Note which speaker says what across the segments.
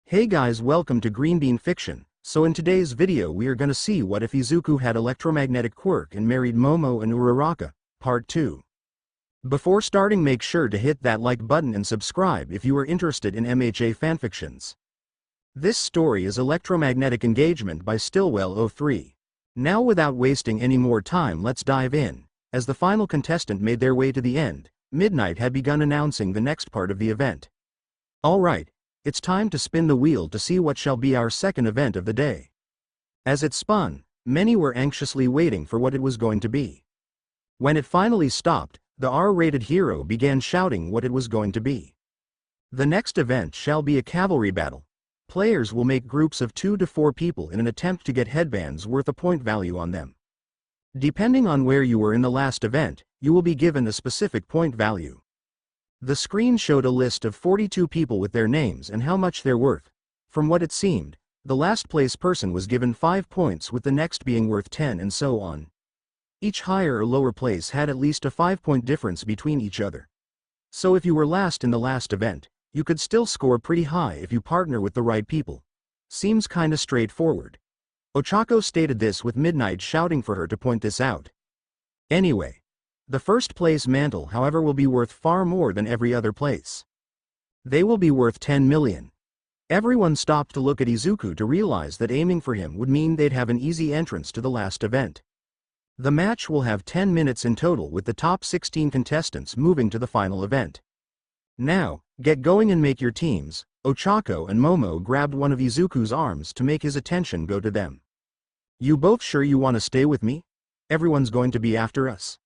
Speaker 1: Hey guys, welcome to Green Bean Fiction. So in today's video we are gonna see what if Izuku had electromagnetic quirk and married Momo and Uraraka, part 2. Before starting, make sure to hit that like button and subscribe if you are interested in MHA fanfictions. This story is Electromagnetic Engagement by Stillwell03. Now without wasting any more time, let's dive in. As the final contestant made their way to the end, Midnight had begun announcing the next part of the event. Alright. It's time to spin the wheel to see what shall be our second event of the day. As it spun, many were anxiously waiting for what it was going to be. When it finally stopped, the R-rated hero began shouting what it was going to be. The next event shall be a cavalry battle. Players will make groups of 2 to 4 people in an attempt to get headbands worth a point value on them. Depending on where you were in the last event, you will be given a specific point value. The screen showed a list of 42 people with their names and how much they're worth. From what it seemed, the last place person was given 5 points, with the next being worth 10 and so on. Each higher or lower place had at least a 5-point difference between each other. So if you were last in the last event, you could still score pretty high if you partner with the right people. Seems kinda straightforward. Ochako stated this with Midnight shouting for her to point this out. Anyway. The first place mantle, however, will be worth far more than every other place. They will be worth 10 million. Everyone stopped to look at Izuku to realize that aiming for him would mean they'd have an easy entrance to the last event. The match will have 10 minutes in total, with the top 16 contestants moving to the final event. Now, get going and make your teams. Ochako and Momo grabbed one of Izuku's arms to make his attention go to them. You both sure you want to stay with me? Everyone's going to be after us.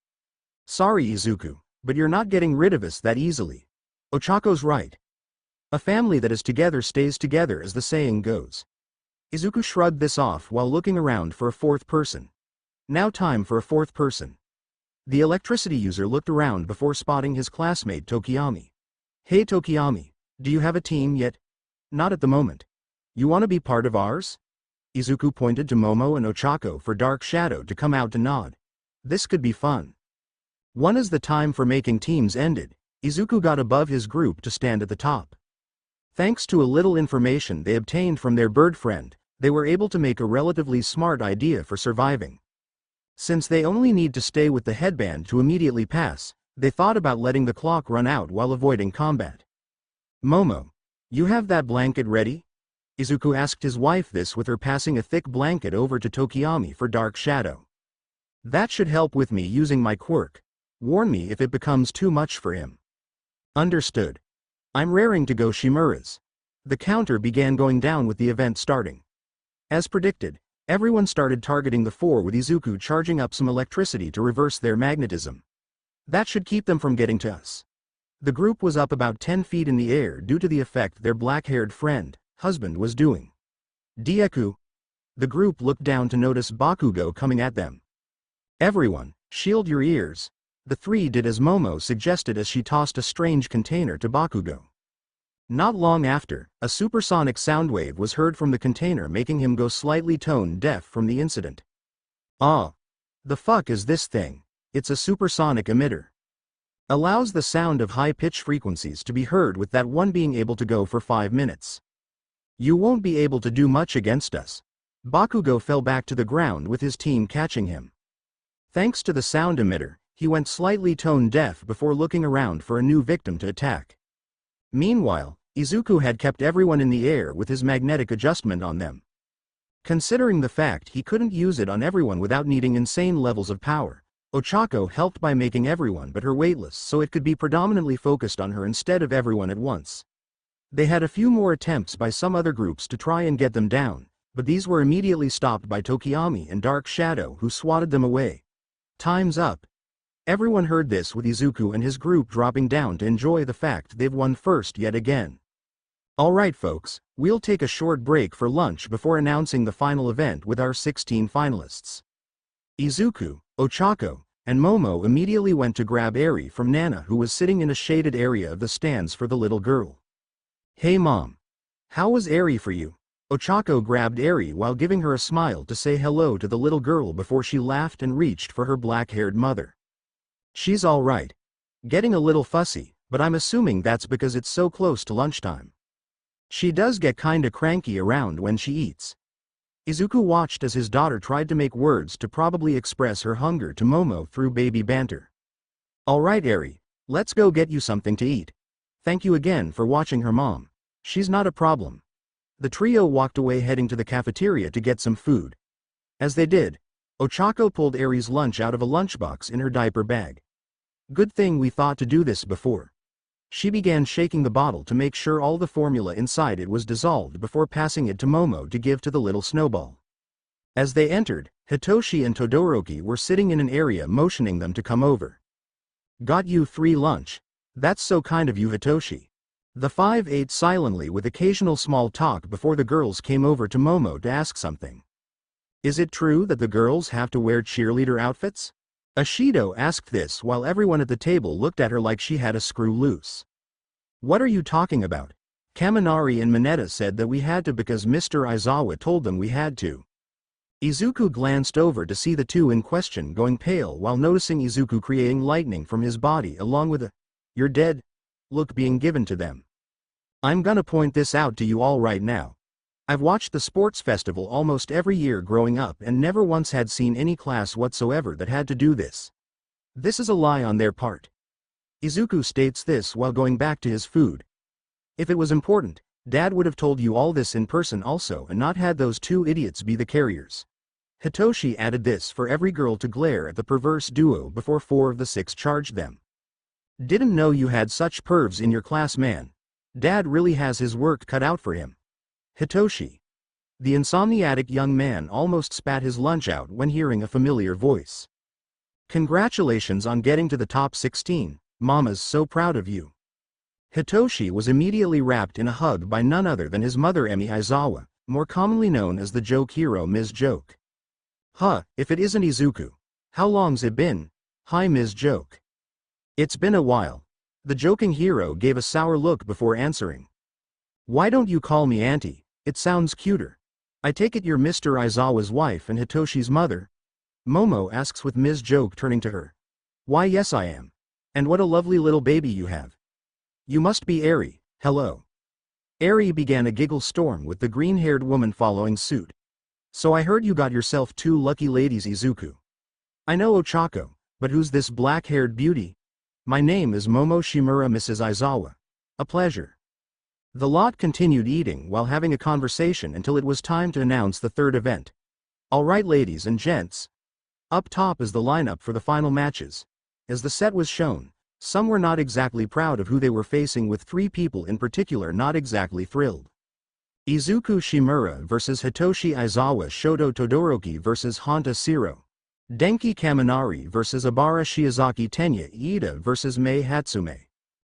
Speaker 1: Sorry Izuku, but you're not getting rid of us that easily. Ochako's right. A family that is together stays together, as the saying goes. Izuku shrugged this off while looking around for a fourth person. Now time for a fourth person. The electricity user looked around before spotting his classmate Tokoyami. Hey Tokoyami, do you have a team yet? Not at the moment. You want to be part of ours? Izuku pointed to Momo and Ochako for Dark Shadow to come out to nod. This could be fun. As the time for making teams ended, Izuku got above his group to stand at the top. Thanks to a little information they obtained from their bird friend, they were able to make a relatively smart idea for surviving. Since they only need to stay with the headband to immediately pass, they thought about letting the clock run out while avoiding combat. Momo, you have that blanket ready? Izuku asked his wife this with her passing a thick blanket over to Tokoyami for Dark Shadow. That should help with me using my quirk. Warn me if it becomes too much for him. Understood. I'm raring to go Shimura's. The counter began going down with the event starting. As predicted, everyone started targeting the 4, with Izuku charging up some electricity to reverse their magnetism. That should keep them from getting to us. The group was up about 10 feet in the air due to the effect their black-haired husband was doing. Deku. The group looked down to notice Bakugo coming at them. Everyone, shield your ears. The 3 did as Momo suggested as she tossed a strange container to Bakugo. Not long after, a supersonic sound wave was heard from the container, making him go slightly tone deaf from the incident. Ah! The fuck is this thing? It's a supersonic emitter. Allows the sound of high-pitched frequencies to be heard, with that one being able to go for 5 minutes. You won't be able to do much against us. Bakugo fell back to the ground with his team catching him. Thanks to the sound emitter, he went slightly tone deaf before looking around for a new victim to attack. Meanwhile, Izuku had kept everyone in the air with his magnetic adjustment on them. Considering the fact he couldn't use it on everyone without needing insane levels of power, Ochako helped by making everyone but her weightless so it could be predominantly focused on her instead of everyone at once. They had a few more attempts by some other groups to try and get them down, but these were immediately stopped by Tokoyami and Dark Shadow, who swatted them away. Time's up. Everyone heard this, with Izuku and his group dropping down to enjoy the fact they've won first yet again. Alright folks, we'll take a short break for lunch before announcing the final event with our 16 finalists. Izuku, Ochako, and Momo immediately went to grab Eri from Nana, who was sitting in a shaded area of the stands for the little girl. Hey mom. How was Eri for you? Ochako grabbed Eri while giving her a smile to say hello to the little girl before she laughed and reached for her black-haired mother. She's all right. Getting a little fussy, but I'm assuming that's because it's so close to lunchtime. She does get kinda cranky around when she eats. Izuku watched as his daughter tried to make words to probably express her hunger to Momo through baby banter. Alright Eri, let's go get you something to eat. Thank you again for watching her mom. She's not a problem. The trio walked away heading to the cafeteria to get some food. As they did, Ochako pulled Eri's lunch out of a lunchbox in her diaper bag. Good thing we thought to do this before. She began shaking the bottle to make sure all the formula inside it was dissolved before passing it to Momo to give to the little snowball. As they entered, Hitoshi and Todoroki were sitting in an area motioning them to come over. Got you 3 lunch. That's so kind of you Hitoshi. The 5 ate silently with occasional small talk before the girls came over to Momo to ask something. Is it true that the girls have to wear cheerleader outfits? Ashido asked this while everyone at the table looked at her like she had a screw loose. What are you talking about? Kaminari and Mineta said that we had to because Mr. Aizawa told them we had to. Izuku glanced over to see the two in question going pale while noticing Izuku creating lightning from his body along with a "you're dead" look being given to them. I'm gonna point this out to you all right now. I've watched the sports festival almost every year growing up and never once had seen any class whatsoever that had to do this. This is a lie on their part. Izuku states this while going back to his food. If it was important, Dad would have told you all this in person also and not had those 2 idiots be the carriers. Hitoshi added this for every girl to glare at the perverse duo before 4 of the 6 charged them. Didn't know you had such pervs in your class, man. Dad really has his work cut out for him. Hitoshi. The insomniatic young man almost spat his lunch out when hearing a familiar voice. Congratulations on getting to the top 16, Mama's so proud of you. Hitoshi was immediately wrapped in a hug by none other than his mother Emi Aizawa, more commonly known as the joke hero Ms. Joke. Huh, if it isn't Izuku. How long's it been? Hi Ms. Joke. It's been a while. The joking hero gave a sour look before answering. Why don't you call me Auntie? It sounds cuter. I take it you're Mr. Aizawa's wife and Hitoshi's mother? Momo asks with Ms. Joke turning to her. Why yes I am. And what a lovely little baby you have. You must be Eri, hello. Eri began a giggle storm with the green-haired woman following suit. So I heard you got yourself 2 lucky ladies Izuku. I know Ochako, but who's this black-haired beauty? My name is Momo Shimura Mrs. Aizawa. A pleasure. The lot continued eating while having a conversation until it was time to announce the 3rd event. Alright ladies and gents. Up top is the lineup for the final matches. As the set was shown, some were not exactly proud of who they were facing with 3 people in particular not exactly thrilled. Izuku Shimura vs Hitoshi Aizawa Shoto Todoroki vs Honta Siro. Denki Kaminari vs Abara Shiozaki Tenya Iida vs Mei Hatsume.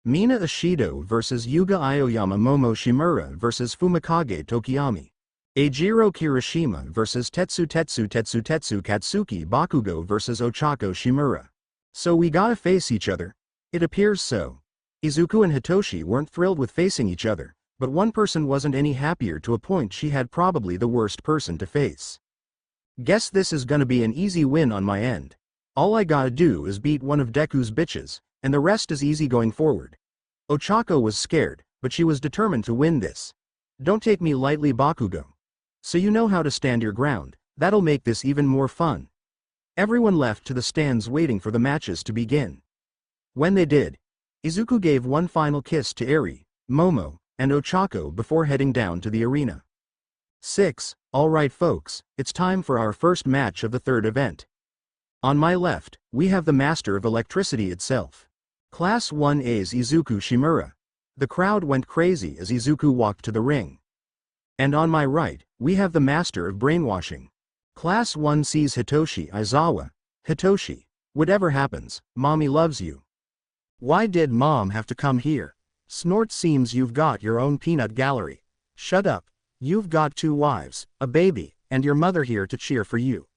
Speaker 1: Mina Ashido vs Yuga Aoyama Momo Shimura vs Fumikage Tokoyami. Eijiro Kirishima vs Tetsu Katsuki Bakugo vs Ochako Shimura. So we gotta face each other? It appears so. Izuku and Hitoshi weren't thrilled with facing each other, but one person wasn't any happier to a point she had probably the worst person to face. Guess this is gonna be an easy win on my end. All I gotta do is beat one of Deku's bitches, and the rest is easy going forward. Ochako was scared, but she was determined to win this. Don't take me lightly Bakugo. So you know how to stand your ground, that'll make this even more fun. Everyone left to the stands waiting for the matches to begin. When they did, Izuku gave one final kiss to Eri, Momo, and Ochako before heading down to the arena. 6. Alright folks, it's time for our first match of the 3rd event. On my left, we have the master of electricity itself. Class 1A's Izuku Shimura. The crowd went crazy as Izuku walked to the ring. And on my right, we have the master of brainwashing. Class 1C's Hitoshi Aizawa. Hitoshi, whatever happens, mommy loves you. Why did mom have to come here? Snort seems you've got your own peanut gallery. Shut up, you've got 2 wives, a baby, and your mother here to cheer for you.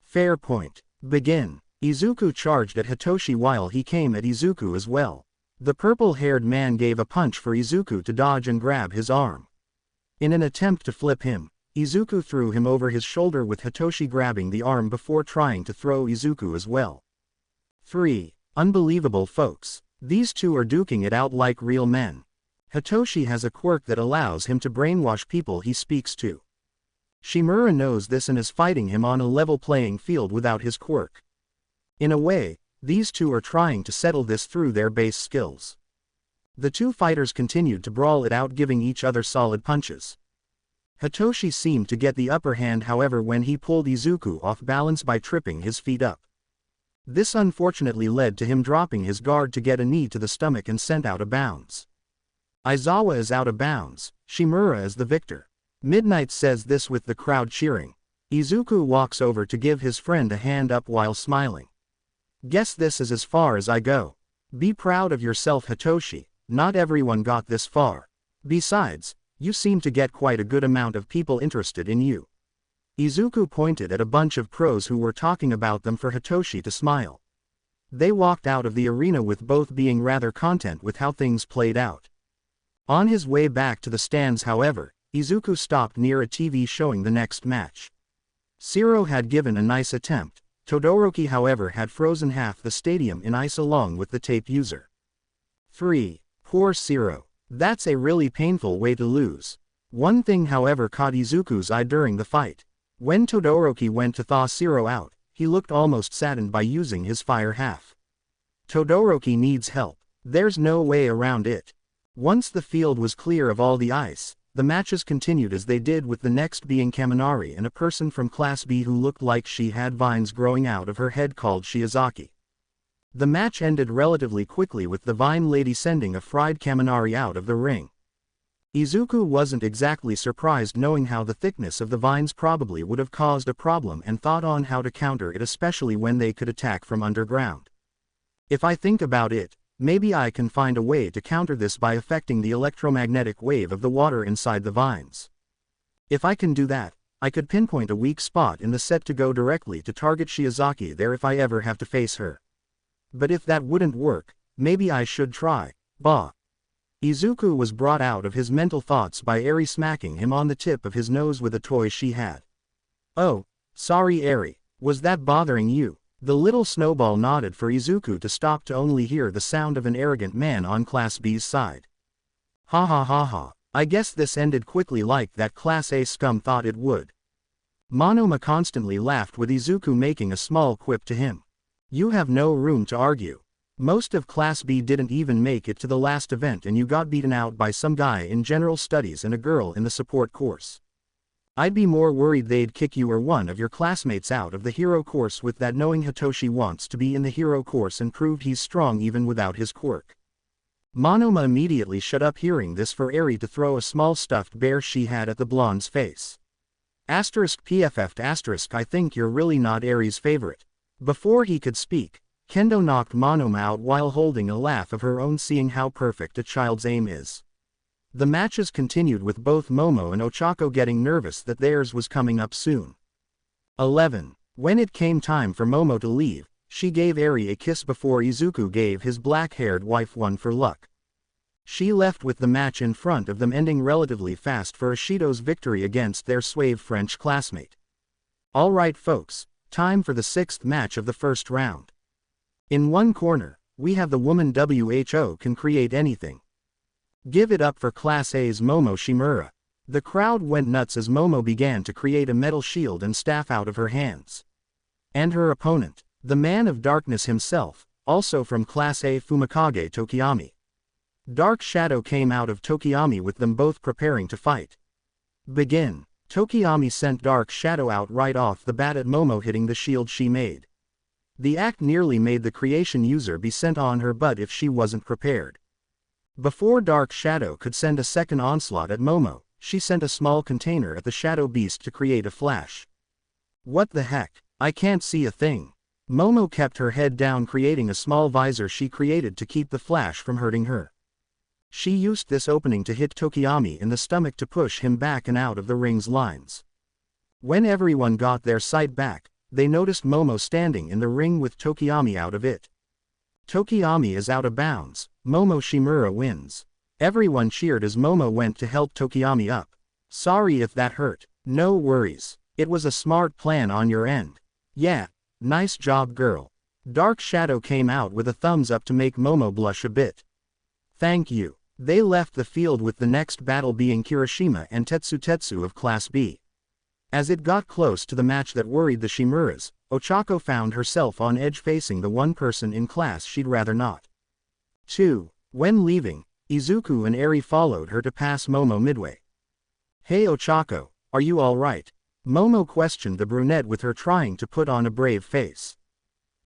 Speaker 1: Fair point, begin. Izuku charged at Hitoshi while he came at Izuku as well. The purple-haired man gave a punch for Izuku to dodge and grab his arm. In an attempt to flip him, Izuku threw him over his shoulder with Hitoshi grabbing the arm before trying to throw Izuku as well. 3. Unbelievable folks. These two are duking it out like real men. Hitoshi has a quirk that allows him to brainwash people he speaks to. Shimura knows this and is fighting him on a level playing field without his quirk. In a way, these two are trying to settle this through their base skills. The two fighters continued to brawl it out, giving each other solid punches. Hitoshi seemed to get the upper hand, however, when he pulled Izuku off balance by tripping his feet up. This unfortunately led to him dropping his guard to get a knee to the stomach and sent out of bounds. Aizawa is out of bounds, Shimura is the victor. Midnight says this with the crowd cheering. Izuku walks over to give his friend a hand up while smiling. Guess this is as far as I go. Be proud of yourself, Hitoshi, not everyone got this far. Besides, you seem to get quite a good amount of people interested in you. Izuku pointed at a bunch of pros who were talking about them for Hitoshi to smile. They walked out of the arena with both being rather content with how things played out. On his way back to the stands, however, Izuku stopped near a TV showing the next match. Shiro had given a nice attempt. Todoroki, however, had frozen half the stadium in ice along with the tape user. 3. Poor Shiro. That's a really painful way to lose. One thing, however, caught Izuku's eye during the fight. When Todoroki went to thaw Shiro out, he looked almost saddened by using his fire half. Todoroki needs help. There's no way around it. Once the field was clear of all the ice, the matches continued as they did, with the next being Kaminari and a person from Class B who looked like she had vines growing out of her head called Shiozaki. The match ended relatively quickly with the Vine Lady sending a fried Kaminari out of the ring. Izuku wasn't exactly surprised, knowing how the thickness of the vines probably would have caused a problem, and thought on how to counter it, especially when they could attack from underground. If I think about it, maybe I can find a way to counter this by affecting the electromagnetic wave of the water inside the vines. If I can do that, I could pinpoint a weak spot in the set to go directly to target Shiozaki there if I ever have to face her. But if that wouldn't work, maybe I should try. Bah. Izuku was brought out of his mental thoughts by Eri smacking him on the tip of his nose with a toy she had. Oh, sorry Eri, was that bothering you? The little snowball nodded for Izuku to stop, to only hear the sound of an arrogant man on Class B's side. Ha ha ha ha, I guess this ended quickly like that Class A scum thought it would. Monoma constantly laughed, with Izuku making a small quip to him. You have no room to argue. Most of Class B didn't even make it to the last event, and you got beaten out by some guy in general studies and a girl in the support course. I'd be more worried they'd kick you or one of your classmates out of the hero course with that, knowing Hitoshi wants to be in the hero course and proved he's strong even without his quirk. Monoma immediately shut up, hearing this, for Eri to throw a small stuffed bear she had at the blonde's face. *PFF**, I think you're really not Eri's favorite. Before he could speak, Kendo knocked Monoma out while holding a laugh of her own, seeing how perfect a child's aim is. The matches continued, with both Momo and Ochako getting nervous that theirs was coming up soon. 11. When it came time for Momo to leave, she gave Eri a kiss before Izuku gave his black-haired wife one for luck. She left with the match in front of them ending relatively fast for Ashido's victory against their suave French classmate. Alright folks, time for the 6th match of the first round. In one corner, we have the woman who can create anything. Give it up for Class A's Momo Shimura. The crowd went nuts as Momo began to create a metal shield and staff out of her hands. And her opponent, the man of darkness himself, also from Class A, Fumikage Tokoyami. Dark Shadow came out of Tokoyami with them both preparing to fight. Begin. Tokoyami sent Dark Shadow out right off the bat at Momo, hitting the shield she made. The act nearly made the creation user be sent on her butt if she wasn't prepared. Before Dark Shadow could send a second onslaught at Momo, she sent a small container at the Shadow Beast to create a flash. What the heck? I can't see a thing. Momo kept her head down, creating a small visor she created to keep the flash from hurting her. She used this opening to hit Tokoyami in the stomach to push him back and out of the ring's lines. When everyone got their sight back, they noticed Momo standing in the ring with Tokoyami out of it. Tokoyami is out of bounds. Momo Shimura wins. Everyone cheered as Momo went to help Tokoyami up. Sorry if that hurt. No worries. It was a smart plan on your end. Yeah, nice job girl. Dark Shadow came out with a thumbs up to make Momo blush a bit. Thank you. They left the field with the next battle being Kirishima and Tetsu of Class B. As it got close to the match that worried the Shimuras, Ochako found herself on edge facing the one person in class she'd rather not. 2. When leaving, Izuku and Eri followed her to pass Momo midway. "Hey Ochako, are you alright?" Momo questioned the brunette with her trying to put on a brave face.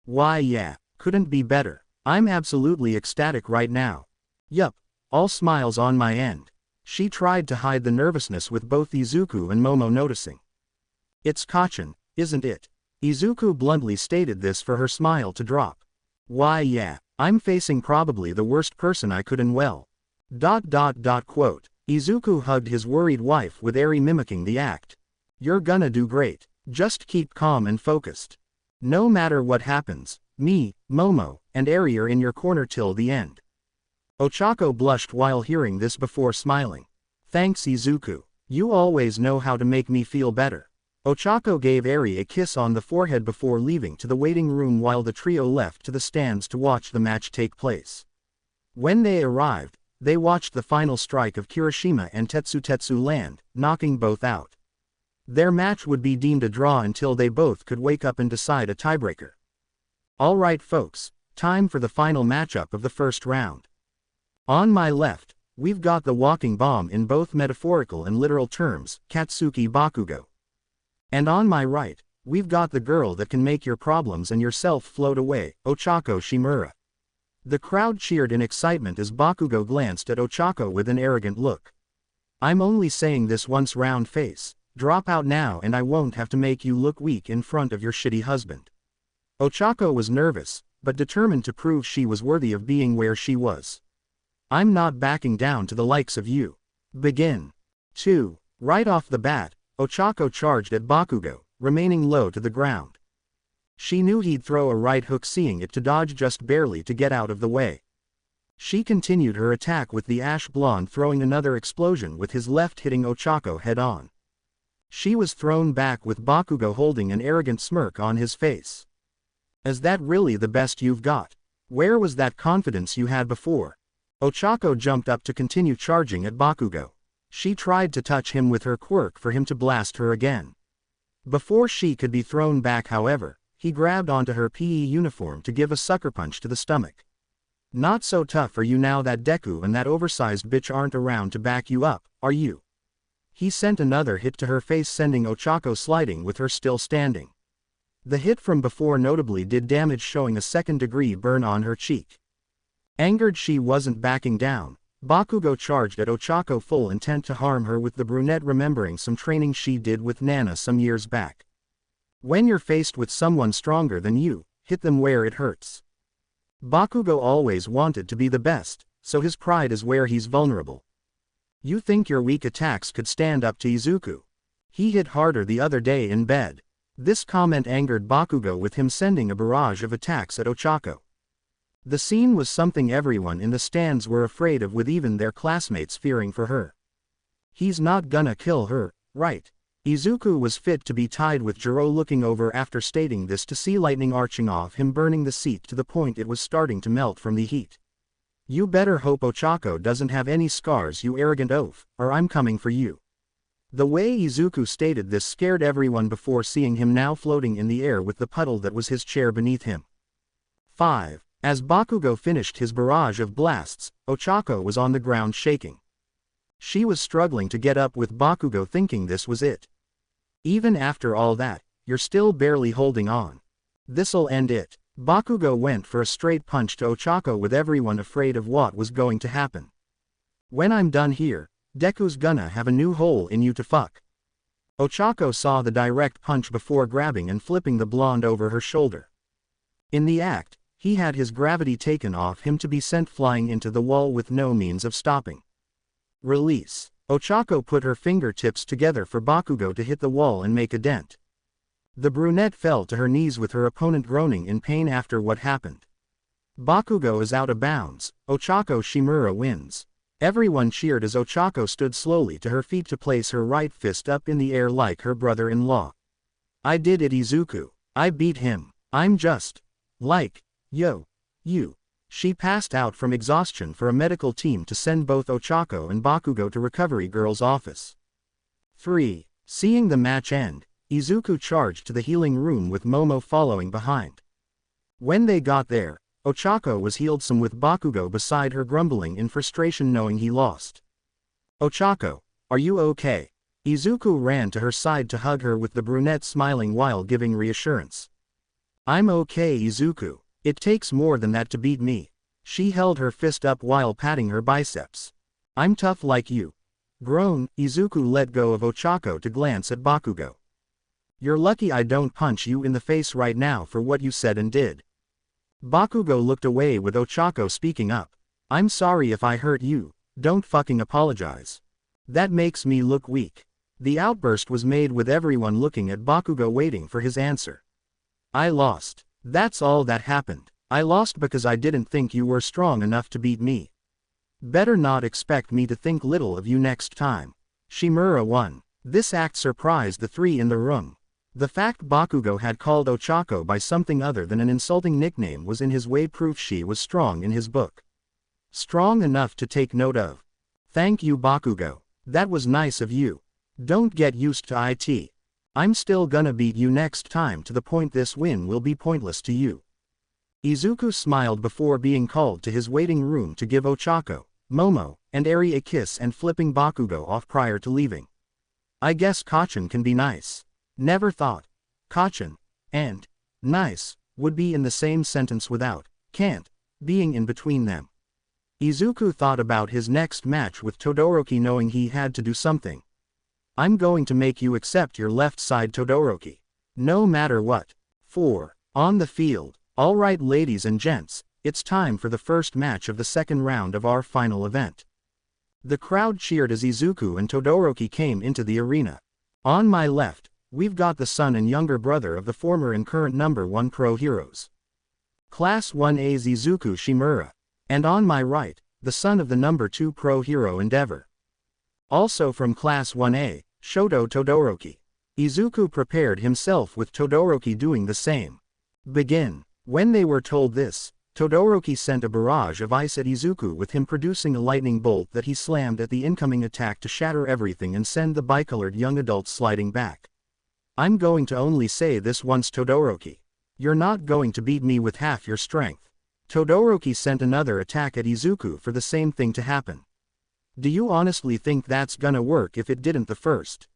Speaker 1: "Why yeah, couldn't be better. I'm absolutely ecstatic right now. Yup, all smiles on my end." She tried to hide the nervousness with both Izuku and Momo noticing. "It's Kachin, isn't it?" Izuku bluntly stated this for her smile to drop. "Why yeah, I'm facing probably the worst person I could quote. Izuku hugged his worried wife with Eri mimicking the act. "You're gonna do great. Just keep calm and focused. No matter what happens, me, Momo, and Eri are in your corner till the end." Ochako blushed while hearing this before smiling. "Thanks Izuku. You always know how to make me feel better." Ochako gave Eri a kiss on the forehead before leaving to the waiting room while the trio left to the stands to watch the match take place. When they arrived, they watched the final strike of Kirishima and Tetsu land, knocking both out. Their match would be deemed a draw until they both could wake up and decide a tiebreaker. Alright folks, time for the final matchup of the first round. On my left, we've got the walking bomb in both metaphorical and literal terms, Katsuki Bakugo. And on my right, we've got the girl that can make your problems and yourself float away, Ochako Shimura. The crowd cheered in excitement as Bakugo glanced at Ochako with an arrogant look. "I'm only saying this once round face, drop out now and I won't have to make you look weak in front of your shitty husband." Ochako was nervous, but determined to prove she was worthy of being where she was. "I'm not backing down to the likes of you. Begin." 2. Right off the bat, Ochako charged at Bakugo, remaining low to the ground. She knew he'd throw a right hook, seeing it to dodge just barely to get out of the way. She continued her attack with the ash blonde throwing another explosion with his left hitting Ochako head-on. She was thrown back with Bakugo holding an arrogant smirk on his face. "Is that really the best you've got? Where was that confidence you had before?" Ochako jumped up to continue charging at Bakugo. She tried to touch him with her quirk for him to blast her again. Before she could be thrown back, however, he grabbed onto her PE uniform to give a sucker punch to the stomach. "Not so tough are you now that Deku and that oversized bitch aren't around to back you up, are you?" He sent another hit to her face, sending Ochako sliding with her still standing. The hit from before notably did damage, showing a second-degree burn on her cheek. Angered she wasn't backing down, Bakugo charged at Ochako full intent to harm her, with the brunette remembering some training she did with Nana some years back. "When you're faced with someone stronger than you, hit them where it hurts." Bakugo always wanted to be the best, so his pride is where he's vulnerable. "You think your weak attacks could stand up to Izuku? He hit harder the other day in bed." This comment angered Bakugo, with him sending a barrage of attacks at Ochako. The scene was something everyone in the stands were afraid of, with even their classmates fearing for her. "He's not gonna kill her, right?" Izuku was fit to be tied with Jiro, looking over after stating this to see lightning arching off him, burning the seat to the point it was starting to melt from the heat. "You better hope Ochako doesn't have any scars, you arrogant oaf, or I'm coming for you." The way Izuku stated this scared everyone before seeing him now floating in the air with the puddle that was his chair beneath him. 5. As Bakugo finished his barrage of blasts, Ochako was on the ground shaking. She was struggling to get up, with Bakugo thinking this was it. "Even after all that, you're still barely holding on. This'll end it." Bakugo went for a straight punch to Ochako, with everyone afraid of what was going to happen. "When I'm done here, Deku's gonna have a new hole in you to fuck." Ochako saw the direct punch before grabbing and flipping the blonde over her shoulder. In the act, he had his gravity taken off him to be sent flying into the wall with no means of stopping. Release. Ochako put her fingertips together for Bakugo to hit the wall and make a dent. The brunette fell to her knees with her opponent groaning in pain after what happened. Bakugo is out of bounds. Ochako Shimura wins. Everyone cheered as Ochako stood slowly to her feet to place her right fist up in the air like her brother-in-law. "I did it, Izuku. I beat him. I'm just like, yo, you." She passed out from exhaustion for a medical team to send both Ochako and Bakugo to Recovery Girl's office. 3. Seeing the match end, Izuku charged to the healing room with Momo following behind. When they got there, Ochako was healed some with Bakugo beside her grumbling in frustration knowing he lost. "Ochako, are you okay?" Izuku ran to her side to hug her with the brunette smiling while giving reassurance. "I'm okay, Izuku. It takes more than that to beat me." She held her fist up while patting her biceps. "I'm tough like you." Grown, Izuku let go of Ochako to glance at Bakugo. "You're lucky I don't punch you in the face right now for what you said and did." Bakugo looked away with Ochako speaking up. "I'm sorry if I hurt you, don't fucking apologize. That makes me look weak." The outburst was made with everyone looking at Bakugo waiting for his answer. "I lost. That's all that happened. I lost because I didn't think you were strong enough to beat me. Better not expect me to think little of you next time." Shimura won. This act surprised the three in the room. The fact Bakugo had called Ochako by something other than an insulting nickname was in his way proof she was strong in his book. Strong enough to take note of. "Thank you, Bakugo. That was nice of you. Don't get used to it. I'm still gonna beat you next time to the point this win will be pointless to you." Izuku smiled before being called to his waiting room to give Ochako, Momo, and Eri a kiss and flipping Bakugo off prior to leaving. "I guess Kachan can be nice. Never thought Kachan and nice would be in the same sentence without can't being in between them." Izuku thought about his next match with Todoroki knowing he had to do something. "I'm going to make you accept your left side, Todoroki. No matter what." 4. On the field. "Alright ladies and gents, it's time for the first match of the second round of our final event." The crowd cheered as Izuku and Todoroki came into the arena. "On my left, we've got the son and younger brother of the former and current number 1 pro heroes. Class 1A's Izuku Shimura. And on my right, the son of the number 2 pro hero Endeavor. Also from Class 1A, Shoto Todoroki." Izuku prepared himself with Todoroki doing the same. "Begin." When they were told this, Todoroki sent a barrage of ice at Izuku with him producing a lightning bolt that he slammed at the incoming attack to shatter everything and send the bicolored young adult sliding back. "I'm going to only say this once, Todoroki. You're not going to beat me with half your strength." Todoroki sent another attack at Izuku for the same thing to happen. "Do you honestly think that's gonna work if it didn't the first?"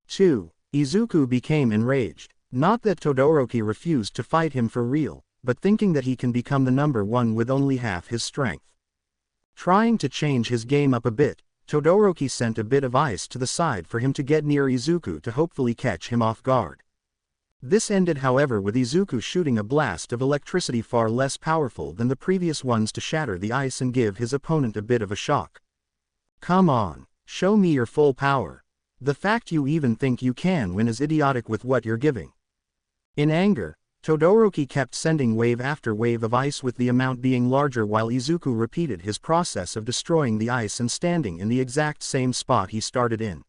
Speaker 1: 2. Izuku became enraged. Not that Todoroki refused to fight him for real, but thinking that he can become the number 1 with only half his strength. Trying to change his game up a bit, Todoroki sent a bit of ice to the side for him to get near Izuku to hopefully catch him off guard. This ended however with Izuku shooting a blast of electricity far less powerful than the previous ones to shatter the ice and give his opponent a bit of a shock. "Come on, show me your full power. The fact you even think you can win is idiotic with what you're giving." In anger, Todoroki kept sending wave after wave of ice with the amount being larger while Izuku repeated his process of destroying the ice and standing in the exact same spot he started in.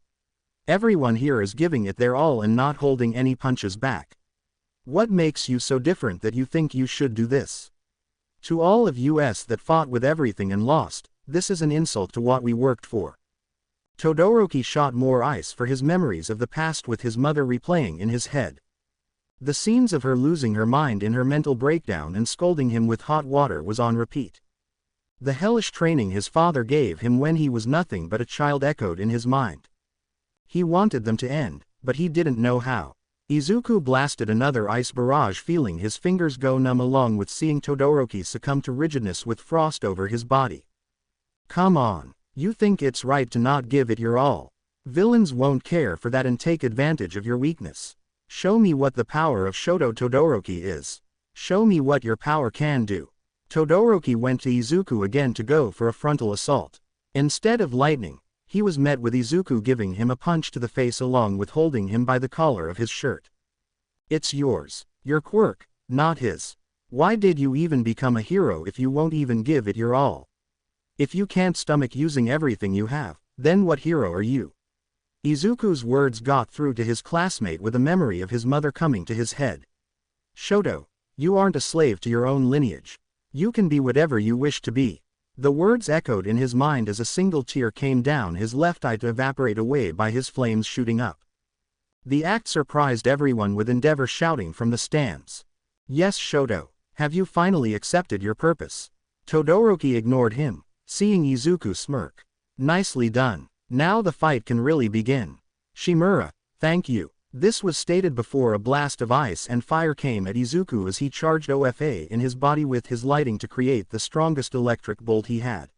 Speaker 1: Everyone here is giving it their all and not holding any punches back. What makes you so different that you think you should do this? To all of us that fought with everything and lost, this is an insult to what we worked for. Todoroki shot more ice for his memories of the past with his mother replaying in his head. The scenes of her losing her mind in her mental breakdown and scolding him with hot water was on repeat. The hellish training his father gave him when he was nothing but a child echoed in his mind. He wanted them to end, but he didn't know how. Izuku blasted another ice barrage, feeling his fingers go numb along with seeing Todoroki succumb to rigidness with frost over his body. "Come on, you think it's right to not give it your all. Villains won't care for that and take advantage of your weakness. Show me what the power of Shoto Todoroki is. Show me what your power can do." Todoroki went to Izuku again to go for a frontal assault. Instead of lightning, he was met with Izuku giving him a punch to the face along with holding him by the collar of his shirt. "It's yours. Your quirk, not his. Why did you even become a hero if you won't even give it your all? If you can't stomach using everything you have, then what hero are you?" Izuku's words got through to his classmate with a memory of his mother coming to his head. "Shoto, you aren't a slave to your own lineage. You can be whatever you wish to be. The words echoed in his mind as a single tear came down his left eye to evaporate away by his flames shooting up. The act surprised everyone with Endeavor shouting from the stands. Yes, Shoto, have you finally accepted your purpose? Todoroki ignored him, seeing Izuku smirk. Nicely done. Now the fight can really begin. Shimura, thank you. This was stated before a blast of ice and fire came at Izuku as he charged OFA in his body with his lighting to create the strongest electric bolt he had.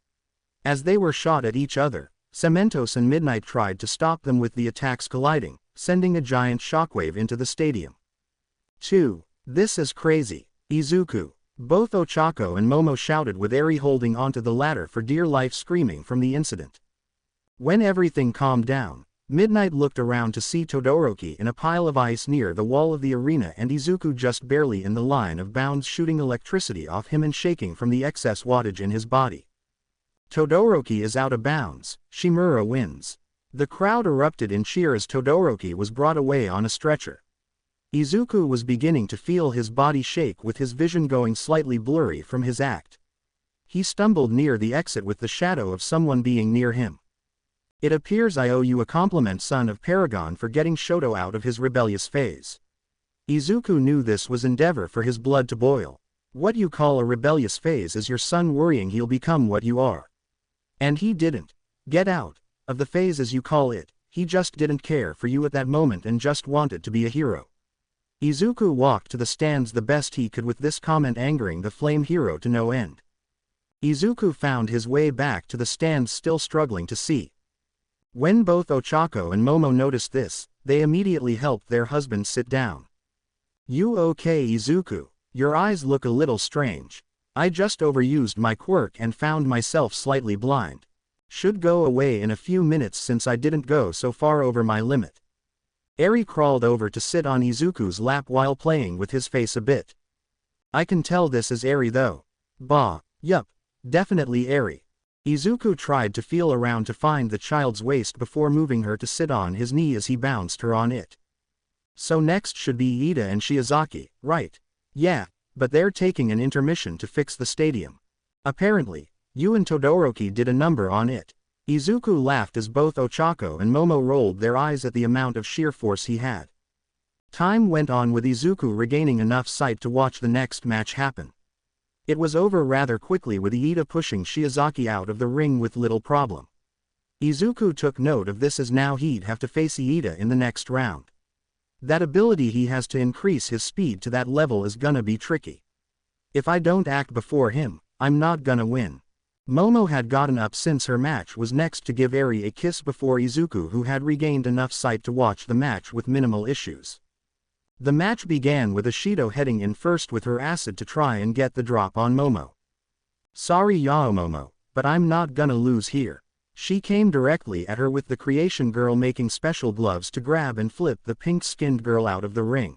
Speaker 1: As they were shot at each other, Cementos and Midnight tried to stop them with the attacks colliding, sending a giant shockwave into the stadium. 2. This is crazy. Izuku. Both Ochako and Momo shouted with Eri holding onto the ladder for dear life screaming from the incident. When everything calmed down, Midnight looked around to see Todoroki in a pile of ice near the wall of the arena and Izuku just barely in the line of bounds shooting electricity off him and shaking from the excess wattage in his body. Todoroki is out of bounds, Shimura wins. The crowd erupted in cheer as Todoroki was brought away on a stretcher. Izuku was beginning to feel his body shake with his vision going slightly blurry from his act. He stumbled near the exit with the shadow of someone being near him. It appears I owe you a compliment, son of Paragon, for getting Shoto out of his rebellious phase. Izuku knew this was endeavor for his blood to boil. What you call a rebellious phase is your son worrying he'll become what you are. And he didn't. Get out of the phase as you call it, he just didn't care for you at that moment and just wanted to be a hero. Izuku walked to the stands the best he could with this comment angering the flame hero to no end. Izuku found his way back to the stands still struggling to see. When both Ochako and Momo noticed this, they immediately helped their husbands sit down. You okay, Izuku? Your eyes look a little strange. I just overused my quirk and found myself slightly blind. Should go away in a few minutes since I didn't go so far over my limit. Eri crawled over to sit on Izuku's lap while playing with his face a bit. I can tell this is Eri though. Bah, yup, definitely Eri. Izuku tried to feel around to find the child's waist before moving her to sit on his knee as he bounced her on it. So next should be Iida and Shiozaki, right? Yeah, but they're taking an intermission to fix the stadium. Apparently, you and Todoroki did a number on it. Izuku laughed as both Ochako and Momo rolled their eyes at the amount of sheer force he had. Time went on with Izuku regaining enough sight to watch the next match happen. It was over rather quickly with Iida pushing Shiozaki out of the ring with little problem. Izuku took note of this as now he'd have to face Iida in the next round. That ability he has to increase his speed to that level is gonna be tricky. If I don't act before him, I'm not gonna win. Momo had gotten up since her match was next to give Eri a kiss before Izuku, who had regained enough sight to watch the match with minimal issues. The match began with Ashido heading in first with her acid to try and get the drop on Momo. Sorry Yao Momo, but I'm not gonna lose here. She came directly at her with the creation girl making special gloves to grab and flip the pink-skinned girl out of the ring.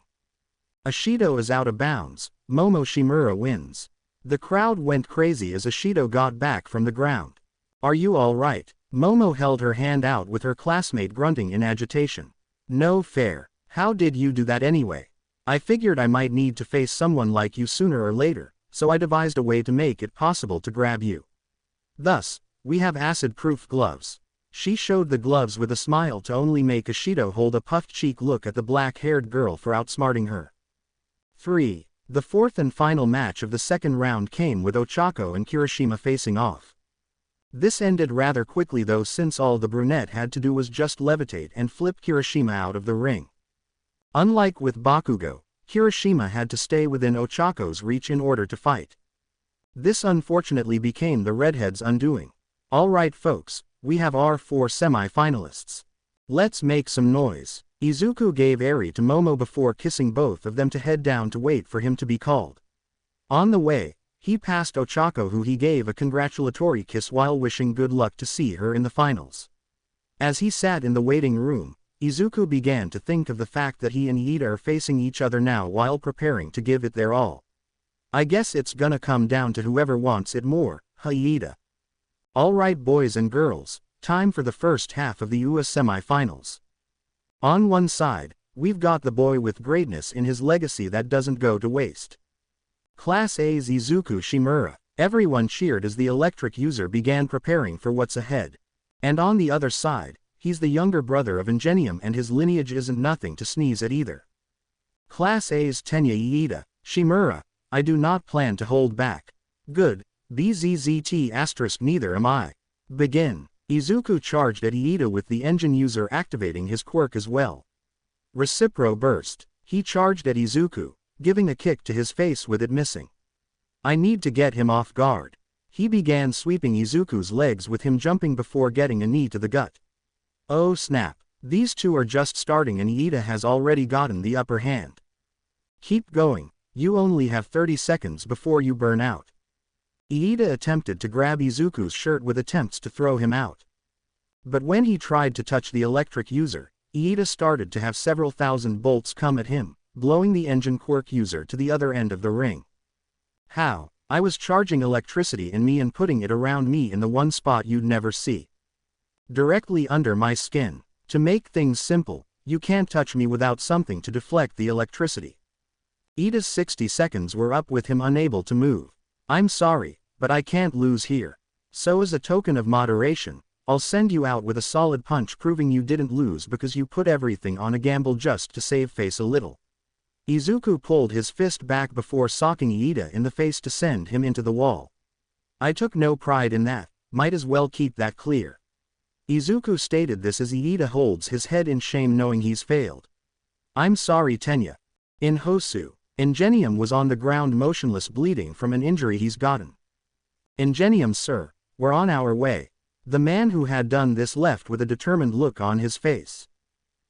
Speaker 1: Ashido is out of bounds, Momo Shimura wins. The crowd went crazy as Ashido got back from the ground. Are you alright? Momo held her hand out with her classmate grunting in agitation. No fair. How did you do that anyway? I figured I might need to face someone like you sooner or later, so I devised a way to make it possible to grab you. Thus, we have acid-proof gloves. She showed the gloves with a smile to only make Ashido hold a puffed cheek look at the black-haired girl for outsmarting her. 3. The fourth and final match of the second round came with Ochako and Kirishima facing off. This ended rather quickly though, since all the brunette had to do was just levitate and flip Kirishima out of the ring. Unlike with Bakugo, Kirishima had to stay within Ochako's reach in order to fight. This unfortunately became the redhead's undoing. Alright folks, we have our 4 semi-finalists. Let's make some noise. Izuku gave Eri to Momo before kissing both of them to head down to wait for him to be called. On the way, he passed Ochako, who he gave a congratulatory kiss while wishing good luck to see her in the finals. As he sat in the waiting room, Izuku began to think of the fact that he and Iida are facing each other now while preparing to give it their all. I guess it's gonna come down to whoever wants it more, Iida. Alright boys and girls, time for the first half of the US semi-finals. On one side, we've got the boy with greatness in his legacy that doesn't go to waste. Class A's Izuku Shimura. Everyone cheered as the electric user began preparing for what's ahead. And on the other side, he's the younger brother of Ingenium and his lineage isn't nothing to sneeze at either. Class A's Tenya Iida. Shimura, I do not plan to hold back. Good, BZZT** neither am I. Begin. Izuku charged at Iida with the engine user activating his quirk as well. Recipro burst. He charged at Izuku, giving a kick to his face with it missing. I need to get him off guard. He began sweeping Izuku's legs with him jumping before getting a knee to the gut. Oh snap, these two are just starting and Iida has already gotten the upper hand. Keep going, you only have 30 seconds before you burn out. Iida attempted to grab Izuku's shirt with attempts to throw him out. But when he tried to touch the electric user, Iida started to have several thousand bolts come at him, blowing the engine quirk user to the other end of the ring. How? I was charging electricity in me and putting it around me in the one spot you'd never see. Directly under my skin. To make things simple, you can't touch me without something to deflect the electricity. Iida's 60 seconds were up with him unable to move. I'm sorry, but I can't lose here. So as a token of moderation, I'll send you out with a solid punch proving you didn't lose because you put everything on a gamble just to save face a little. Izuku pulled his fist back before socking Iida in the face to send him into the wall. I took no pride in that, might as well keep that clear. Izuku stated this as Iida holds his head in shame knowing he's failed. I'm sorry Tenya. In Hosu, Ingenium was on the ground motionless bleeding from an injury he's gotten. Ingenium sir, we're on our way. The man who had done this left with a determined look on his face.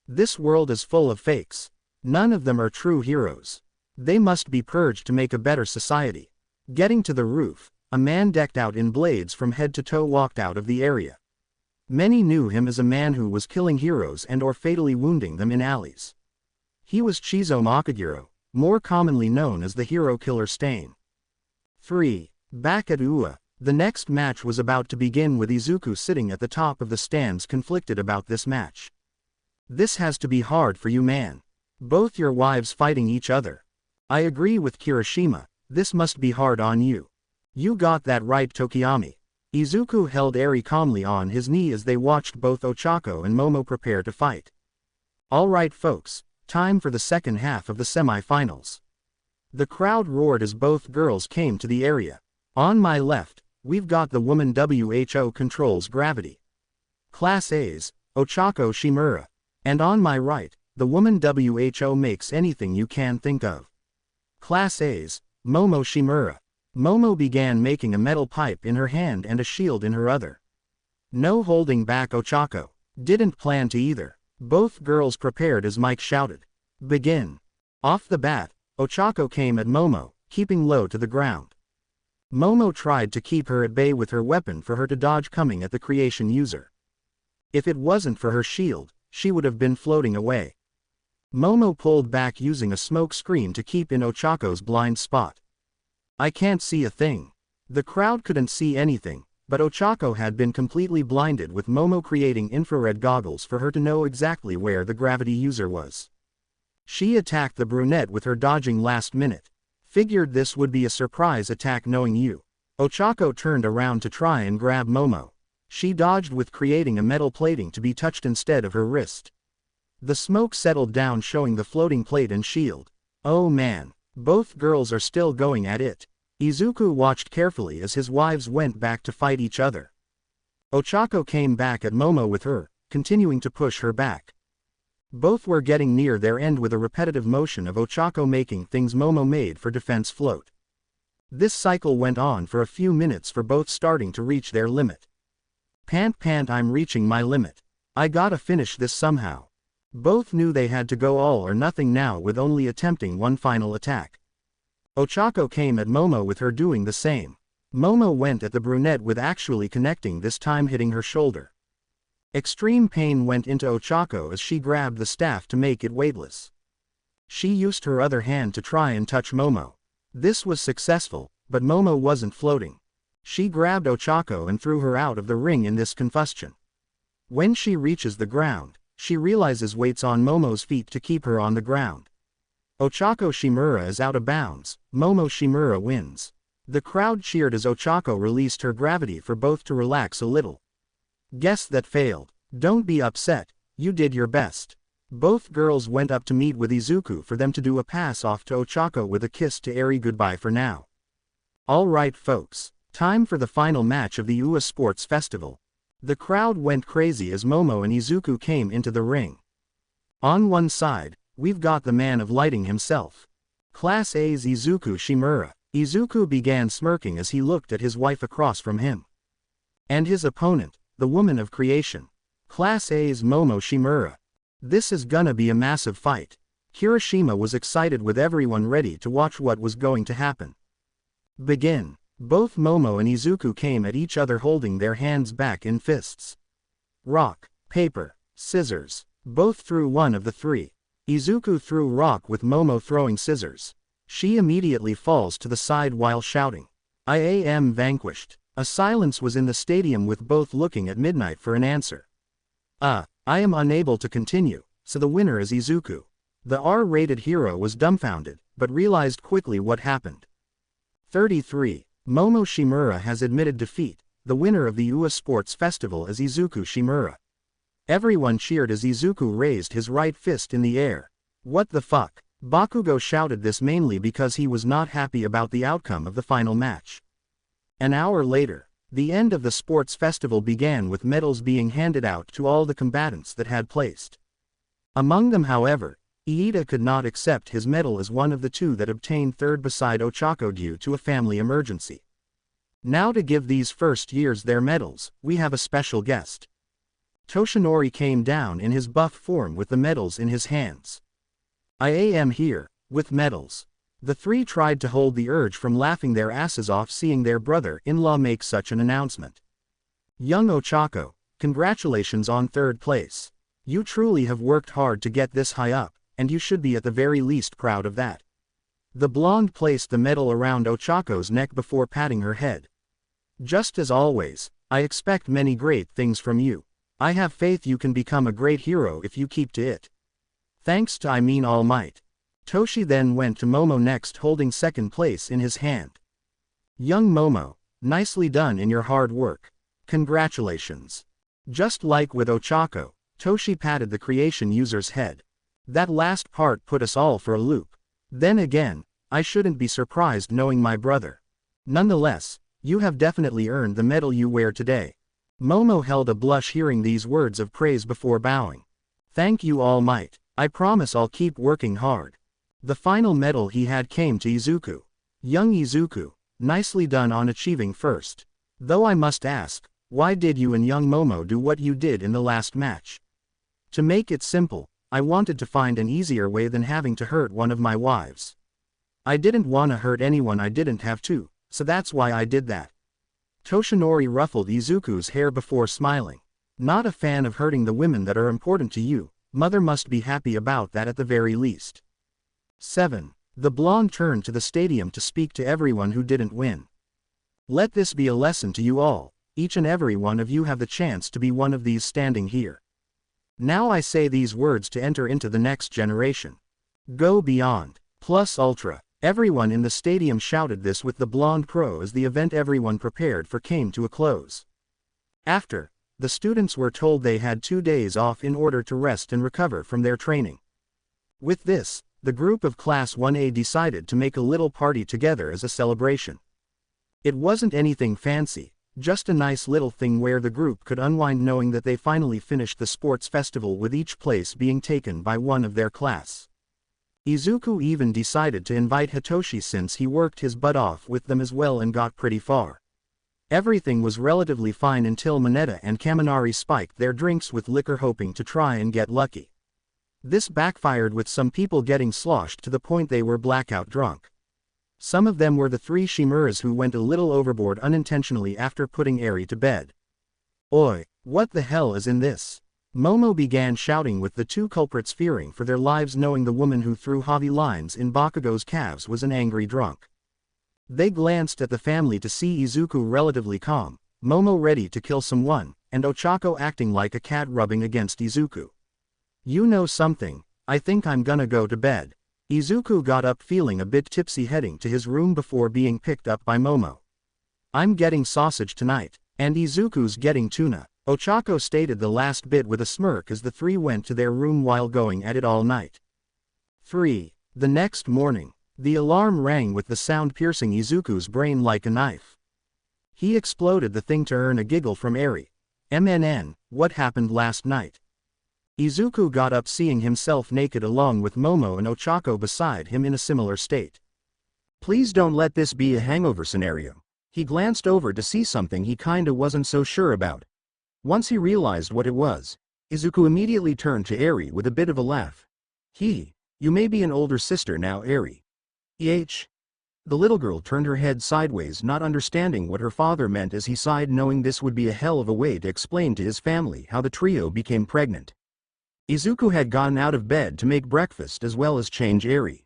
Speaker 1: This world is full of fakes. None of them are true heroes. They must be purged to make a better society. Getting to the roof, a man decked out in blades from head to toe walked out of the area. Many knew him as a man who was killing heroes and or fatally wounding them in alleys. He was Chizo Makagiro, more commonly known as the hero killer Stain. 3. Back at Ua, the next match was about to begin with Izuku sitting at the top of the stands conflicted about this match. This has to be hard for you man. Both your wives fighting each other. I agree with Kirishima, this must be hard on you. You got that right Tokoyami. Izuku held Eri calmly on his knee as they watched both Ochako and Momo prepare to fight. Alright folks, time for the second half of the semi-finals. The crowd roared as both girls came to the area. On my left, we've got the woman WHO controls gravity. Class A's, Ochako Shimura. And on my right, the woman WHO makes anything you can think of. Class A's, Momo Shimura. Momo began making a metal pipe in her hand and a shield in her other. No holding back Ochako. Didn't plan to either. Both girls prepared as Mike shouted. Begin. Off the bat, Ochako came at Momo, keeping low to the ground. Momo tried to keep her at bay with her weapon for her to dodge coming at the creation user. If it wasn't for her shield, she would have been floating away. Momo pulled back using a smoke screen to keep in Ochako's blind spot. I can't see a thing. The crowd couldn't see anything, but Ochako had been completely blinded with Momo creating infrared goggles for her to know exactly where the gravity user was. She attacked the brunette with her dodging last minute. Figured this would be a surprise attack knowing you. Ochako turned around to try and grab Momo. She dodged with creating a metal plating to be touched instead of her wrist. The smoke settled down showing the floating plate and shield. Oh man, both girls are still going at it. Izuku watched carefully as his wives went back to fight each other. Ochako came back at Momo with her, continuing to push her back. Both were getting near their end with a repetitive motion of Ochako making things Momo made for defense float. This cycle went on for a few minutes for both starting to reach their limit. Pant I'm reaching my limit. I gotta finish this somehow. Both knew they had to go all or nothing now with only attempting one final attack. Ochako came at Momo with her doing the same. Momo went at the brunette with actually connecting this time hitting her shoulder. Extreme pain went into Ochako as she grabbed the staff to make it weightless. She used her other hand to try and touch Momo. This was successful, but Momo wasn't floating. She grabbed Ochako and threw her out of the ring in this combustion. When she reaches the ground, she realizes weight's on Momo's feet to keep her on the ground. Ochako Shimura is out of bounds, Momo Shimura wins. The crowd cheered as Ochako released her gravity for both to relax a little. Guess that failed. Don't be upset, you did your best. Both girls went up to meet with Izuku for them to do a pass off to Ochako with a kiss to airy goodbye for now. Alright folks, time for the final match of the UA Sports Festival. The crowd went crazy as Momo and Izuku came into the ring. On one side, we've got the man of lighting himself. Class A's Izuku Shimura. Izuku began smirking as he looked at his wife across from him. And his opponent, the woman of creation. Class A's Momo Shimura. This is gonna be a massive fight. Kirishima was excited with everyone ready to watch what was going to happen. Begin. Both Momo and Izuku came at each other holding their hands back in fists. Rock, paper, scissors. Both threw one of the three. Izuku threw rock with Momo throwing scissors. She immediately falls to the side while shouting, "I am vanquished." A silence was in the stadium with both looking at Midnight for an answer. I am unable to continue, so the winner is Izuku. The R-rated hero was dumbfounded, but realized quickly what happened. 33. Momo Shimura has admitted defeat. The winner of the UA Sports Festival is Izuku Shimura. Everyone cheered as Izuku raised his right fist in the air. What the fuck? Bakugo shouted this mainly because he was not happy about the outcome of the final match. An hour later, the end of the sports festival began with medals being handed out to all the combatants that had placed. Among them, however, Iida could not accept his medal as one of the two that obtained third beside Ochako due to a family emergency. Now to give these first years their medals, we have a special guest. Toshinori came down in his buff form with the medals in his hands. I am here, with medals. The three tried to hold the urge from laughing their asses off seeing their brother-in-law make such an announcement. Young Ochako, congratulations on third place. You truly have worked hard to get this high up, and you should be at the very least proud of that. The blonde placed the medal around Ochako's neck before patting her head. Just as always, I expect many great things from you. I have faith you can become a great hero if you keep to it. Thanks to All Might. Toshi then went to Momo next holding second place in his hand. Young Momo, nicely done in your hard work. Congratulations. Just like with Ochako, Toshi patted the creation user's head. That last part put us all for a loop. Then again, I shouldn't be surprised knowing my brother. Nonetheless, you have definitely earned the medal you wear today. Momo held a blush hearing these words of praise before bowing. Thank you All Might. I promise I'll keep working hard. The final medal he had came to Izuku. Young Izuku, nicely done on achieving first. Though I must ask, why did you and young Momo do what you did in the last match? To make it simple, I wanted to find an easier way than having to hurt one of my wives. I didn't wanna hurt anyone I didn't have to, so that's why I did that. Toshinori ruffled Izuku's hair before smiling. Not a fan of hurting the women that are important to you. Mother must be happy about that at the very least. 7. The blonde turned to the stadium to speak to everyone who didn't win. Let this be a lesson to you all. Each and every one of you have the chance to be one of these standing here. Now I say these words to enter into the next generation. Go beyond. Plus ultra. Everyone in the stadium shouted this with the blonde pro as the event everyone prepared for came to a close. After, the students were told they had 2 days off in order to rest and recover from their training. With this, the group of Class 1A decided to make a little party together as a celebration. It wasn't anything fancy, just a nice little thing where the group could unwind knowing that they finally finished the sports festival with each place being taken by one of their class. Izuku even decided to invite Hitoshi since he worked his butt off with them as well and got pretty far. Everything was relatively fine until Mineta and Kaminari spiked their drinks with liquor hoping to try and get lucky. This backfired with some people getting sloshed to the point they were blackout drunk. Some of them were the 3 Shimuras who went a little overboard unintentionally after putting Eri to bed. Oi, what the hell is in this? Momo began shouting with the 2 culprits fearing for their lives knowing the woman who threw heavy lines in Bakugo's calves was an angry drunk. They glanced at the family to see Izuku relatively calm, Momo ready to kill someone, and Ochako acting like a cat rubbing against Izuku. You know something, I think I'm gonna go to bed. Izuku got up feeling a bit tipsy heading to his room before being picked up by Momo. I'm getting sausage tonight, and Izuku's getting tuna, Ochako stated the last bit with a smirk as the three went to their room while going at it all night. 3. The next morning, the alarm rang with the sound piercing Izuku's brain like a knife. He exploded the thing to earn a giggle from Eri. What happened last night? Izuku got up seeing himself naked along with Momo and Ochako beside him in a similar state. Please don't let this be a hangover scenario. He glanced over to see something he kinda wasn't so sure about. Once he realized what it was, Izuku immediately turned to Eri with a bit of a laugh. You may be an older sister now, Eri. The little girl turned her head sideways, not understanding what her father meant, as he sighed, knowing this would be a hell of a way to explain to his family how the trio became pregnant. Izuku had gotten out of bed to make breakfast as well as change Eri.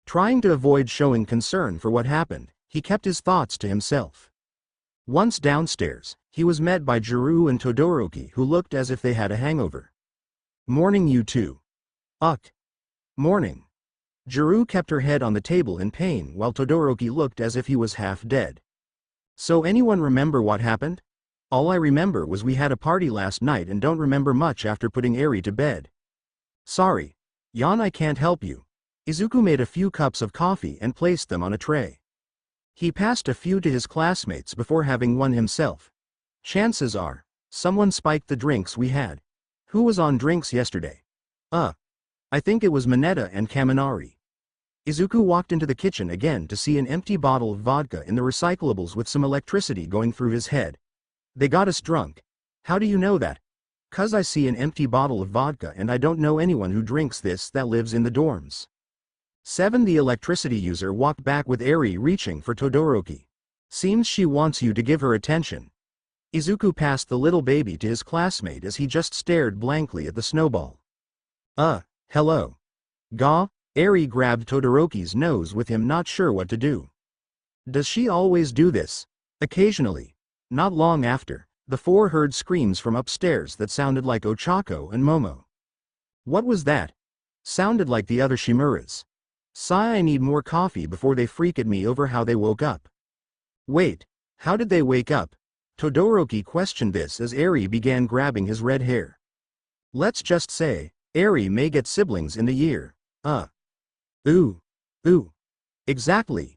Speaker 1: Trying to avoid showing concern for what happened, he kept his thoughts to himself. Once downstairs, he was met by Jiro and Todoroki, who looked as if they had a hangover. Morning, you two. Morning. Jiro kept her head on the table in pain while Todoroki looked as if he was half dead. So anyone remember what happened? All I remember was we had a party last night and don't remember much after putting Eri to bed. Sorry. Yan, I can't help you. Izuku made a few cups of coffee and placed them on a tray. He passed a few to his classmates before having one himself. Chances are, someone spiked the drinks we had. Who was on drinks yesterday? I think it was Mineta and Kaminari. Izuku walked into the kitchen again to see an empty bottle of vodka in the recyclables with some electricity going through his head. They got us drunk. How do you know that? 'Cause I see an empty bottle of vodka and I don't know anyone who drinks this that lives in the dorms. 7. The electricity user walked back with Eri reaching for Todoroki. Seems she wants you to give her attention. Izuku passed the little baby to his classmate as he just stared blankly at the snowball. Hello. Ga? Eri grabbed Todoroki's nose with him, not sure what to do. Does she always do this? Occasionally. Not long after, the four heard screams from upstairs that sounded like Ochako and Momo. What was that? Sounded like the other Shimuras. I need more coffee before they freak at me over how they woke up. Wait, how did they wake up? Todoroki questioned this as Eri began grabbing his red hair. Let's just say, Eri may get siblings in the year. Exactly.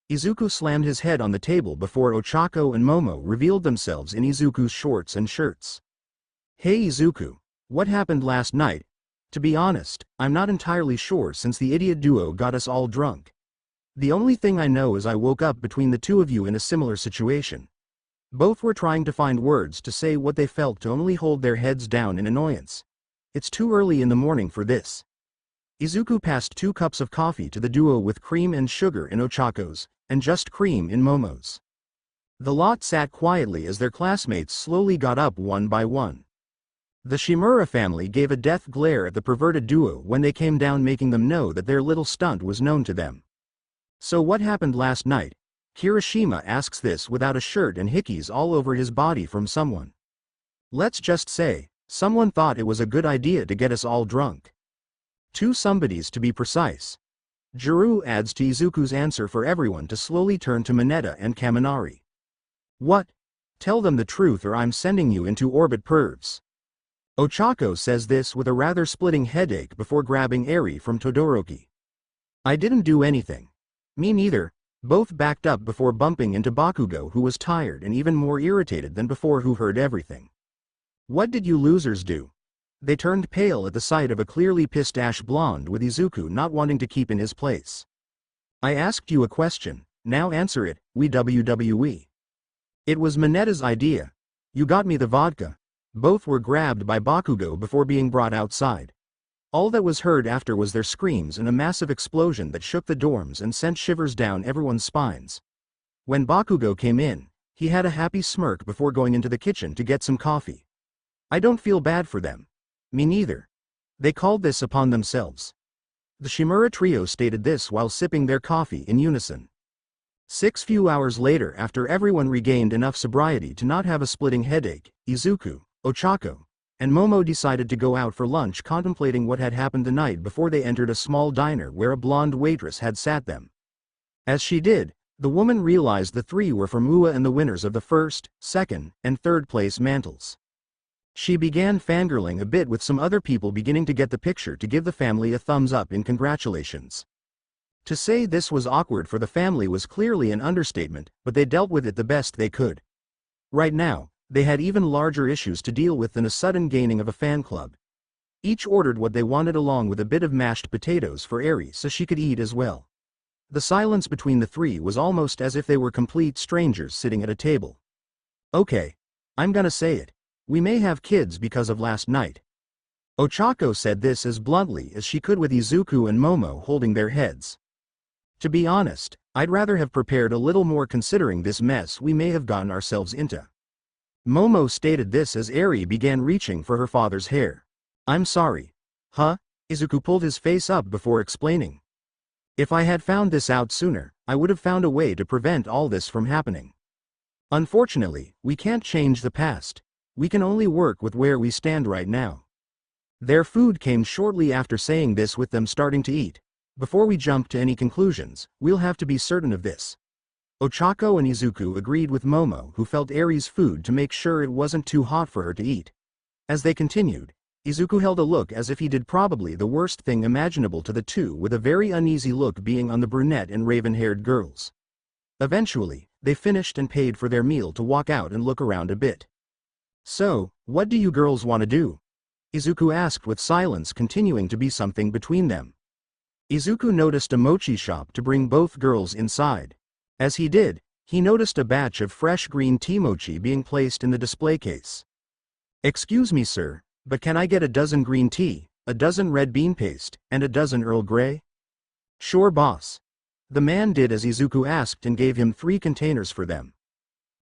Speaker 1: Izuku slammed his head on the table before Ochako and Momo revealed themselves in Izuku's shorts and shirts. Hey Izuku, what happened last night? To be honest, I'm not entirely sure since the idiot duo got us all drunk. The only thing I know is I woke up between the two of you in a similar situation. Both were trying to find words to say what they felt to only hold their heads down in annoyance. It's too early in the morning for this. Izuku passed 2 cups of coffee to the duo with cream and sugar in Ochako's, and just cream in Momo's. The lot sat quietly as their classmates slowly got up one by one. The Shimura family gave a death glare at the perverted duo when they came down, making them know that their little stunt was known to them. So what happened last night? Kirishima asks this without a shirt and hickeys all over his body from someone. Let's just say, someone thought it was a good idea to get us all drunk. 2 somebodies to be precise. Jiro adds to Izuku's answer for everyone to slowly turn to Mineta and Kaminari. What? Tell them the truth or I'm sending you into orbit, pervs. Ochako says this with a rather splitting headache before grabbing Eri from Todoroki. I didn't do anything. Me neither. Both backed up before bumping into Bakugo, who was tired and even more irritated than before, who heard everything. What did you losers do? They turned pale at the sight of a clearly pissed ash blonde, with Izuku not wanting to keep in his place. I asked you a question, now answer it, we WWE. It was Mineta's idea. You got me the vodka. Both were grabbed by Bakugo before being brought outside. All that was heard after was their screams and a massive explosion that shook the dorms and sent shivers down everyone's spines. When Bakugo came in, he had a happy smirk before going into the kitchen to get some coffee. I don't feel bad for them. Me neither. They called this upon themselves. The Shimura trio stated this while sipping their coffee in unison. 6 few hours later, after everyone regained enough sobriety to not have a splitting headache, Izuku, Ochako, and Momo decided to go out for lunch, contemplating what had happened the night before they entered a small diner where a blonde waitress had sat them. As she did, the woman realized the three were from UA and the winners of the first, second, and third place mantles. She began fangirling a bit, with some other people beginning to get the picture to give the family a thumbs up in congratulations. To say this was awkward for the family was clearly an understatement, but they dealt with it the best they could. Right now, they had even larger issues to deal with than a sudden gaining of a fan club. Each ordered what they wanted along with a bit of mashed potatoes for Eri so she could eat as well. The silence between the three was almost as if they were complete strangers sitting at a table. Okay. I'm gonna say it. We may have kids because of last night. Ochako said this as bluntly as she could, with Izuku and Momo holding their heads. To be honest, I'd rather have prepared a little more considering this mess we may have gotten ourselves into. Momo stated this as Eri began reaching for her father's hair. I'm sorry. Huh? Izuku pulled his face up before explaining. If I had found this out sooner, I would have found a way to prevent all this from happening. Unfortunately, we can't change the past. We can only work with where we stand right now. Their food came shortly after saying this, with them starting to eat. Before we jump to any conclusions, we'll have to be certain of this. Ochako and Izuku agreed with Momo, who felt Eri's food to make sure it wasn't too hot for her to eat. As they continued, Izuku held a look as if he did probably the worst thing imaginable to the two, with a very uneasy look being on the brunette and raven-haired girls. Eventually, they finished and paid for their meal to walk out and look around a bit. So, what do you girls want to do? Izuku asked, with silence continuing to be something between them. Izuku noticed a mochi shop to bring both girls inside. As he did, he noticed a batch of fresh green tea mochi being placed in the display case. Excuse me, sir, but can I get a dozen green tea, a dozen red bean paste, and a dozen Earl Grey? Sure, boss. The man did as Izuku asked and gave him 3 containers for them.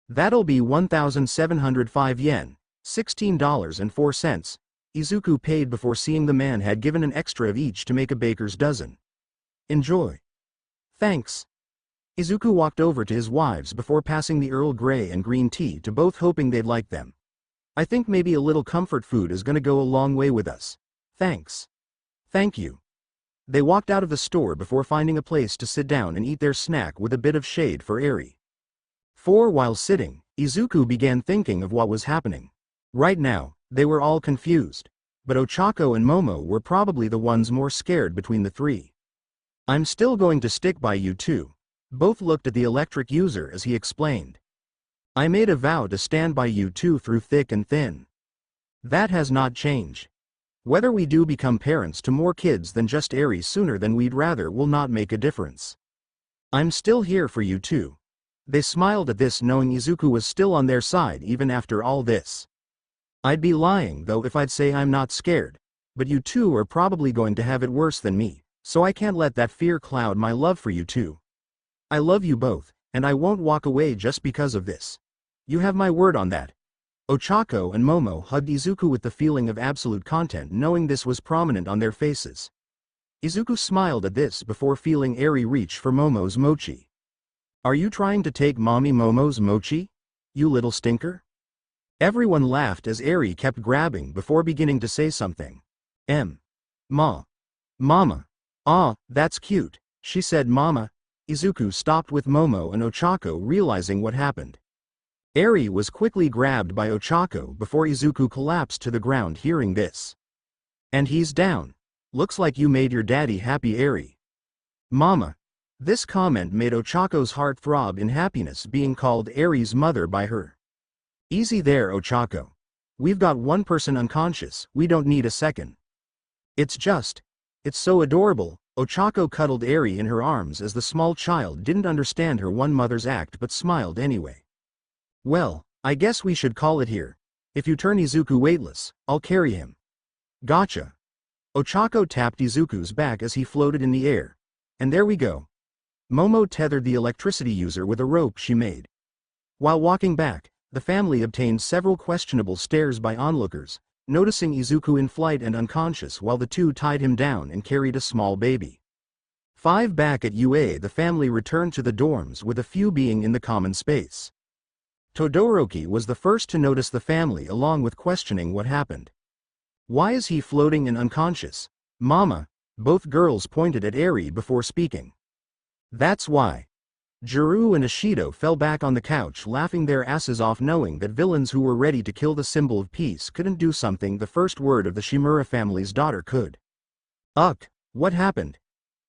Speaker 1: That'll be 1,705 yen, $16.04. Izuku paid before seeing the man had given an extra of each to make a baker's dozen. Enjoy. Thanks. Izuku walked over to his wives before passing the Earl Grey and green tea to both, hoping they'd like them. I think maybe a little comfort food is gonna go a long way with us. Thanks. Thank you. They walked out of the store before finding a place to sit down and eat their snack with a bit of shade for Eri. While sitting, Izuku began thinking of what was happening. Right now, they were all confused. But Ochako and Momo were probably the ones more scared between the three. I'm still going to stick by you two. Both looked at the electric user as he explained. I made a vow to stand by you two through thick and thin. That has not changed. Whether we do become parents to more kids than just Eri sooner than we'd rather will not make a difference. I'm still here for you two. They smiled at this, knowing Izuku was still on their side even after all this. I'd be lying though if I'd say I'm not scared, but you two are probably going to have it worse than me, so I can't let that fear cloud my love for you two. I love you both, and I won't walk away just because of this. You have my word on that. Ochako and Momo hugged Izuku with the feeling of absolute content, knowing this was prominent on their faces. Izuku smiled at this before feeling Eri reach for Momo's mochi. Are you trying to take Mommy Momo's mochi? You little stinker? Everyone laughed as Eri kept grabbing before beginning to say something. Ma. Mama. Ah, that's cute, she said. Mama. Izuku stopped with Momo and Ochako, realizing what happened. Eri was quickly grabbed by Ochako before Izuku collapsed to the ground hearing this. And he's down. Looks like you made your daddy happy, Eri. Mama. This comment made Ochako's heart throb in happiness, being called Eri's mother by her. Easy there, Ochako. We've got one person unconscious, we don't need a second. It's so adorable. Ochako cuddled Eri in her arms as the small child didn't understand her one mother's act but smiled anyway. Well, I guess we should call it here. If you turn Izuku weightless, I'll carry him. Gotcha. Ochako tapped Izuku's back as he floated in the air. And there we go. Momo tethered the electricity user with a rope she made. While walking back, the family obtained several questionable stares by onlookers, noticing Izuku in flight and unconscious while the two tied him down and carried a small baby. Back at UA, the family returned to the dorms, with a few being in the common space. Todoroki was the first to notice the family, along with questioning what happened. Why is he floating and unconscious? Mama. Both girls pointed at Eri before speaking. That's why. Juru and Ashido fell back on the couch laughing their asses off knowing that villains who were ready to kill the symbol of peace couldn't do something the first word of the Shimura family's daughter could. What happened?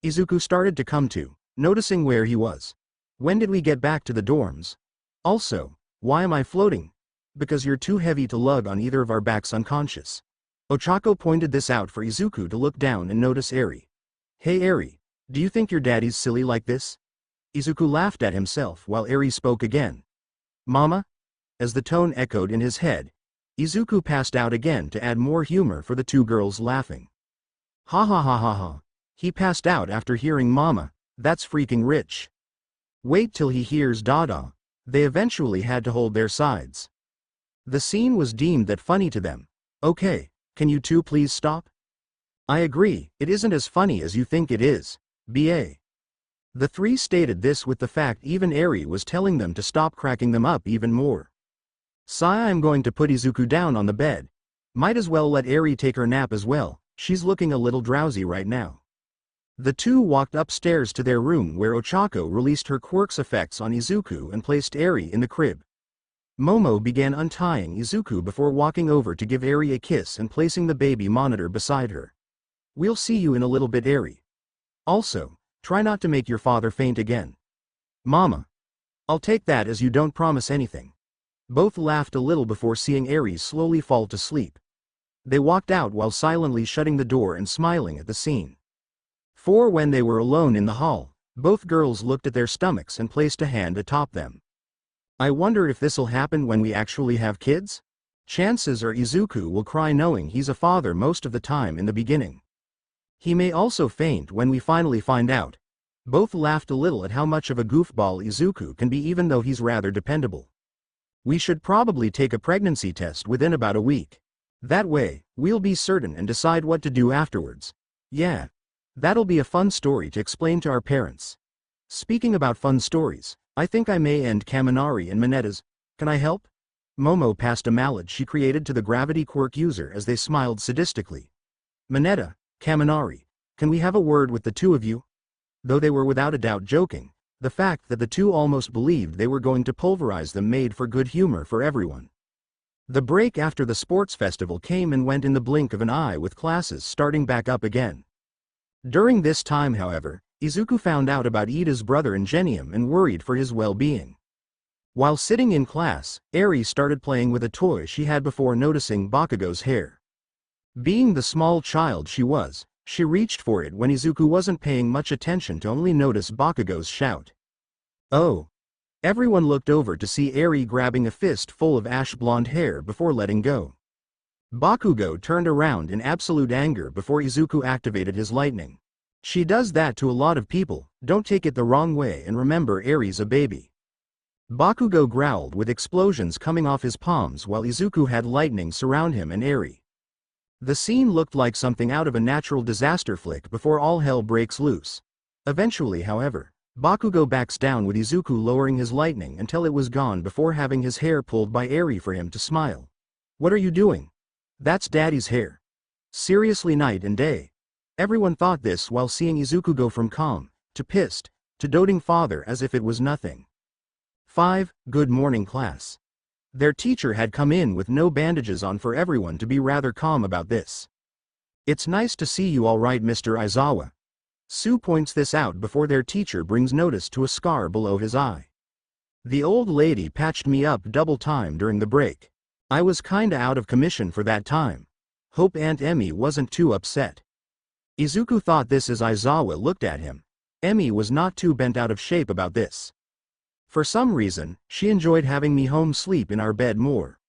Speaker 1: Izuku started to come to, noticing where he was. When did we get back to the dorms? Also, why am I floating? Because you're too heavy to lug on either of our backs unconscious. Ochako pointed this out for Izuku to look down and notice Eri. Hey Eri, do you think your daddy's silly like this? Izuku laughed at himself while Eri spoke again. Mama? As the tone echoed in his head, Izuku passed out again to add more humor for the two girls laughing. Ha ha ha ha ha. He passed out after hearing Mama, that's freaking rich. Wait till he hears Dada. They eventually had to hold their sides. The scene was deemed that funny to them. Okay, can you two please stop? I agree, it isn't as funny as you think it is, BA. The three stated this with the fact even Eri was telling them to stop cracking them up even more. Sigh, I'm going to put Izuku down on the bed. Might as well let Eri take her nap as well, she's looking a little drowsy right now. The two walked upstairs to their room where Ochako released her quirk's effects on Izuku and placed Eri in the crib. Momo began untying Izuku before walking over to give Eri a kiss and placing the baby monitor beside her. We'll see you in a little bit, Eri. Also, try not to make your father faint again. Mama. I'll take that as you don't promise anything. Both laughed a little before seeing Eri slowly fall to sleep. They walked out while silently shutting the door and smiling at the scene. For when they were alone in the hall, both girls looked at their stomachs and placed a hand atop them. I wonder if this'll happen when we actually have kids? Chances are Izuku will cry knowing he's a father most of the time in the beginning. He may also faint when we finally find out. Both laughed a little at how much of a goofball Izuku can be even though he's rather dependable. We should probably take a pregnancy test within about a week. That way, we'll be certain and decide what to do afterwards. Yeah. That'll be a fun story to explain to our parents. Speaking about fun stories, I think I may end Kaminari and Minetta's. Can I help? Momo passed a mallet she created to the gravity quirk user as they smiled sadistically. Minetta, Kaminari, can we have a word with the two of you? Though they were without a doubt joking, the fact that the two almost believed they were going to pulverize them made for good humor for everyone. The break after the sports festival came and went in the blink of an eye with classes starting back up again. During this time, however, Izuku found out about Iida's brother Ingenium and worried for his well-being. While sitting in class, Eri started playing with a toy she had before noticing Bakugo's hair. Being the small child she was, she reached for it when Izuku wasn't paying much attention to only notice Bakugo's shout. Oh! Everyone looked over to see Eri grabbing a fist full of ash blonde hair before letting go. Bakugo turned around in absolute anger before Izuku activated his lightning. She does that to a lot of people, don't take it the wrong way and remember Eri's a baby. Bakugo growled with explosions coming off his palms while Izuku had lightning surround him and Eri. The scene looked like something out of a natural disaster flick before all hell breaks loose. Eventually, however, Bakugo backs down with Izuku lowering his lightning until it was gone before having his hair pulled by Eri for him to smile. What are you doing? That's Daddy's hair. Seriously, night and day. Everyone thought this while seeing Izuku go from calm, to pissed, to doting father as if it was nothing. 5. Good morning class. Their teacher had come in with no bandages on for everyone to be rather calm about this. It's nice to see you all right, Mr. Aizawa. Sue points this out before their teacher brings notice to a scar below his eye. The old lady patched me up double time during the break. I was kinda out of commission for that time. Hope Aunt Emmy wasn't too upset. Izuku thought this as Aizawa looked at him. Emmy was not too bent out of shape about this. For some reason, she enjoyed having me home sleep in our bed more.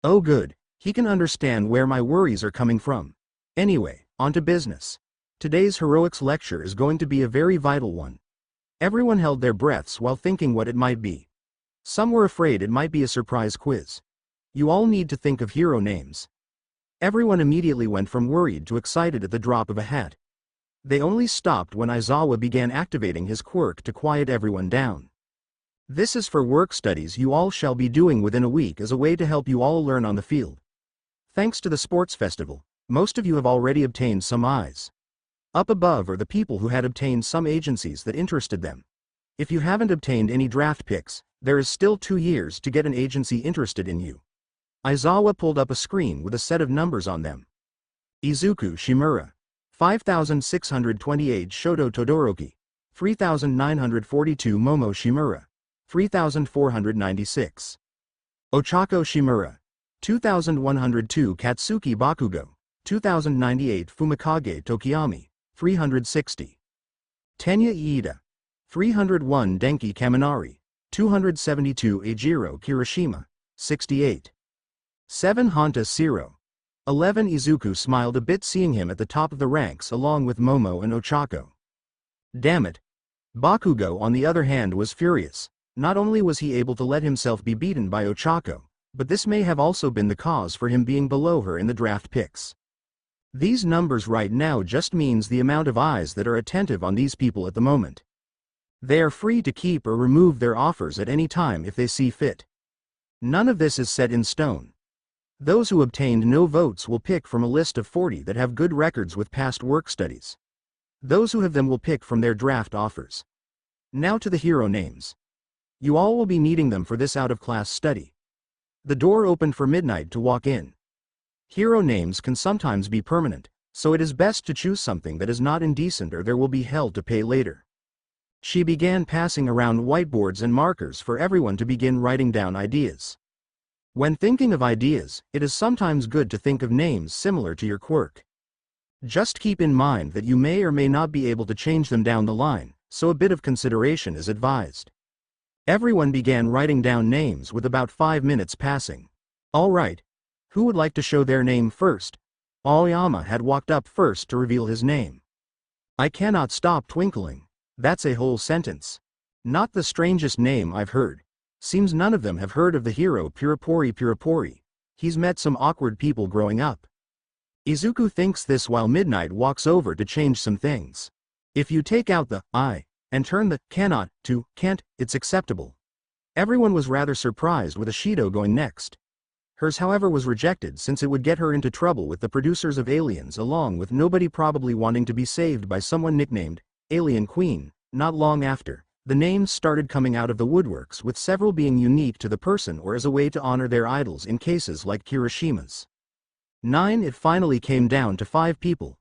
Speaker 1: Oh good, he can understand where my worries are coming from. Anyway, on to business. Today's heroics lecture is going to be a very vital one. Everyone held their breaths while thinking what it might be. Some were afraid it might be a surprise quiz. You all need to think of hero names. Everyone immediately went from worried to excited at the drop of a hat. They only stopped when Aizawa began activating his quirk to quiet everyone down. This is for work studies you all shall be doing within a week as a way to help you all learn on the field. Thanks to the sports festival, Most of you have already obtained some eyes. Up above are the people who had obtained some agencies that interested them. If you haven't obtained any draft picks, there is still 2 years to get an agency interested in you. Aizawa pulled up a screen with a set of numbers on them. Izuku Shimura. 5628 Shoto Todoroki. 3942 Momo Shimura. 3496. Ochako Shimura. 2102 Katsuki Bakugo. 2098 Fumikage Tokoyami. 360. Tenya Iida. 301 Denki Kaminari. 272 Eijiro Kirishima. 68. 7 Honta Siro. 11 Izuku smiled a bit seeing him at the top of the ranks along with Momo and Ochako. Damn it. Bakugo on the other hand was furious. Not only was he able to let himself be beaten by Ochako, but this may have also been the cause for him being below her in the draft picks. These numbers right now just means the amount of eyes that are attentive on these people at the moment. They are free to keep or remove their offers at any time if they see fit. None of this is set in stone. Those who obtained no votes will pick from a list of 40 that have good records with past work studies. Those who have them will pick from their draft offers. Now to the hero names. You all will be needing them for this out-of-class study. The door opened for Midnight to walk in. Hero names can sometimes be permanent, so it is best to choose something that is not indecent or there will be hell to pay later. She began passing around whiteboards and markers for everyone to begin writing down ideas. When thinking of ideas, it is sometimes good to think of names similar to your quirk. Just keep in mind that you may or may not be able to change them down the line, so a bit of consideration is advised. Everyone began writing down names with about 5 minutes passing. Alright. Who would like to show their name first? Aoyama had walked up first to reveal his name. I cannot stop twinkling. That's a whole sentence. Not the strangest name I've heard. Seems none of them have heard of the hero Puripuri. He's met some awkward people growing up. Izuku thinks this while Midnight walks over to change some things. If you take out the I and turn the cannot to can't, it's acceptable. Everyone was rather surprised with Ashido going next. Hers however was rejected since it would get her into trouble with the producers of Aliens along with nobody probably wanting to be saved by someone nicknamed Alien Queen. Not long after, the names started coming out of the woodworks with several being unique to the person or as a way to honor their idols in cases like Kirishima's. 9 It finally came down to 5 people.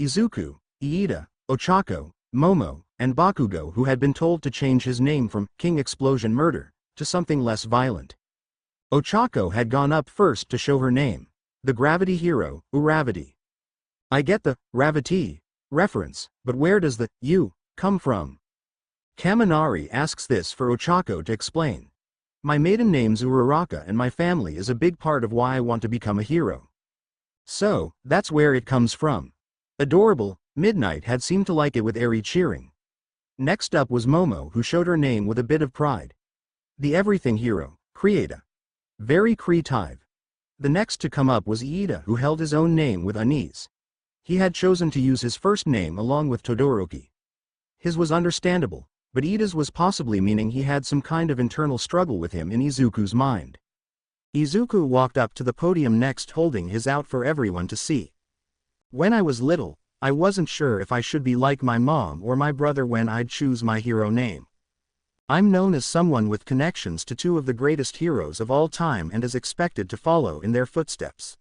Speaker 1: Izuku, Iida, Ochako, Momo, and Bakugo who had been told to change his name from King Explosion Murder to something less violent. Ochako had gone up first to show her name, the gravity hero, Uravity. I get the Ravity reference, but where does the U come from? Kaminari asks this for Ochako to explain. My maiden name's Uraraka and my family is a big part of why I want to become a hero. So, that's where it comes from. Adorable. Midnight had seemed to like it with airy cheering. Next up was Momo who showed her name with a bit of pride. The everything hero, Creata. Very creative. The next to come up was Iida who held his own name with unease. He had chosen to use his first name along with Todoroki. His was understandable, but Iida's was possibly meaning he had some kind of internal struggle with him in Izuku's mind. Izuku walked up to the podium next holding his out for everyone to see. When I was little, I wasn't sure if I should be like my mom or my brother when I'd choose my hero name. I'm known as someone with connections to 2 of the greatest heroes of all time and is expected to follow in their footsteps.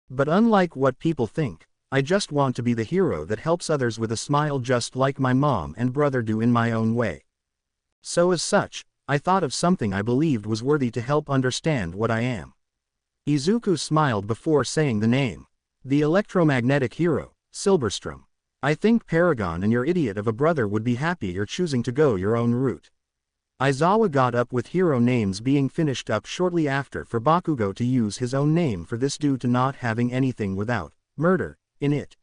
Speaker 1: But unlike what people think, I just want to be the hero that helps others with a smile just like my mom and brother do in my own way. So as such, I thought of something I believed was worthy to help understand what I am. Izuku smiled before saying the name. The electromagnetic hero, Silberstrom. I think Paragon and your idiot of a brother would be happy you're choosing to go your own route. Aizawa got up with hero names being finished up shortly after for Bakugo to use his own name for this due to not having anything without murder in it.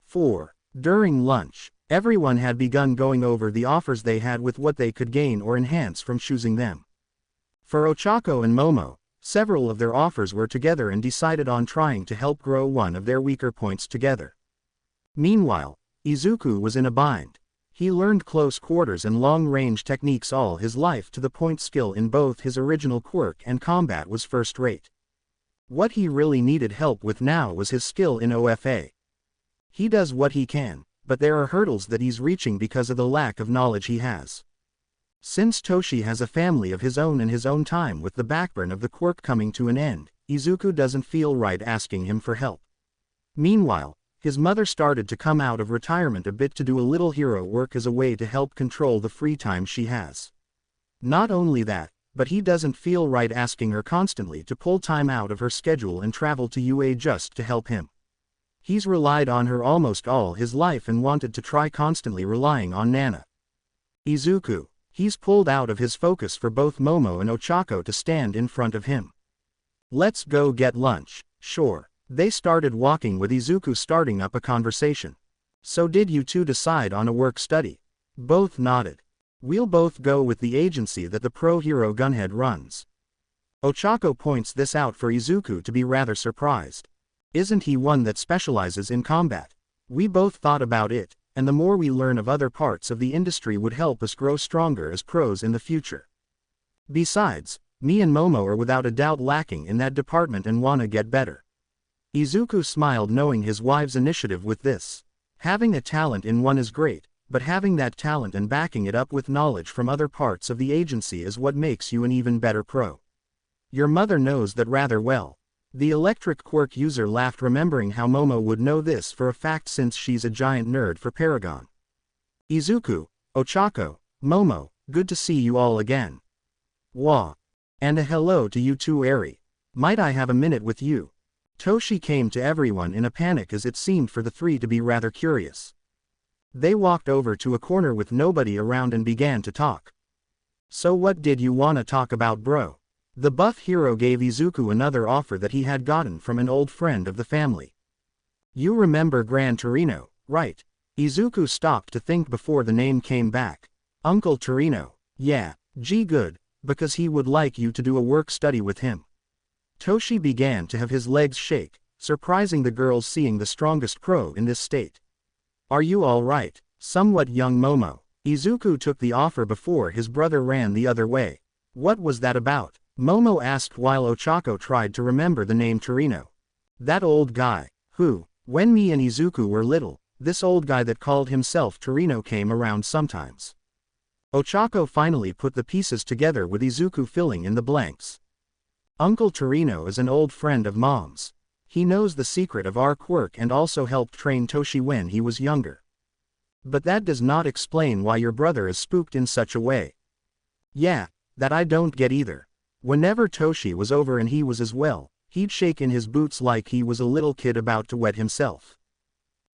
Speaker 1: 4. During lunch, everyone had begun going over the offers they had with what they could gain or enhance from choosing them. For Ochako and Momo, several of their offers were together and decided on trying to help grow one of their weaker points together. Meanwhile, Izuku was in a bind. He learned close quarters and long-range techniques all his life to the point skill in both his original quirk and combat was first-rate. What he really needed help with now was his skill in OFA. He does what he can, but there are hurdles that he's reaching because of the lack of knowledge he has. Since Toshi has a family of his own and his own time with the backburn of the quirk coming to an end, Izuku doesn't feel right asking him for help. Meanwhile, his mother started to come out of retirement a bit to do a little hero work as a way to help control the free time she has. Not only that, but he doesn't feel right asking her constantly to pull time out of her schedule and travel to UA just to help him. He's relied on her almost all his life and wanted to try constantly relying on Nana. Izuku, he's pulled out of his focus for both Momo and Ochako to stand in front of him. Let's go get lunch, sure. They started walking with Izuku starting up a conversation. So did you two decide on a work study? Both nodded. We'll both go with the agency that the pro-hero Gunhead runs. Ochako points this out for Izuku to be rather surprised. Isn't he one that specializes in combat? We both thought about it, and the more we learn of other parts of the industry would help us grow stronger as pros in the future. Besides, me and Momo are without a doubt lacking in that department and wanna get better. Izuku smiled knowing his wife's initiative with this. Having a talent in one is great, but having that talent and backing it up with knowledge from other parts of the agency is what makes you an even better pro. Your mother knows that rather well. The electric quirk user laughed remembering how Momo would know this for a fact since she's a giant nerd for Paragon. Izuku, Ochako, Momo, good to see you all again. Wah. And a hello to you too Eri. Might I have a minute with you? Toshi came to everyone in a panic as it seemed for the three to be rather curious. They walked over to a corner with nobody around and began to talk. So what did you wanna talk about bro? The buff hero gave Izuku another offer that he had gotten from an old friend of the family. You remember Gran Torino, right? Izuku stopped to think before the name came back. Uncle Torino, yeah, gee good, because he would like you to do a work study with him. Toshi began to have his legs shake, surprising the girls seeing the strongest pro in this state. Are you all right? Somewhat young Momo. Izuku took the offer before his brother ran the other way. What was that about? Momo asked while Ochako tried to remember the name Torino. That old guy, who, when me and Izuku were little, this old guy that called himself Torino came around sometimes. Ochako finally put the pieces together with Izuku filling in the blanks. Uncle Torino is an old friend of Mom's. He knows the secret of our quirk and also helped train Toshi when he was younger. But that does not explain why your brother is spooked in such a way. Yeah, that I don't get either. Whenever Toshi was over and he was as well, he'd shake in his boots like he was a little kid about to wet himself.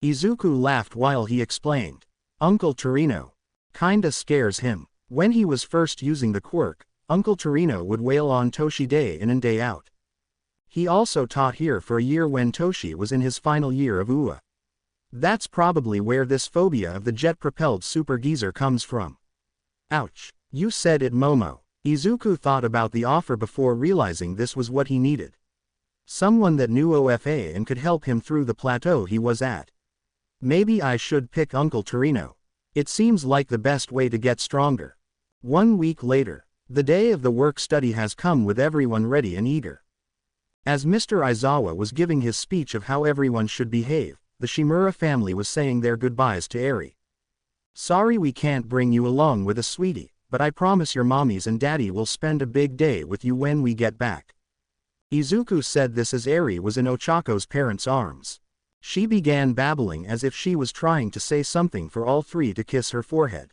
Speaker 1: Izuku laughed while he explained. Uncle Torino. Kinda scares him. When he was first using the quirk, Uncle Torino would wail on Toshi day in and day out. He also taught here for a year when Toshi was in his final year of UA. That's probably where this phobia of the jet-propelled super geezer comes from. Ouch. You said it Momo. Izuku thought about the offer before realizing this was what he needed. Someone that knew OFA and could help him through the plateau he was at. Maybe I should pick Uncle Torino. It seems like the best way to get stronger. 1 week later, the day of the work study has come with everyone ready and eager. As Mr. Aizawa was giving his speech of how everyone should behave, the Shimura family was saying their goodbyes to Eri. Sorry we can't bring you along with us sweetie, but I promise your mommies and daddy will spend a big day with you when we get back. Izuku said this as Eri was in Ochako's parents' arms. She began babbling as if she was trying to say something for all three to kiss her forehead.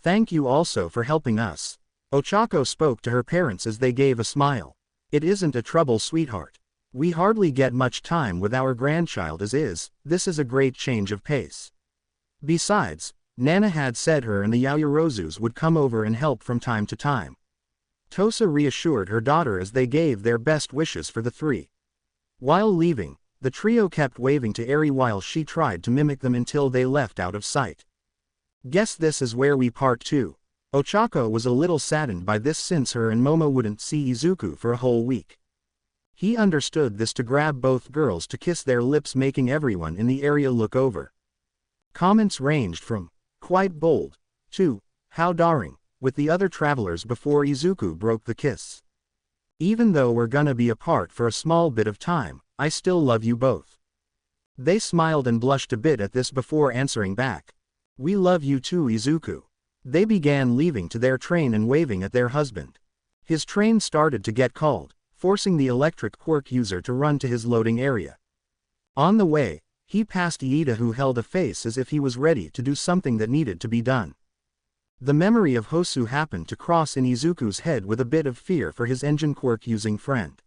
Speaker 1: Thank you also for helping us. Ochako spoke to her parents as they gave a smile. It isn't a trouble sweetheart. We hardly get much time with our grandchild as is, this is a great change of pace. Besides, Nana had said her and the Yaoyorozus would come over and help from time to time. Tosa reassured her daughter as they gave their best wishes for the three. While leaving, the trio kept waving to Eri while she tried to mimic them until they left out of sight. Guess this is where we part too. Ochako was a little saddened by this since her and Momo wouldn't see Izuku for a whole week. He understood this to grab both girls to kiss their lips, making everyone in the area look over. Comments ranged from, quite bold, to, how daring, with the other travelers before Izuku broke the kiss. Even though we're gonna be apart for a small bit of time, I still love you both. They smiled and blushed a bit at this before answering back. We love you too, Izuku. They began leaving to their train and waving at their husband. His train started to get called, forcing the electric quirk user to run to his loading area. On the way, he passed Iida, who held a face as if he was ready to do something that needed to be done. The memory of Hosu happened to cross in Izuku's head with a bit of fear for his engine quirk using friend.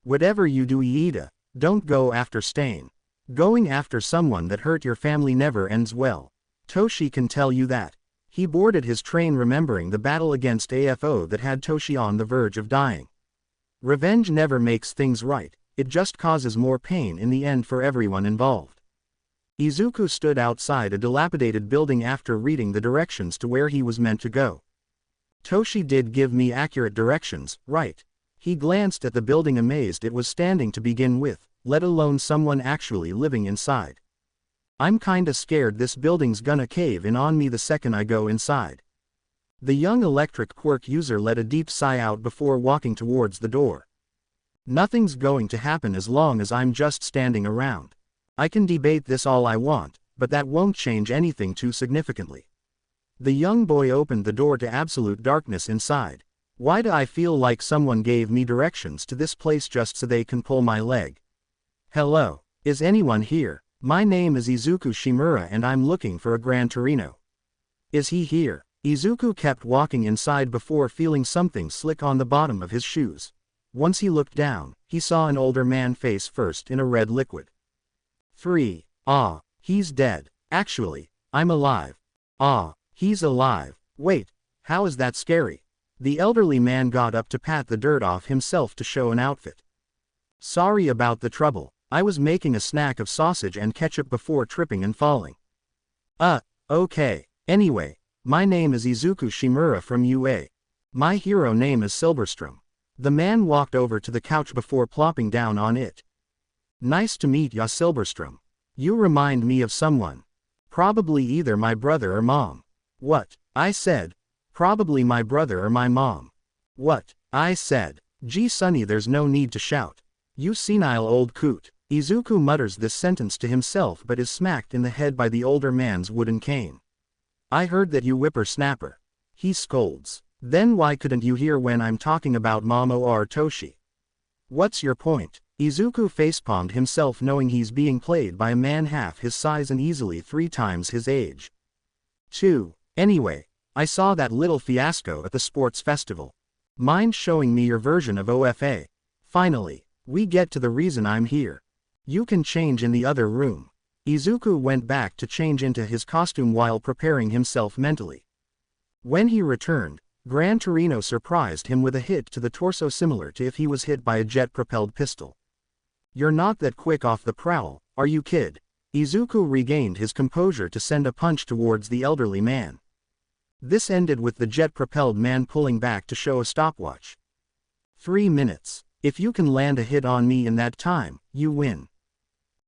Speaker 1: Whatever you do, Iida, don't go after Stain. Going after someone that hurt your family never ends well. Toshi can tell you that. He boarded his train remembering the battle against AFO that had Toshi on the verge of dying. Revenge never makes things right, it just causes more pain in the end for everyone involved. Izuku stood outside a dilapidated building after reading the directions to where he was meant to go. Toshi did give me accurate directions, right? He glanced at the building amazed it was standing to begin with, let alone someone actually living inside. I'm kinda scared this building's gonna cave in on me the second I go inside. The young electric quirk user let a deep sigh out before walking towards the door. Nothing's going to happen as long as I'm just standing around. I can debate this all I want, but that won't change anything too significantly. The young boy opened the door to absolute darkness inside. Why do I feel like someone gave me directions to this place just so they can pull my leg? Hello, is anyone here? My name is Izuku Shimura and I'm looking for a Gran Torino. Is he here? Izuku kept walking inside before feeling something slick on the bottom of his shoes. Once he looked down, he saw an older man face first in a red liquid. 3. Ah, he's dead. Actually, I'm alive. Ah, he's alive. Wait, how is that scary? The elderly man got up to pat the dirt off himself to show an outfit. Sorry about the trouble. I was making a snack of sausage and ketchup before tripping and falling. Okay. Anyway, my name is Izuku Shimura from UA. My hero name is Silberstrom. The man walked over to the couch before plopping down on it. Nice to meet ya, Silberstrom. You remind me of someone. Probably either my brother or mom. What? I said. Probably my brother or my mom. What? I said. Gee Sonny, there's no need to shout. You senile old coot. Izuku mutters this sentence to himself but is smacked in the head by the older man's wooden cane. I heard that you whippersnapper. He scolds. Then why couldn't you hear when I'm talking about Momo or Toshi? What's your point? Izuku facepalmed himself knowing he's being played by a man half his size and easily 3 times his age. 2. Anyway, I saw that little fiasco at the sports festival. Mind showing me your version of OFA? Finally, we get to the reason I'm here. You can change in the other room. Izuku went back to change into his costume while preparing himself mentally. When he returned, Gran Torino surprised him with a hit to the torso similar to if he was hit by a jet-propelled pistol. You're not that quick off the prowl, are you, kid? Izuku regained his composure to send a punch towards the elderly man. This ended with the jet-propelled man pulling back to show a stopwatch. 3 minutes. If you can land a hit on me in that time, you win.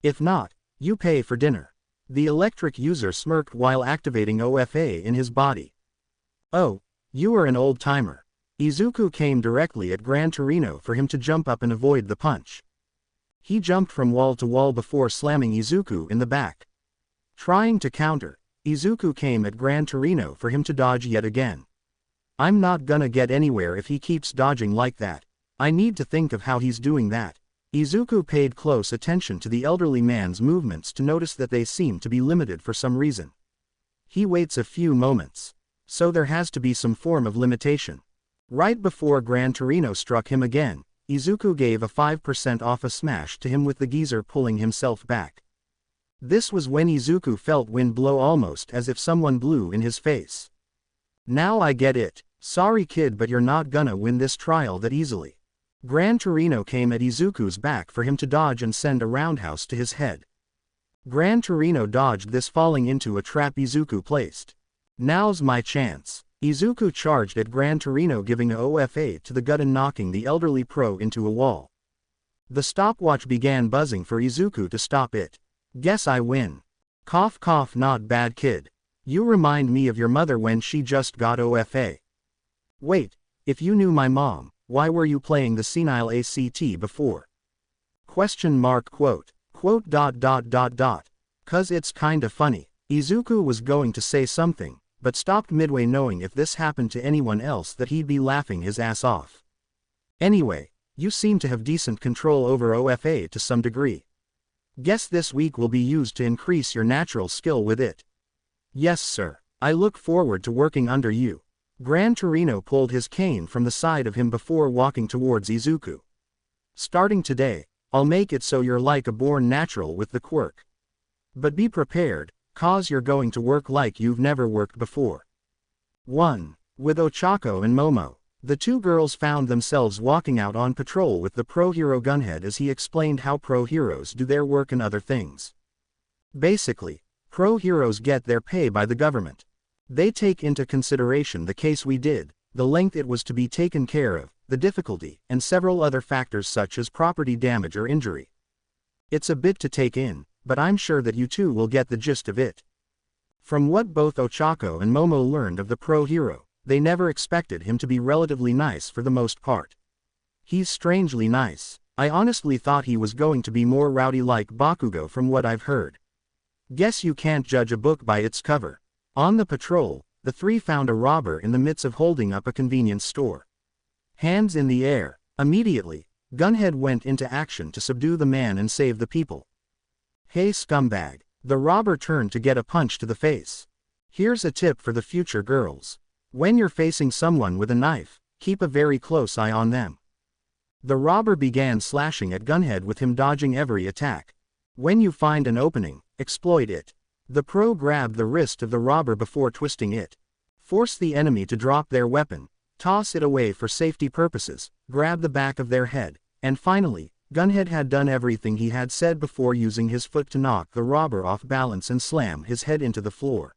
Speaker 1: If not, you pay for dinner. The electric user smirked while activating OFA in his body. Oh, you are an old-timer. Izuku came directly at Gran Torino for him to jump up and avoid the punch. He jumped from wall to wall before slamming Izuku in the back. Trying to counter, Izuku came at Gran Torino for him to dodge yet again. I'm not gonna get anywhere if he keeps dodging like that. I need to think of how he's doing that. Izuku paid close attention to the elderly man's movements to notice that they seem to be limited for some reason. He waits a few moments. So there has to be some form of limitation. Right before Gran Torino struck him again, Izuku gave a 5% off a smash to him with the geezer pulling himself back. This was when Izuku felt wind blow almost as if someone blew in his face. Now I get it. Sorry kid, but you're not gonna win this trial that easily. Gran Torino came at Izuku's back for him to dodge and send a roundhouse to his head. Gran Torino dodged this, falling into a trap Izuku placed. Now's my chance. Izuku charged at Gran Torino, giving a OFA to the gut and knocking the elderly pro into a wall. The stopwatch began buzzing for Izuku to stop it. Guess I win. Cough cough, not bad kid. You remind me of your mother when she just got OFA. Wait, if you knew my mom, why were you playing the senile ACT before? Question mark quote. Quote dot dot dot dot. 'Cause it's kinda funny. Izuku was going to say something, but stopped midway knowing if this happened to anyone else that he'd be laughing his ass off. Anyway, you seem to have decent control over OFA to some degree. Guess this week will be used to increase your natural skill with it. Yes sir, I look forward to working under you. Gran Torino pulled his cane from the side of him before walking towards Izuku. Starting today, I'll make it so you're like a born natural with the quirk. But be prepared, 'cause you're going to work like you've never worked before. 1. With Ochako and Momo, the two girls found themselves walking out on patrol with the pro-hero Gunhead as he explained how pro-heroes do their work and other things. Basically, pro-heroes get their pay by the government. They take into consideration the case we did, the length it was to be taken care of, the difficulty, and several other factors such as property damage or injury. It's a bit to take in, but I'm sure that you two will get the gist of it. From what both Ochako and Momo learned of the pro-hero, they never expected him to be relatively nice for the most part. He's strangely nice. I honestly thought he was going to be more rowdy like Bakugo from what I've heard. Guess you can't judge a book by its cover. On the patrol, the three found a robber in the midst of holding up a convenience store. Hands in the air, immediately, Gunhead went into action to subdue the man and save the people. Hey scumbag, the robber turned to get a punch to the face. Here's a tip for the future girls. When you're facing someone with a knife, keep a very close eye on them. The robber began slashing at Gunhead with him dodging every attack. When you find an opening, exploit it. The pro grabbed the wrist of the robber before twisting it. Force the enemy to drop their weapon, toss it away for safety purposes, grab the back of their head, and finally, Gunhead had done everything he had said before using his foot to knock the robber off balance and slam his head into the floor.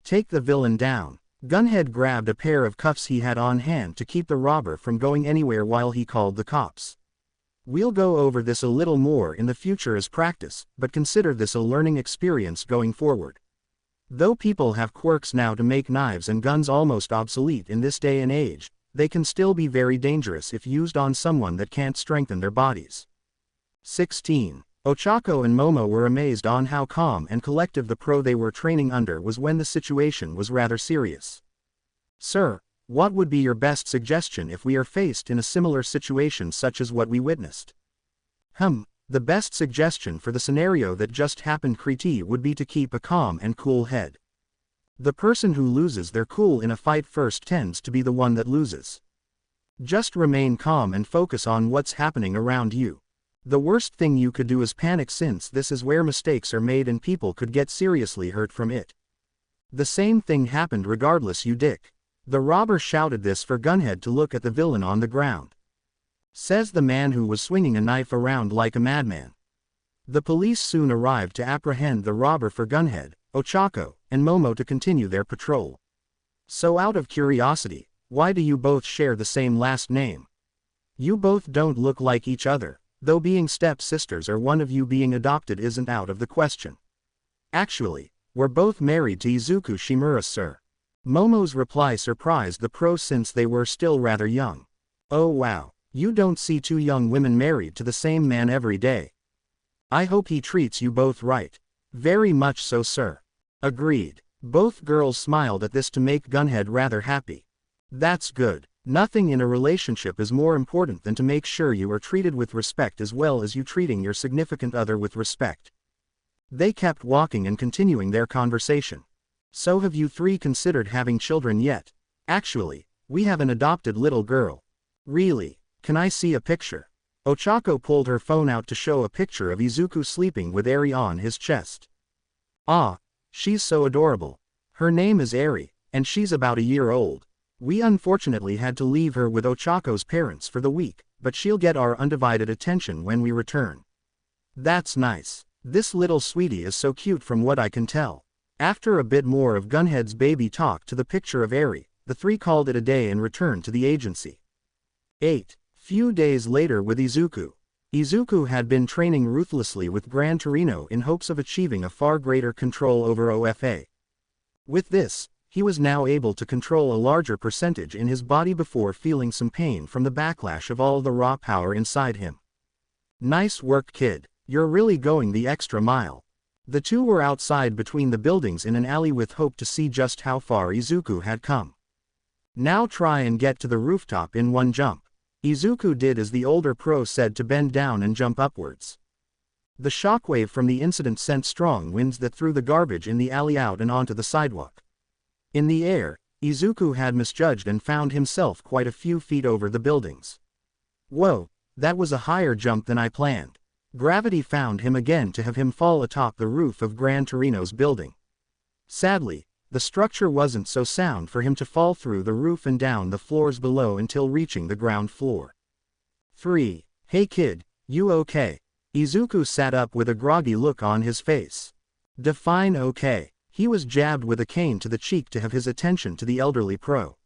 Speaker 1: Take the villain down. Gunhead grabbed a pair of cuffs he had on hand to keep the robber from going anywhere while he called the cops. We'll go over this a little more in the future as practice, but consider this a learning experience going forward. Though people have quirks now to make knives and guns almost obsolete in this day and age, they can still be very dangerous if used on someone that can't strengthen their bodies. 16. Ochako and Momo were amazed on how calm and collective the pro they were training under was when the situation was rather serious. Sir, what would be your best suggestion if we are faced in a similar situation such as what we witnessed? The best suggestion for the scenario that just happened would be to keep a calm and cool head. The person who loses their cool in a fight first tends to be the one that loses. Just remain calm and focus on what's happening around you. The worst thing you could do is panic, since this is where mistakes are made and people could get seriously hurt from it. The same thing happened regardless, you dick. The robber shouted this for Gunhead to look at the villain on the ground. Says the man who was swinging a knife around like a madman. The police soon arrived to apprehend the robber for Gunhead, Ochako, and Momo to continue their patrol. So out of curiosity, why do you both share the same last name? You both don't look like each other, though being step-sisters or one of you being adopted isn't out of the question. Actually, we're both married to Izuku Shimura, sir. Momo's reply surprised the pro since they were still rather young. Oh wow, you don't see two young women married to the same man every day. I hope he treats you both right. Very much so, sir. Agreed. Both girls smiled at this to make Gunhead rather happy. That's good. Nothing in a relationship is more important than to make sure you are treated with respect as well as you treating your significant other with respect. They kept walking and continuing their conversation. So have you three considered having children yet? Actually, we have an adopted little girl. Really? Can I see a picture? Ochako pulled her phone out to show a picture of Izuku sleeping with Eri on his chest. Ah, she's so adorable. Her name is Eri, and she's about a year old. We unfortunately had to leave her with Ochako's parents for the week, but she'll get our undivided attention when we return. That's nice. This little sweetie is so cute from what I can tell. After a bit more of Gunhead's baby talk to the picture of Eri, the three called it a day and returned to the agency. 8. Few days later with Izuku. Izuku had been training ruthlessly with Gran Torino in hopes of achieving a far greater control over OFA. With this, he was now able to control a larger percentage in his body before feeling some pain from the backlash of all the raw power inside him. Nice work, kid. You're really going the extra mile. The two were outside between the buildings in an alley with hope to see just how far Izuku had come. Now try and get to the rooftop in one jump. Izuku did as the older pro said to bend down and jump upwards. The shockwave from the incident sent strong winds that threw the garbage in the alley out and onto the sidewalk. In the air, Izuku had misjudged and found himself quite a few feet over the buildings. Whoa, that was a higher jump than I planned. Gravity found him again to have him fall atop the roof of Gran Torino's building. Sadly, the structure wasn't so sound for him to fall through the roof and down the floors below until reaching the ground floor. 3. Hey kid, you okay? Izuku sat up with a groggy look on his face. Define okay. He was jabbed with a cane to the cheek to have his attention to the elderly pro.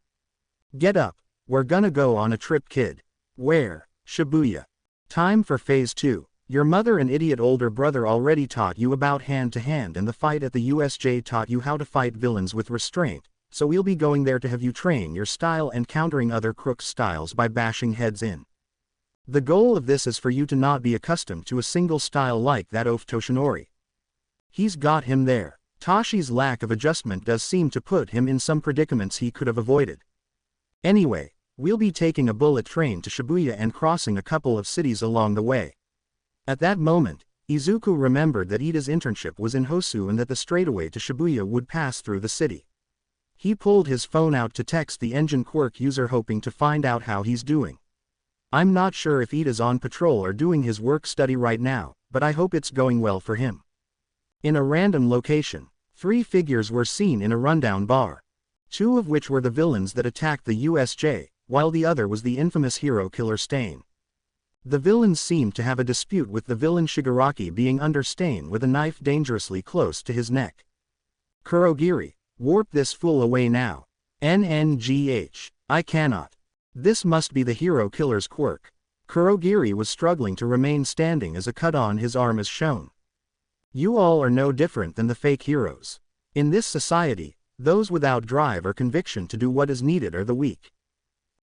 Speaker 1: Get up, we're gonna go on a trip, kid. Where? Shibuya. Time for phase 2. Your mother and idiot older brother already taught you about hand-to-hand and the fight at the USJ taught you how to fight villains with restraint, so we'll be going there to have you train your style and countering other crooks' styles by bashing heads in. The goal of this is for you to not be accustomed to a single style like that of Toshinori. He's got him there. Tashi's lack of adjustment does seem to put him in some predicaments he could have avoided. Anyway, we'll be taking a bullet train to Shibuya and crossing a couple of cities along the way. At that moment, Izuku remembered that Iida's internship was in Hosu and that the straightaway to Shibuya would pass through the city. He pulled his phone out to text the engine quirk user hoping to find out how he's doing. I'm not sure if Iida's on patrol or doing his work study right now, but I hope it's going well for him. In a random location, 3 figures were seen in a rundown bar. 2 of which were the villains that attacked the USJ, while the other was the infamous hero killer Stain. The villains seemed to have a dispute with the villain Shigaraki being under Stain with a knife dangerously close to his neck. Kurogiri, warp this fool away now. NNGH, I cannot. This must be the hero killer's quirk. Kurogiri was struggling to remain standing as a cut on his arm is shown. You all are no different than the fake heroes. In this society, those without drive or conviction to do what is needed are the weak.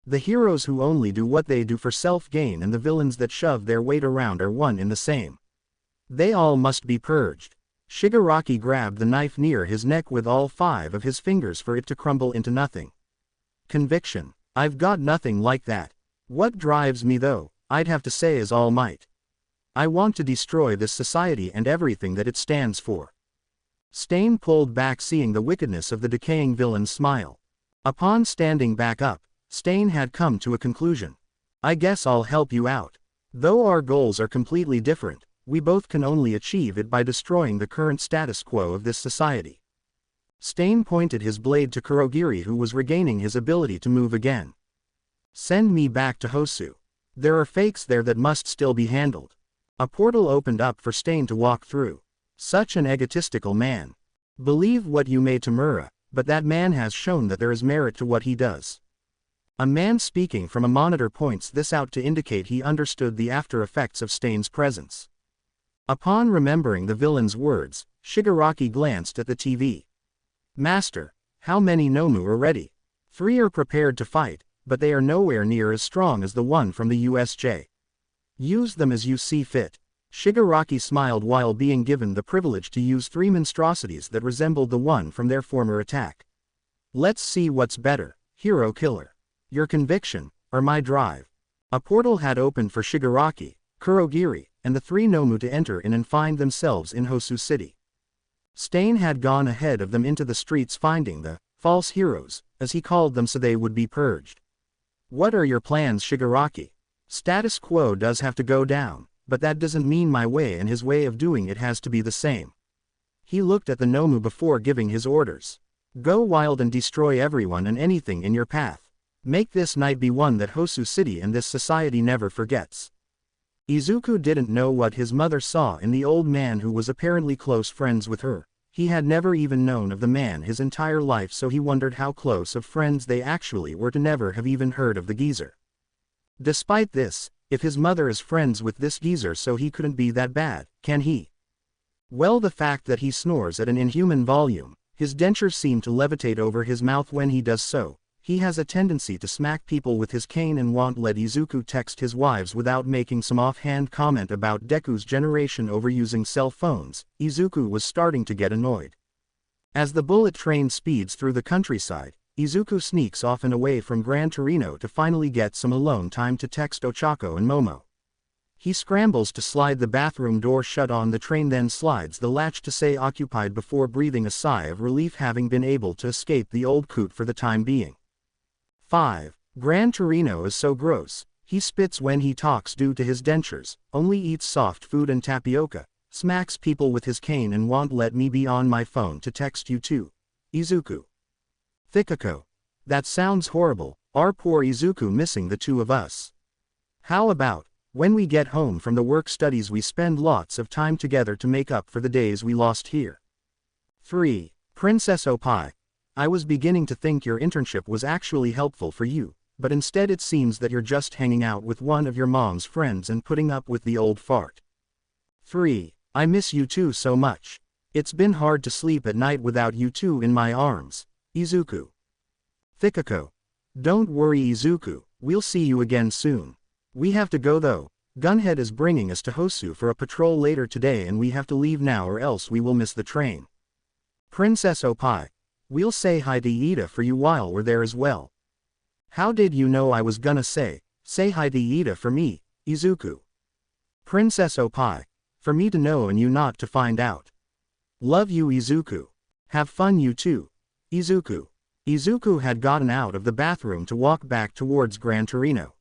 Speaker 1: The heroes who only do what they do for self-gain and the villains that shove their weight around are one in the same. They all must be purged. Shigaraki grabbed the knife near his neck with all 5 of his fingers for it to crumble into nothing. Conviction. I've got nothing like that. What drives me though, I'd have to say is All Might. I want to destroy this society and everything that it stands for. Stain pulled back seeing the wickedness of the decaying villain's smile. Upon standing back up, Stain had come to a conclusion. I guess I'll help you out. Though our goals are completely different, we both can only achieve it by destroying the current status quo of this society. Stain pointed his blade to Kurogiri who was regaining his ability to move again. Send me back to Hosu. There are fakes there that must still be handled. A portal opened up for Stain to walk through. Such an egotistical man. Believe what you may Tamura, but that man has shown that there is merit to what he does. A man speaking from a monitor points this out to indicate he understood the after effects of Stain's presence. Upon remembering the villain's words, Shigaraki glanced at the TV. Master, how many Nomu are ready? 3 are prepared to fight, but they are nowhere near as strong as the one from the USJ. Use them as you see fit. Shigaraki smiled while being given the privilege to use 3 monstrosities that resembled the one from their former attack. Let's see what's better, hero killer. Your conviction, or my drive. A portal had opened for Shigaraki, Kurogiri, and the 3 Nomu to enter in and find themselves in Hosu City. Stain had gone ahead of them into the streets finding the false heroes, as he called them so they would be purged. What are your plans, Shigaraki? Status quo does have to go down, but that doesn't mean my way and his way of doing it has to be the same. He looked at the Nomu before giving his orders. Go wild and destroy everyone and anything in your path. Make this night be one that Hosu City and this society never forgets. Izuku didn't know what his mother saw in the old man who was apparently close friends with her. He had never even known of the man his entire life, so he wondered how close of friends they actually were to never have even heard of the geezer. Despite this, if his mother is friends with this geezer, so he couldn't be that bad, can he? Well, the fact that he snores at an inhuman volume, His dentures seem to levitate over his mouth when he does so. He has a tendency to smack people with his cane and won't let Izuku text his wives without making some offhand comment about Deku's generation overusing cell phones. Izuku was starting to get annoyed. As the bullet train speeds through the countryside, Izuku sneaks off and away from Gran Torino to finally get some alone time to text Ochako and Momo. He scrambles to slide the bathroom door shut on the train, then slides the latch to say occupied before breathing a sigh of relief, having been able to escape the old coot for the time being. 5. Gran Torino is so gross. He spits when he talks due to his dentures, only eats soft food and tapioca, smacks people with his cane and won't let me be on my phone to text you too. Izuku. Thikako. That sounds horrible, our poor Izuku missing the two of us. How about, when we get home from the work studies we spend lots of time together to make up for the days we lost here. 3. Princess Opie. I was beginning to think your internship was actually helpful for you, but instead it seems that you're just hanging out with one of your mom's friends and putting up with the old fart. 3. I miss you two so much. It's been hard to sleep at night without you two in my arms. Izuku. Thikako. Don't worry Izuku, we'll see you again soon. We have to go though. Gunhead is bringing us to Hosu for a patrol later today and we have to leave now or else we will miss the train. Princess Opie. We'll say hi to Iida for you while we're there as well. How did you know I was gonna say hi to Iida for me, Izuku? Princess Opie. For me to know and you not to find out. Love you Izuku. Have fun you too. Izuku. Izuku had gotten out of the bathroom to walk back towards Gran Torino.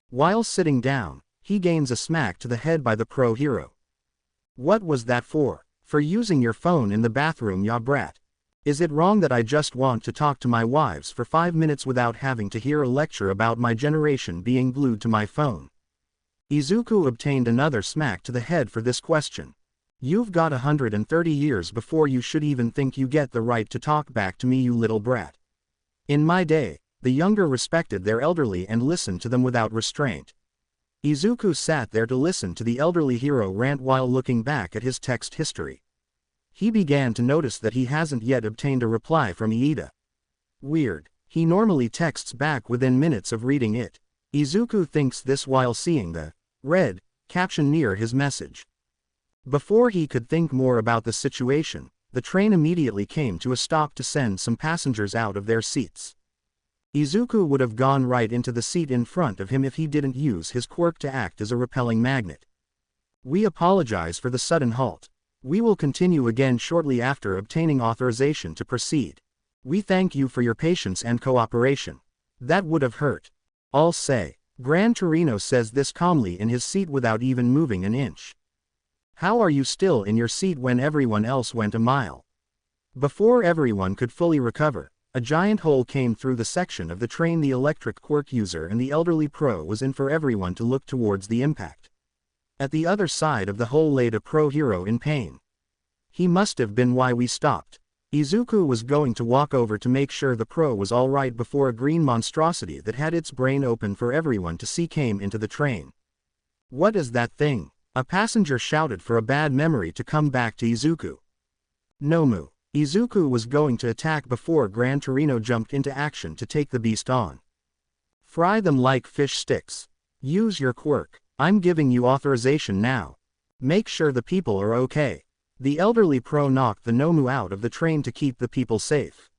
Speaker 1: While sitting down, he gains a smack to the head by the pro hero. What was that for? For using your phone in the bathroom, ya brat. Is it wrong that I just want to talk to my wives for 5 minutes without having to hear a lecture about my generation being glued to my phone? Izuku obtained another smack to the head for this question. You've got 130 years before you should even think you get the right to talk back to me, you little brat. In my day, the younger respected their elderly and listened to them without restraint. Izuku sat there to listen to the elderly hero rant while looking back at his text history. He began to notice that he hasn't yet obtained a reply from Iida. Weird, he normally texts back within minutes of reading it. Izuku thinks this while seeing the red caption near his message. Before he could think more about the situation, the train immediately came to a stop to send some passengers out of their seats. Izuku would have gone right into the seat in front of him if he didn't use his quirk to act as a repelling magnet. We apologize for the sudden halt. We will continue again shortly after obtaining authorization to proceed. We thank you for your patience and cooperation. That would have hurt. I'll say. Gran Torino says this calmly in his seat without even moving an inch. How are you still in your seat when everyone else went a mile? Before everyone could fully recover, a giant hole came through the section of the train the electric quirk user and the elderly pro was in for everyone to look towards the impact. At the other side of the hole laid a pro hero in pain. He must have been why we stopped. Izuku was going to walk over to make sure the pro was alright before a green monstrosity that had its brain open for everyone to see came into the train. What is that thing? A passenger shouted for a bad memory to come back to Izuku. Nomu. Izuku was going to attack before Gran Torino jumped into action to take the beast on. Fry them like fish sticks. Use your quirk. I'm giving you authorization now. Make sure the people are okay. The elderly pro knocked the Nomu out of the train to keep the people safe.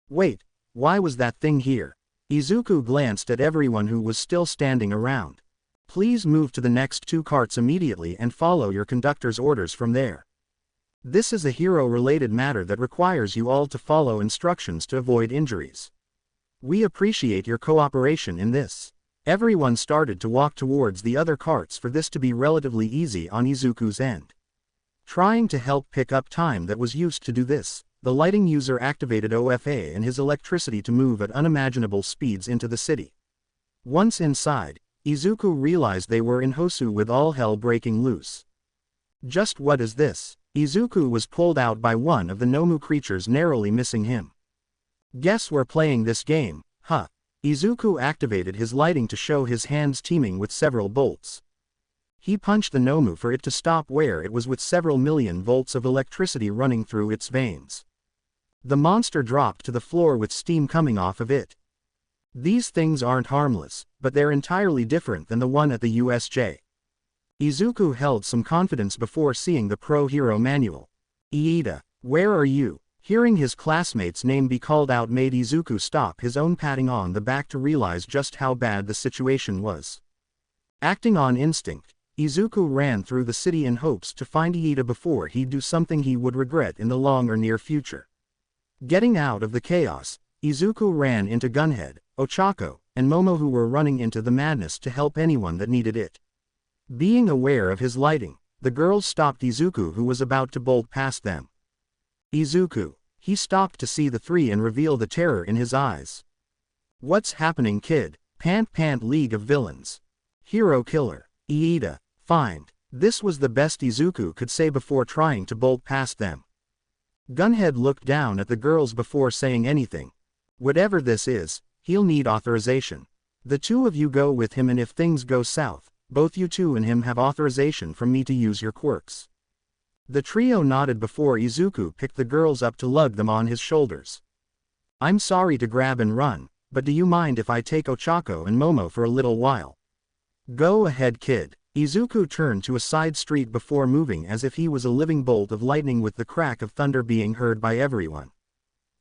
Speaker 1: Wait, why was that thing here? Izuku glanced at everyone who was still standing around. Please move to the next 2 carts immediately and follow your conductor's orders from there. This is a hero-related matter that requires you all to follow instructions to avoid injuries. We appreciate your cooperation in this. Everyone started to walk towards the other carts for this to be relatively easy on Izuku's end. Trying to help pick up time that was used to do this, the lighting user activated OFA and his electricity to move at unimaginable speeds into the city. Once inside, Izuku realized they were in Hosu with all hell breaking loose. Just what is this? Izuku was pulled out by one of the Nomu creatures, narrowly missing him. Guess we're playing this game, huh? Izuku activated his lighting to show his hands teeming with several bolts. He punched the Nomu for it to stop where it was with several million volts of electricity running through its veins. The monster dropped to the floor with steam coming off of it. These things aren't harmless, but they're entirely different than the one at the USJ. Izuku held some confidence before seeing the pro hero manual. Iida, where are you? Hearing his classmate's name be called out made Izuku stop his own patting on the back to realize just how bad the situation was. Acting on instinct, Izuku ran through the city in hopes to find Iida before he'd do something he would regret in the long or near future. Getting out of the chaos, Izuku ran into Gunhead, Ochako, and Momo, who were running into the madness to help anyone that needed it. Being aware of his lighting, the girls stopped Izuku, who was about to bolt past them. Izuku, he stopped to see the three and reveal the terror in his eyes. What's happening, kid? Pant League of Villains. Hero killer. Iida, find. This was the best Izuku could say before trying to bolt past them. Gunhead looked down at the girls before saying anything. Whatever this is, he'll need authorization. The two of you go with him, and if things go south, both you two and him have authorization from me to use your quirks. The trio nodded before Izuku picked the girls up to lug them on his shoulders. I'm sorry to grab and run, but do you mind if I take Ochako and Momo for a little while? Go ahead, kid. Izuku turned to a side street before moving as if he was a living bolt of lightning, with the crack of thunder being heard by everyone.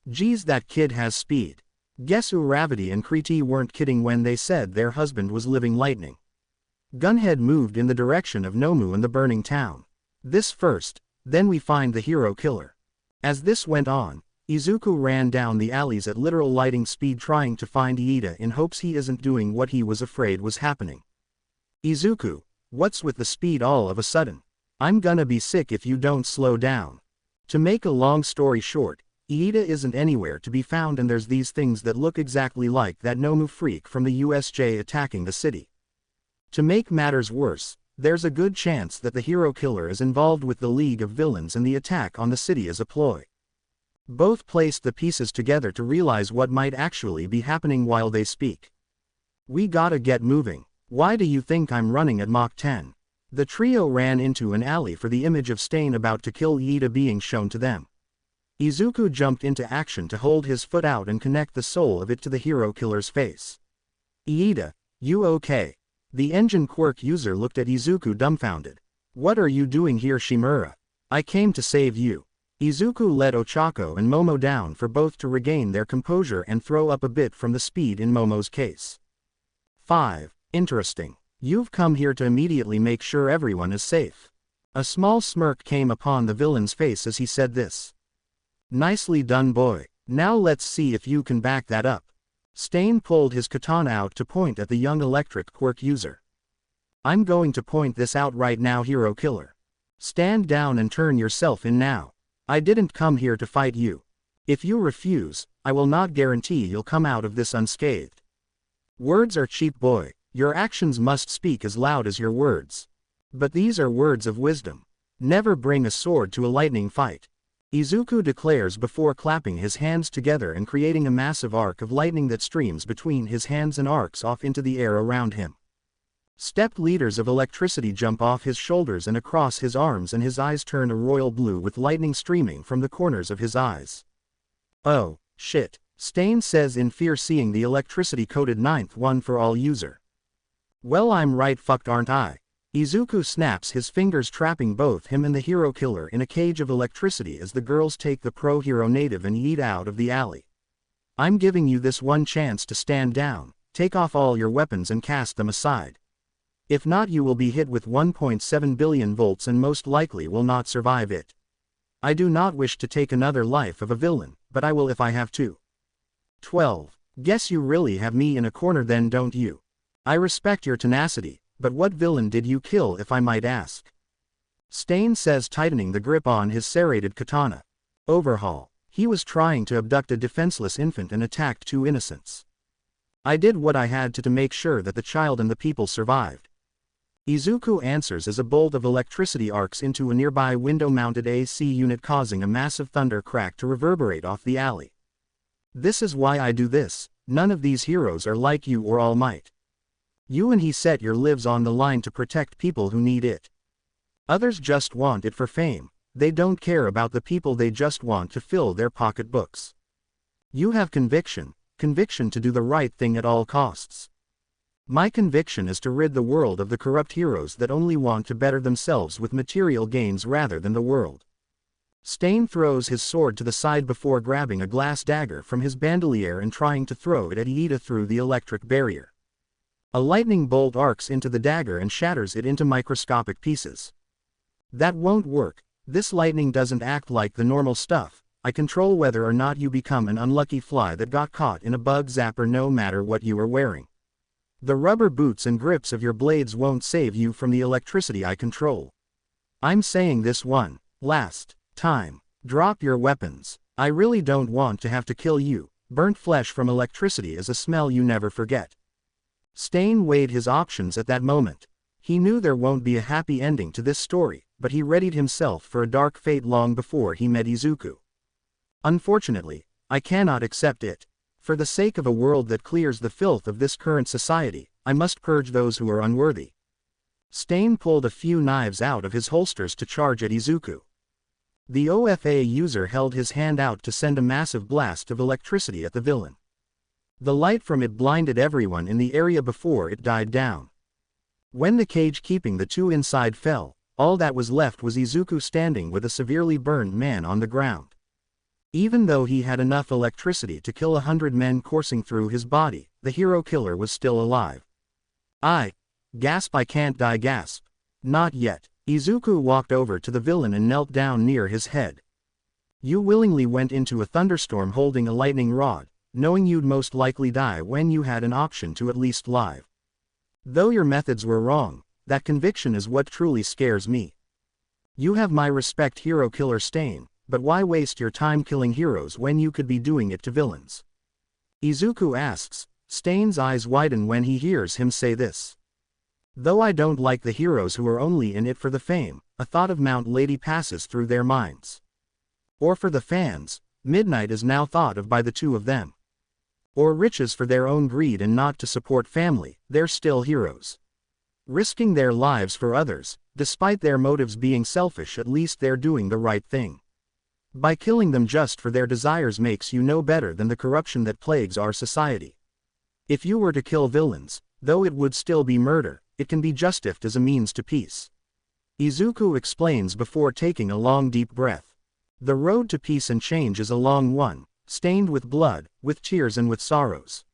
Speaker 1: Geez, that kid has speed. Guess Uravity and Kriti weren't kidding when they said their husband was living lightning. Gunhead moved in the direction of Nomu and the burning town. This first, then we find the hero killer. As this went on, Izuku ran down the alleys at literal lightning speed, trying to find Iida in hopes he isn't doing what he was afraid was happening. Izuku, what's with the speed all of a sudden? I'm gonna be sick if you don't slow down. To make a long story short, Iida isn't anywhere to be found, and there's these things that look exactly like that Nomu freak from the USJ attacking the city. To make matters worse, there's a good chance that the hero killer is involved with the League of Villains, and the attack on the city is a ploy. Both placed the pieces together to realize what might actually be happening while they speak. We gotta get moving. Why do you think I'm running at Mach 10? The trio ran into an alley for the image of Stain about to kill Iida being shown to them. Izuku jumped into action to hold his foot out and connect the soul of it to the hero killer's face. Iida, you okay? The engine quirk user looked at Izuku dumbfounded. What are you doing here, Shimura? I came to save you. Izuku led Ochako and Momo down for both to regain their composure and throw up a bit from the speed in Momo's case. 5. Interesting. You've come here to immediately make sure everyone is safe. A small smirk came upon the villain's face as he said this. Nicely done, boy. Now let's see if you can back that up. Stain pulled his katana out to point at the young electric quirk user. I'm going to point this out right now, hero killer. Stand down and turn yourself in now. I didn't come here to fight you. If you refuse, I will not guarantee you'll come out of this unscathed. Words are cheap, boy. Your actions must speak as loud as your words. But these are words of wisdom. Never bring a sword to a lightning fight. Izuku declares before clapping his hands together and creating a massive arc of lightning that streams between his hands and arcs off into the air around him. Stepped liters of electricity jump off his shoulders and across his arms, and his eyes turn a royal blue with lightning streaming from the corners of his eyes. Oh, shit, Stain says in fear, seeing the electricity-coated ninth one for all user. Well, I'm right fucked, aren't I? Izuku snaps his fingers, trapping both him and the hero killer in a cage of electricity as the girls take the pro-hero native and Iida out of the alley. I'm giving you this one chance to stand down, take off all your weapons and cast them aside. If not, you will be hit with 1.7 billion volts and most likely will not survive it. I do not wish to take another life of a villain, but I will if I have to. 12. Guess you really have me in a corner then, don't you? I respect your tenacity, but what villain did you kill, if I might ask? Stain says, tightening the grip on his serrated katana. Overhaul. He was trying to abduct a defenseless infant and attacked two innocents. I did what I had to make sure that the child and the people survived. Izuku answers as a bolt of electricity arcs into a nearby window-mounted AC unit, causing a massive thunder crack to reverberate off the alley. This is why I do this. None of these heroes are like you or All Might. You and he set your lives on the line to protect people who need it. Others just want it for fame, they don't care about the people, they just want to fill their pocketbooks. You have conviction to do the right thing at all costs. My conviction is to rid the world of the corrupt heroes that only want to better themselves with material gains rather than the world. Stain throws his sword to the side before grabbing a glass dagger from his bandolier and trying to throw it at Iida through the electric barrier. A lightning bolt arcs into the dagger and shatters it into microscopic pieces. That won't work. This lightning doesn't act like the normal stuff. I control whether or not you become an unlucky fly that got caught in a bug zapper no matter what you are wearing. The rubber boots and grips of your blades won't save you from the electricity I control. I'm saying this one last time. Drop your weapons. I really don't want to have to kill you. Burnt flesh from electricity is a smell you never forget. Stain weighed his options at that moment. He knew there won't be a happy ending to this story, but he readied himself for a dark fate long before he met Izuku. Unfortunately, I cannot accept it. For the sake of a world that clears the filth of this current society, I must purge those who are unworthy. Stain pulled a few knives out of his holsters to charge at Izuku. The OFA user held his hand out to send a massive blast of electricity at the villain. The light from it blinded everyone in the area before it died down. When the cage keeping the two inside fell, all that was left was Izuku standing with a severely burned man on the ground. Even though he had enough electricity to kill 100 men coursing through his body, the hero killer was still alive. Gasp, I can't die, gasp. Not yet. Izuku walked over to the villain and knelt down near his head. You willingly went into a thunderstorm holding a lightning rod, knowing you'd most likely die when you had an option to at least live. Though your methods were wrong, that conviction is what truly scares me. You have my respect, hero killer Stain. But why waste your time killing heroes when you could be doing it to villains? Izuku asks. Stain's eyes widen when he hears him say this. Though I don't like the heroes who are only in it for the fame, a thought of Mount Lady passes through their minds. Or for the fans, midnight is now thought of by the two of them. Or riches for their own greed and not to support family, they're still heroes. Risking their lives for others, despite their motives being selfish, at least they're doing the right thing. By killing them just for their desires makes you no better than the corruption that plagues our society. If you were to kill villains, though it would still be murder, it can be justified as a means to peace. Izuku explains before taking a long deep breath. The road to peace and change is a long one, stained with blood, with tears and with sorrows.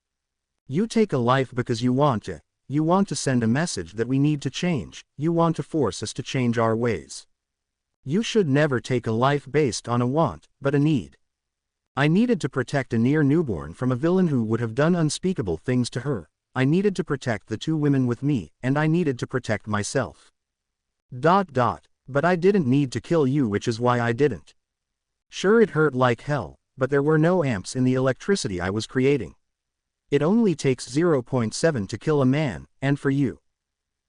Speaker 1: You take a life because you want to send a message that we need to change, you want to force us to change our ways. You should never take a life based on a want, but a need. I needed to protect a near newborn from a villain who would have done unspeakable things to her. I needed to protect the two women with me, and I needed to protect myself. But I didn't need to kill you, which is why I didn't. Sure, it hurt like hell, but there were no amps in the electricity I was creating. It only takes 0.7 to kill a man, and for you,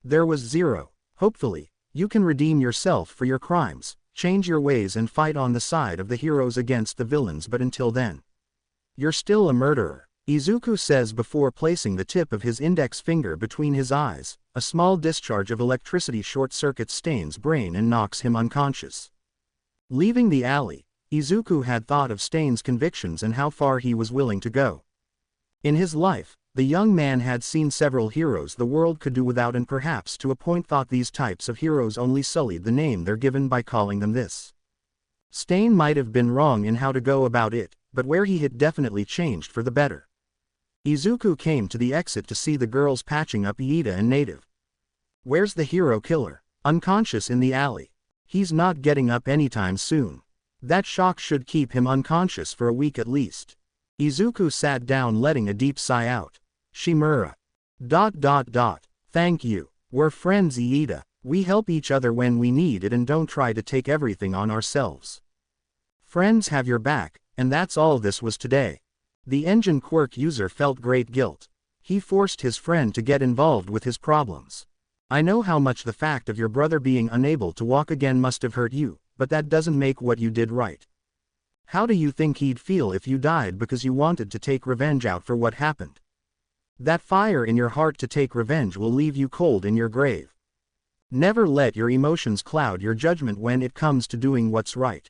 Speaker 1: there was 0. Hopefully, you can redeem yourself for your crimes, change your ways and fight on the side of the heroes against the villains, but until then, you're still a murderer. Izuku says before placing the tip of his index finger between his eyes. A small discharge of electricity short-circuits Stain's brain and knocks him unconscious. Leaving the alley, Izuku had thought of Stain's convictions and how far he was willing to go. In his life, the young man had seen several heroes the world could do without, and perhaps to a point thought these types of heroes only sullied the name they're given by calling them this. Stain might have been wrong in how to go about it, but where he had definitely changed for the better. Izuku came to the exit to see the girls patching up Iida and Native. Where's the hero killer? Unconscious in the alley. He's not getting up anytime soon. That shock should keep him unconscious for a week at least. Izuku sat down, letting a deep sigh out. Shimura. Thank you. We're friends, Iida. We help each other when we need it and don't try to take everything on ourselves. Friends have your back, and that's all this was today. The engine quirk user felt great guilt. He forced his friend to get involved with his problems. I know how much the fact of your brother being unable to walk again must have hurt you, but that doesn't make what you did right. How do you think he'd feel if you died because you wanted to take revenge out for what happened? That fire in your heart to take revenge will leave you cold in your grave. Never let your emotions cloud your judgment when it comes to doing what's right.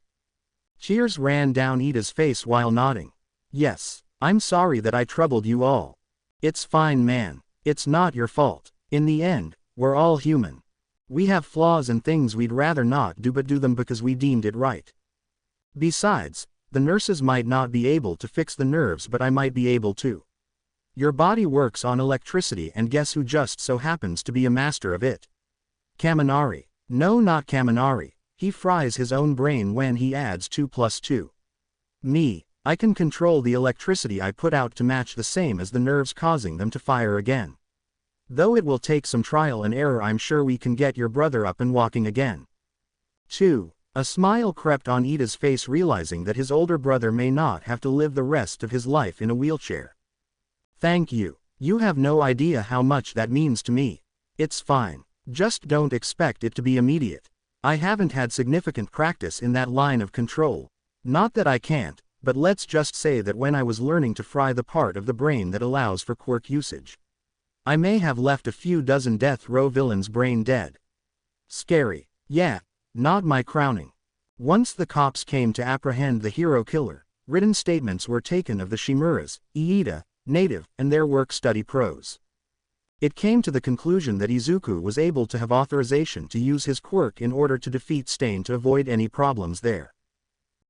Speaker 1: Tears ran down Iida's face while nodding. Yes, I'm sorry that I troubled you all. It's fine, man. It's not your fault. In the end, we're all human. We have flaws and things we'd rather not do but do them because we deemed it right. Besides, the nurses might not be able to fix the nerves but I might be able to. Your body works on electricity and guess who just so happens to be a master of it? Kaminari. No, not Kaminari. He fries his own brain when he adds 2 plus 2. Me, I can control the electricity I put out to match the same as the nerves causing them to fire again. Though it will take some trial and error, I'm sure we can get your brother up and walking again. 2. A smile crept on Iida's face, realizing that his older brother may not have to live the rest of his life in a wheelchair. Thank you. You have no idea how much that means to me. It's fine. Just don't expect it to be immediate. I haven't had significant practice in that line of control. Not that I can't, but let's just say that when I was learning to fry the part of the brain that allows for quirk usage, I may have left a few dozen death row villains brain dead. Scary. Yeah, not my crowning. Once the cops came to apprehend the hero killer, written statements were taken of the Shimuras, Iida, native, and their work-study pros. It came to the conclusion that Izuku was able to have authorization to use his quirk in order to defeat Stain to avoid any problems there.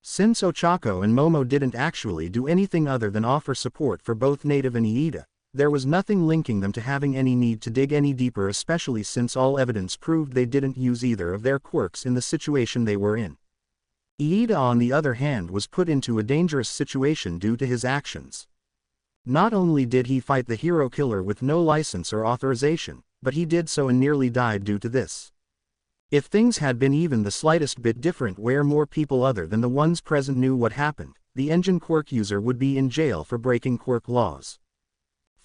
Speaker 1: Since Ochako and Momo didn't actually do anything other than offer support for both native and Iida, there was nothing linking them to having any need to dig any deeper, especially since all evidence proved they didn't use either of their quirks in the situation they were in. Iida, on the other hand, was put into a dangerous situation due to his actions. Not only did he fight the hero killer with no license or authorization, but he did so and nearly died due to this. If things had been even the slightest bit different, where more people other than the ones present knew what happened, the engine quirk user would be in jail for breaking quirk laws.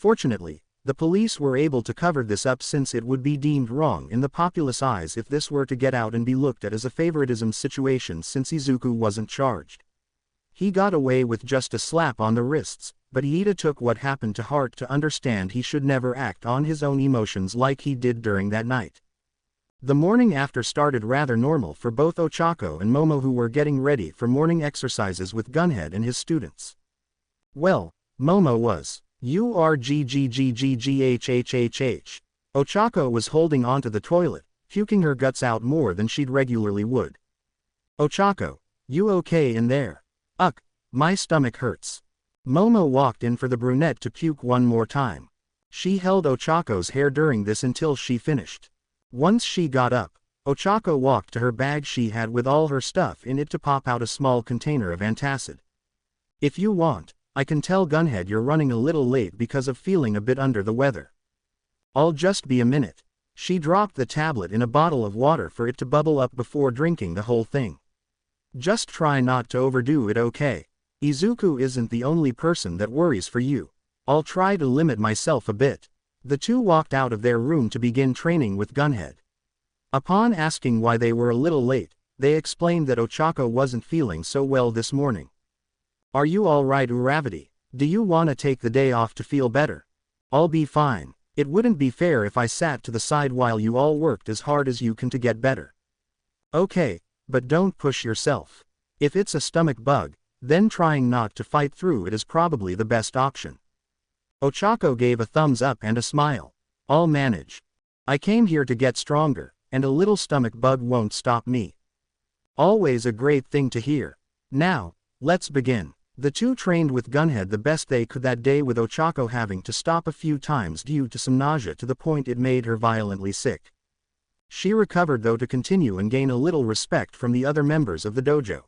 Speaker 1: Fortunately, the police were able to cover this up, since it would be deemed wrong in the populace eyes if this were to get out and be looked at as a favoritism situation, since Izuku wasn't charged. He got away with just a slap on the wrists, but Iida took what happened to heart to understand he should never act on his own emotions like he did during that night. The morning after started rather normal for both Ochako and Momo, who were getting ready for morning exercises with Gunhead and his students. Well, Momo was URGGGGGHHHH. Ochako was holding onto the toilet, puking her guts out more than she'd regularly would. Ochako, you okay in there? Ugh, my stomach hurts. Momo walked in for the brunette to puke one more time. She held Ochako's hair during this until she finished. Once she got up, Ochako walked to her bag she had with all her stuff in it to pop out a small container of antacid. If you want, I can tell Gunhead you're running a little late because of feeling a bit under the weather. I'll just be a minute. She dropped the tablet in a bottle of water for it to bubble up before drinking the whole thing. Just try not to overdo it, okay? Izuku isn't the only person that worries for you. I'll try to limit myself a bit. The two walked out of their room to begin training with Gunhead. Upon asking why they were a little late, they explained that Ochako wasn't feeling so well this morning. Are you alright, Uravati? Do you wanna take the day off to feel better? I'll be fine. It wouldn't be fair if I sat to the side while you all worked as hard as you can to get better. Okay, but don't push yourself. If it's a stomach bug, then trying not to fight through it is probably the best option. Ochako gave a thumbs up and a smile. I'll manage. I came here to get stronger, and a little stomach bug won't stop me. Always a great thing to hear. Now, let's begin. The two trained with Gunhead the best they could that day, with Ochako having to stop a few times due to some nausea to the point it made her violently sick. She recovered though to continue and gain a little respect from the other members of the dojo.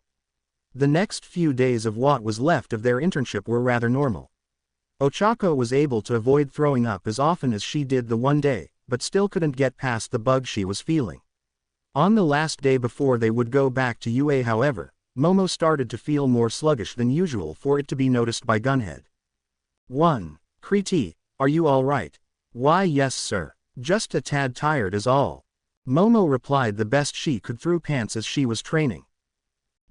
Speaker 1: The next few days of what was left of their internship were rather normal. Ochako was able to avoid throwing up as often as she did the one day, but still couldn't get past the bug she was feeling. On the last day before they would go back to UA, however, Momo started to feel more sluggish than usual, for it to be noticed by Gunhead. 1. Kriti, are you alright? Why yes sir, just a tad tired is all. Momo replied the best she could through pants as she was training.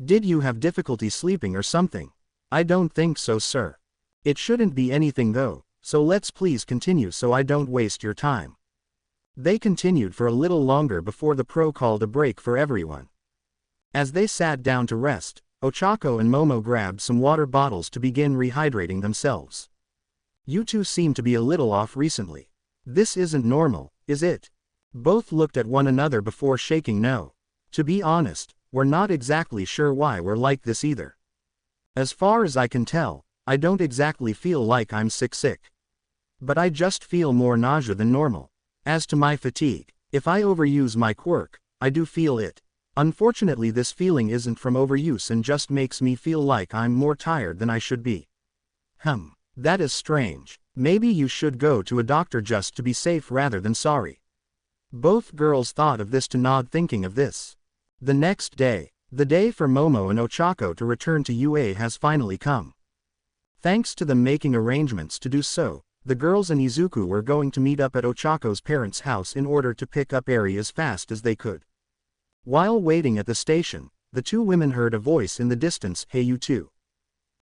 Speaker 1: Did you have difficulty sleeping or something? I don't think so sir. It shouldn't be anything though, so let's please continue so I don't waste your time. They continued for a little longer before the pro called a break for everyone. As they sat down to rest, Ochako and Momo grabbed some water bottles to begin rehydrating themselves. You two seem to be a little off recently. This isn't normal, is it? Both looked at one another before shaking no. To be honest, we're not exactly sure why we're like this either. As far as I can tell, I don't exactly feel like I'm sick. But I just feel more nausea than normal. As to my fatigue, if I overuse my quirk, I do feel it. Unfortunately, this feeling isn't from overuse and just makes me feel like I'm more tired than I should be. That is strange. Maybe you should go to a doctor just to be safe rather than sorry. Both girls thought of this to nod, thinking of this. The next day, the day for Momo and Ochako to return to UA has finally come. Thanks to them making arrangements to do so, the girls and Izuku were going to meet up at Ochako's parents' house in order to pick up Eri as fast as they could. While waiting at the station, the two women heard a voice in the distance, "Hey you two."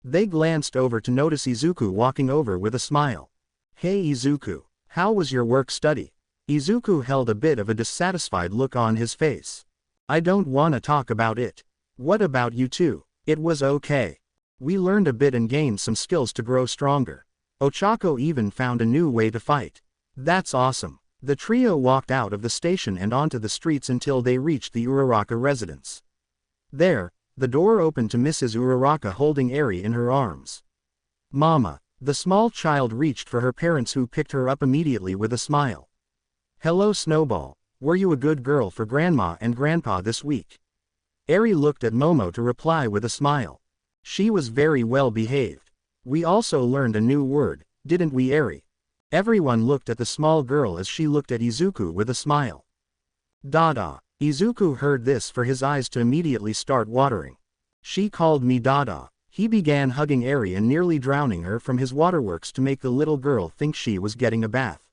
Speaker 1: They glanced over to notice Izuku walking over with a smile. "Hey Izuku, how was your work study?" Izuku held a bit of a dissatisfied look on his face. "I don't wanna talk about it. What about you two?" "It was okay. We learned a bit and gained some skills to grow stronger. Ochako even found a new way to fight." "That's awesome." The trio walked out of the station and onto the streets until they reached the Uraraka residence. There, the door opened to Mrs. Uraraka holding Eri in her arms. "Mama." The small child reached for her parents, who picked her up immediately with a smile. "Hello Snowball, were you a good girl for Grandma and Grandpa this week?" Eri looked at Momo to reply with a smile. "She was very well behaved. We also learned a new word, didn't we Eri?" Everyone looked at the small girl as she looked at Izuku with a smile. "Dada." Izuku heard this for his eyes to immediately start watering. "She called me Dada." He began hugging Eri and nearly drowning her from his waterworks to make the little girl think she was getting a bath.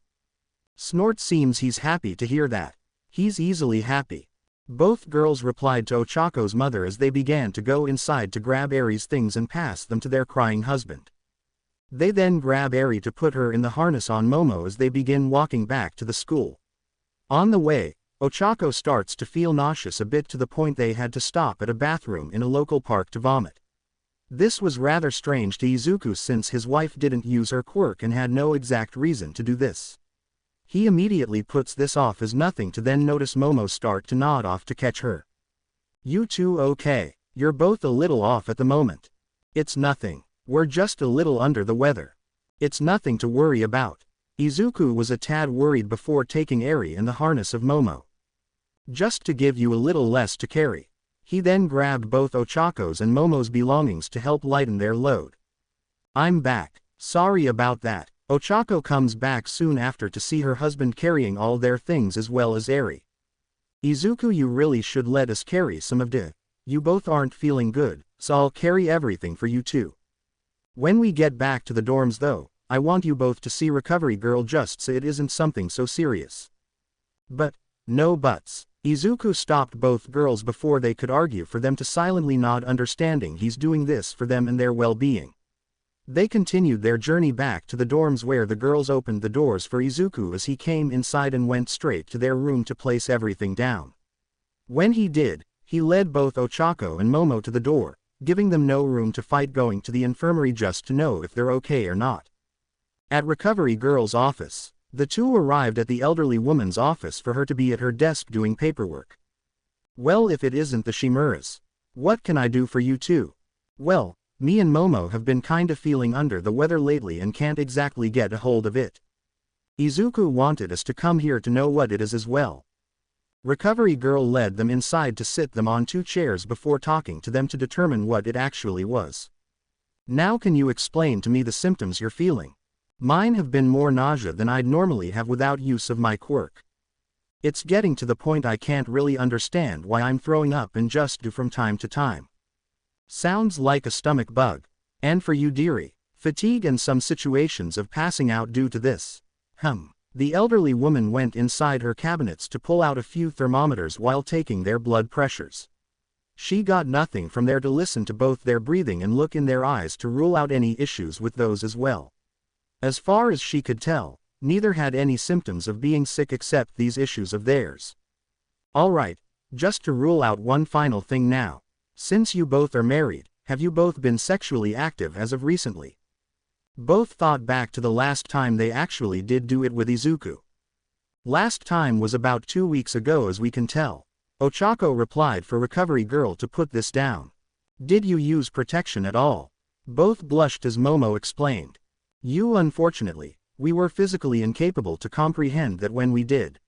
Speaker 1: Snort seems he's happy to hear that. He's easily happy. Both girls replied to Ochako's mother as they began to go inside to grab Eri's things and pass them to their crying husband. They then grab Eri to put her in the harness on Momo as they begin walking back to the school. On the way, Ochako starts to feel nauseous a bit, to the point they had to stop at a bathroom in a local park to vomit. This was rather strange to Izuku since his wife didn't use her quirk and had no exact reason to do this. He immediately puts this off as nothing to then notice Momo start to nod off to catch her. "You two okay? You're both a little off at the moment." "It's nothing. We're just a little under the weather. It's nothing to worry about." Izuku was a tad worried before taking Eri in the harness of Momo. "Just to give you a little less to carry." He then grabbed both Ochako's and Momo's belongings to help lighten their load. "I'm back. Sorry about that." Ochako comes back soon after to see her husband carrying all their things as well as Eri. "Izuku, you really should let us carry some of it. You both aren't feeling good, so I'll carry everything for you too. When we get back to the dorms though, I want you both to see Recovery Girl just so it isn't something so serious." "But, no buts." Izuku stopped both girls before they could argue for them to silently nod, understanding he's doing this for them and their well-being. They continued their journey back to the dorms, where the girls opened the doors for Izuku as he came inside and went straight to their room to place everything down. When he did, he led both Ochako and Momo to the door, giving them no room to fight, going to the infirmary just to know if they're okay or not. At Recovery Girl's office, the two arrived at the elderly woman's office for her to be at her desk doing paperwork. "Well, if it isn't the Shimuras. What can I do for you two?" "Well, me and Momo have been kinda feeling under the weather lately and can't exactly get a hold of it. Izuku wanted us to come here to know what it is as well." Recovery Girl led them inside to sit them on two chairs before talking to them to determine what it actually was. "Now can you explain to me the symptoms you're feeling? Mine have been more nausea than I'd normally have without use of my quirk. It's getting to the point I can't really understand why I'm throwing up and just do from time to time. Sounds like a stomach bug. And for you dearie, fatigue and some situations of passing out due to this." The elderly woman went inside her cabinets to pull out a few thermometers while taking their blood pressures. She got nothing from there to listen to both their breathing and look in their eyes to rule out any issues with those as well. As far as she could tell, Neither had any symptoms of being sick except these issues of theirs. Alright, just to rule out one final thing now. Since you both are married, have you both been sexually active as of recently? Both thought back to the last time they actually did do it with Izuku. Last time was about 2 weeks ago as we can tell. Ochako replied for Recovery Girl to put this down. Did you use protection at all? Both blushed as Momo explained. Unfortunately, we were physically incapable to comprehend that when we did.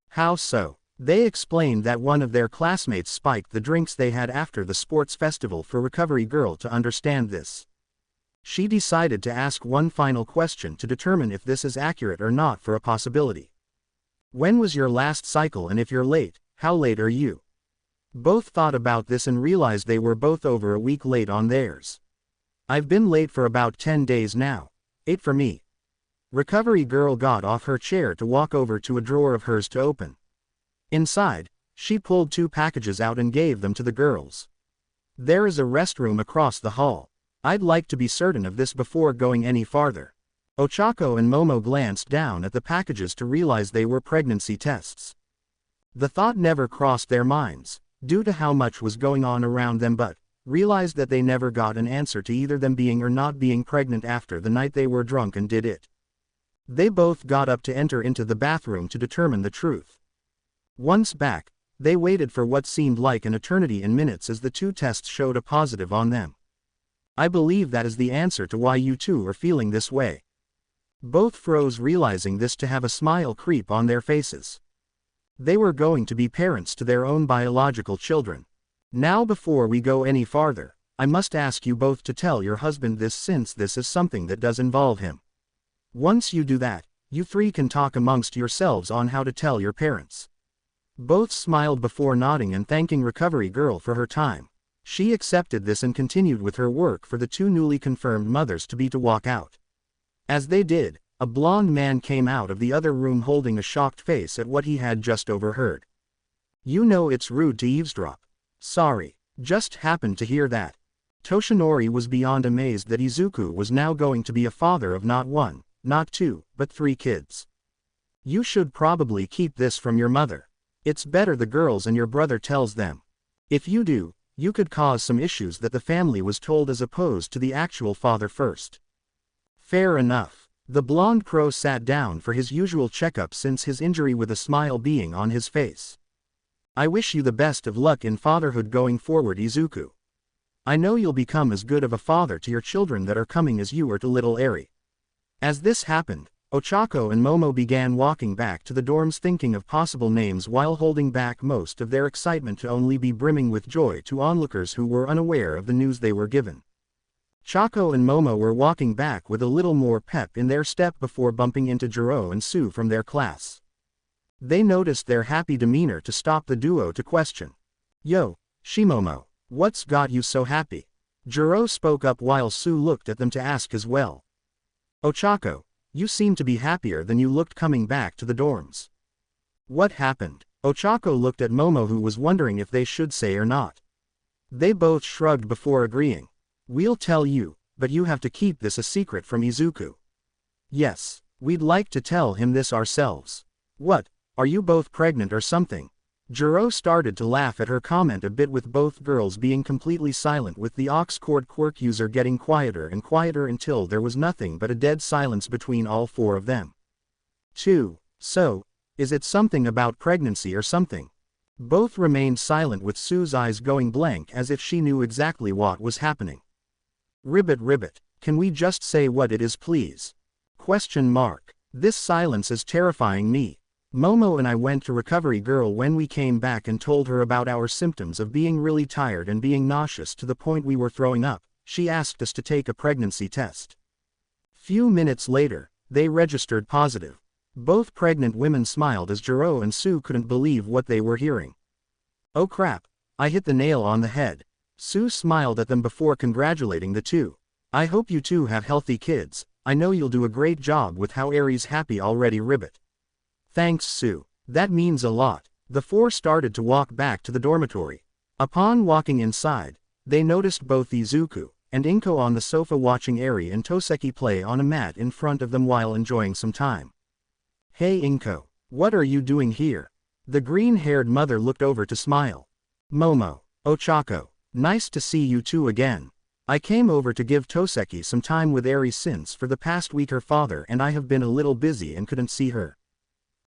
Speaker 1: How so? They explained that one of their classmates spiked the drinks they had after the sports festival for Recovery Girl to understand this. She decided to ask one final question to determine if this is accurate or not for a possibility. When was your last cycle, and if you're late, how late are you? Both thought about this and realized they were both over a week late on theirs. I've been late for about 10 days now. 8 for me. Recovery Girl got off her chair to walk over to a drawer of hers to open. Inside, she pulled 2 packages out and gave them to the girls. There is a restroom across the hall. I'd like to be certain of this before going any farther. Ochako and Momo glanced down at the packages to realize they were pregnancy tests. The thought never crossed their minds, due to how much was going on around them, but realized that they never got an answer to either them being or not being pregnant after the night they were drunk and did it. They both got up to enter into the bathroom to determine the truth. Once back, they waited for what seemed like an eternity in minutes as the 2 tests showed a positive on them. I believe that is the answer to why you two are feeling this way. Both froze, realizing this to have a smile creep on their faces. They were going to be parents to their own biological children. Now before we go any farther, I must ask you both to tell your husband this, since this is something that does involve him. Once you do that, you 3 can talk amongst yourselves on how to tell your parents. Both smiled before nodding and thanking Recovery Girl for her time. She accepted this and continued with her work for the 2 newly confirmed mothers-to-be to walk out. As they did, a blonde man came out of the other room holding a shocked face at what he had just overheard. You know it's rude to eavesdrop. Sorry, just happened to hear that. Toshinori was beyond amazed that Izuku was now going to be a father of not 1, not 2, but 3 kids. You should probably keep this from your mother. It's better the girls and your brother tells them. If you do, you could cause some issues that the family was told as opposed to the actual father first. Fair enough. The blonde pro sat down for his usual checkup since his injury, with a smile being on his face. I wish you the best of luck in fatherhood going forward, Izuku. I know you'll become as good of a father to your children that are coming as you were to little Eri. As this happened, Ochako and Momo began walking back to the dorms, thinking of possible names while holding back most of their excitement to only be brimming with joy to onlookers who were unaware of the news they were given. Chako and Momo were walking back with a little more pep in their step before bumping into Jiro and Sue from their class. They noticed their happy demeanor to stop the duo to question. Yo, Shimomo, what's got you so happy? Jiro spoke up while Sue looked at them to ask as well. Ochako, you seem to be happier than you looked coming back to the dorms. What happened? Ochako looked at Momo, who was wondering if they should say or not. They both shrugged before agreeing. We'll tell you, but you have to keep this a secret from Izuku. Yes, we'd like to tell him this ourselves. What, are you both pregnant or something? Jiro started to laugh at her comment a bit, with both girls being completely silent, with the Oxcord quirk user getting quieter and quieter until there was nothing but a dead silence between all 4 of them. 2. So, is it something about pregnancy or something? Both remained silent, with Sue's eyes going blank as if she knew exactly what was happening. Ribbit, can we just say what it is, please? Question mark. This silence is terrifying me. Momo and I went to Recovery Girl when we came back and told her about our symptoms of being really tired and being nauseous to the point we were throwing up. She asked us to take a pregnancy test. Few minutes later, they registered positive. Both pregnant women smiled as Jiro and Sue couldn't believe what they were hearing. Oh crap, I hit the nail on the head. Sue smiled at them before congratulating the 2. I hope you 2 have healthy kids. I know you'll do a great job with how Eri's happy already. Ribbit. Thanks, Sue. That means a lot. The 4 started to walk back to the dormitory. Upon walking inside, they noticed both Izuku and Inko on the sofa watching Eri and Toseki play on a mat in front of them while enjoying some time. Hey Inko, what are you doing here? The green-haired mother looked over to smile. Momo, Ochako, nice to see you two again. I came over to give Toseki some time with Eri since for the past week her father and I have been a little busy and couldn't see her.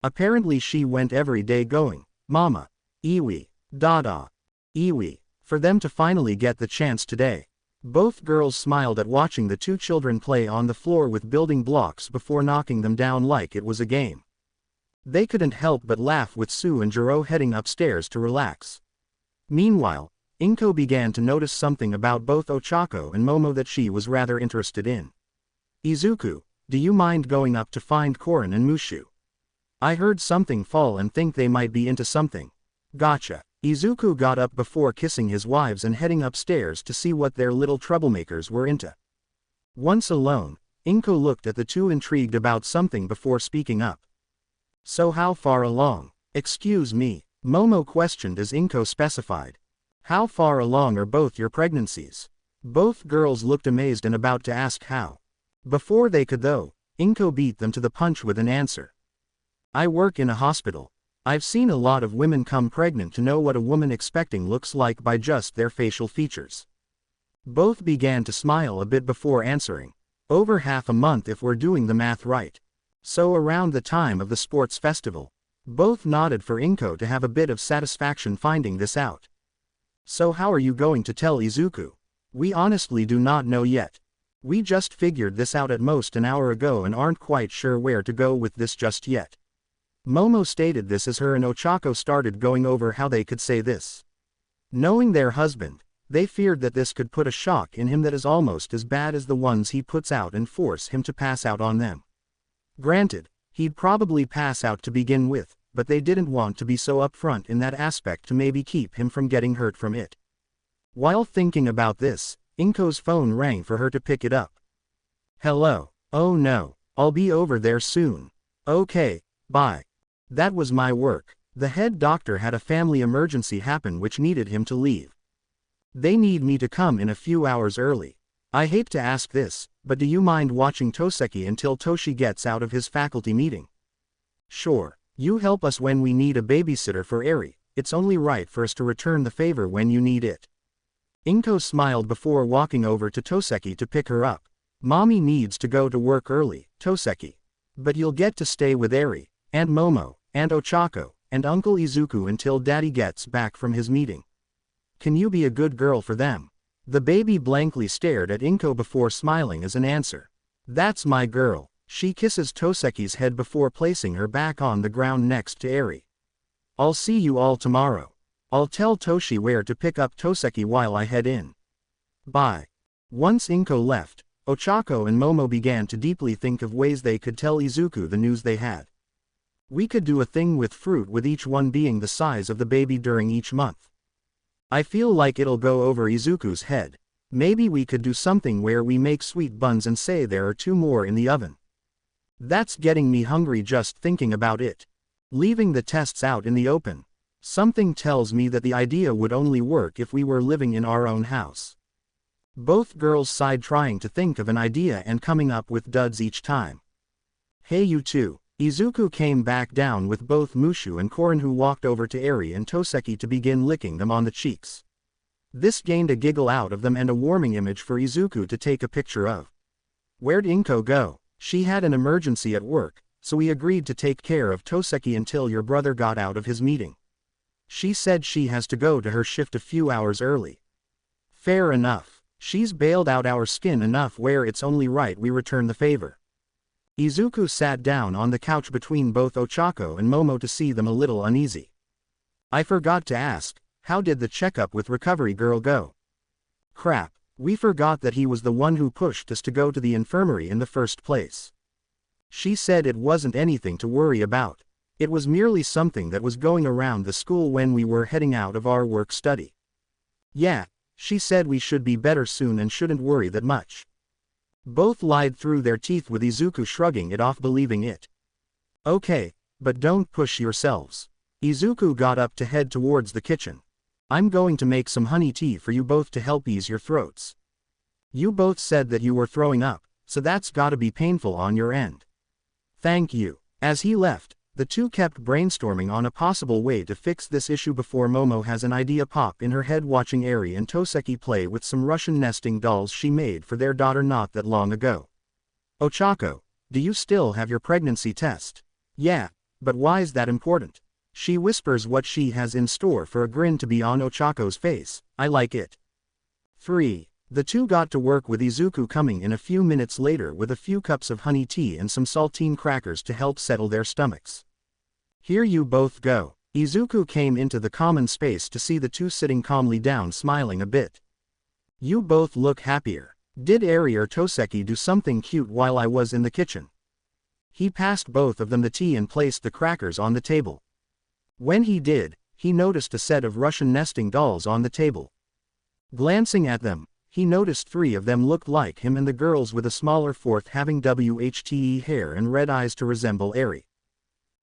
Speaker 1: Apparently she went every day going, Mama, Iwi, Dada, Iwi, for them to finally get the chance today. Both girls smiled at watching the two children play on the floor with building blocks before knocking them down like it was a game. They couldn't help but laugh with Sue and Jiro heading upstairs to relax. Meanwhile, Inko began to notice something about both Ochako and Momo that she was rather interested in. Izuku, do you mind going up to find Korin and Mushu? I heard something fall and think they might be into something. Gotcha. Izuku got up before kissing his wives and heading upstairs to see what their little troublemakers were into. Once alone, Inko looked at the two intrigued about something before speaking up. So how far along? Excuse me, Momo questioned as Inko specified. How far along are both your pregnancies? Both girls looked amazed and about to ask how. Before they could though, Inko beat them to the punch with an answer. I work in a hospital. I've seen a lot of women come pregnant to know what a woman expecting looks like by just their facial features. Both began to smile a bit before answering. Over half a month if we're doing the math right. So around the time of the sports festival. Both nodded for Inko to have a bit of satisfaction finding this out. So how are you going to tell Izuku? We honestly do not know yet. We just figured this out at most an hour ago and aren't quite sure where to go with this just yet. Momo stated this as her and Ochako started going over how they could say this. Knowing their husband, they feared that this could put a shock in him that is almost as bad as the ones he puts out and force him to pass out on them. Granted, he'd probably pass out to begin with, but they didn't want to be so upfront in that aspect to maybe keep him from getting hurt from it. While thinking about this, Inko's phone rang for her to pick it up. Hello, oh no, I'll be over there soon. Okay, bye. That was my work. The head doctor had a family emergency happen which needed him to leave. They need me to come in a few hours early. I hate to ask this, but do you mind watching Toseki until Toshi gets out of his faculty meeting? Sure, you help us when we need a babysitter for Eri, it's only right for us to return the favor when you need it. Inko smiled before walking over to Toseki to pick her up. Mommy needs to go to work early, Toseki. But you'll get to stay with Eri, and Momo, and Ochako, and Uncle Izuku until Daddy gets back from his meeting. Can you be a good girl for them? The baby blankly stared at Inko before smiling as an answer. That's my girl. She kisses Toseki's head before placing her back on the ground next to Eri. I'll see you all tomorrow. I'll tell Toshi where to pick up Toseki while I head in. Bye. Once Inko left, Ochako and Momo began to deeply think of ways they could tell Izuku the news they had. We could do a thing with fruit with each one being the size of the baby during each month. I feel like it'll go over Izuku's head. Maybe we could do something where we make sweet buns and say there are 2 more in the oven. That's getting me hungry just thinking about it. Leaving the tests out in the open. Something tells me that the idea would only work if we were living in our own house. Both girls sighed trying to think of an idea and coming up with duds each time. Hey you two. Izuku came back down with both Mushu and Korin who walked over to Eri and Toseki to begin licking them on the cheeks. This gained a giggle out of them and a warming image for Izuku to take a picture of. Where'd Inko go? She had an emergency at work, so we agreed to take care of Toseki until your brother got out of his meeting. She said she has to go to her shift a few hours early. Fair enough. She's bailed out our skin enough where it's only right we return the favor. Izuku sat down on the couch between both Ochako and Momo to see them a little uneasy. I forgot to ask, how did the checkup with Recovery Girl go? Crap, we forgot that he was the one who pushed us to go to the infirmary in the first place. She said it wasn't anything to worry about. It was merely something that was going around the school when we were heading out of our work study. Yeah, she said we should be better soon and shouldn't worry that much. Both lied through their teeth with Izuku shrugging it off believing it. Okay, but don't push yourselves. Izuku got up to head towards the kitchen. I'm going to make some honey tea for you both to help ease your throats. You both said that you were throwing up, so that's gotta be painful on your end. Thank you. As he left, the two kept brainstorming on a possible way to fix this issue before Momo has an idea pop in her head watching Eri and Toseki play with some Russian nesting dolls she made for their daughter not that long ago. Ochako, do you still have your pregnancy test? Yeah, but why's that important? She whispers what she has in store for a grin to be on Ochako's face. I like it. 3. The two got to work with Izuku coming in a few minutes later with a few cups of honey tea and some saltine crackers to help settle their stomachs. Here you both go. Izuku came into the common space to see the two sitting calmly down smiling a bit. You both look happier. Did Eri or Toseki do something cute while I was in the kitchen? He passed both of them the tea and placed the crackers on the table. When he did, he noticed a set of Russian nesting dolls on the table. Glancing at them, he noticed 3 of them looked like him and the girls with a smaller fourth having WHTE hair and red eyes to resemble Eri.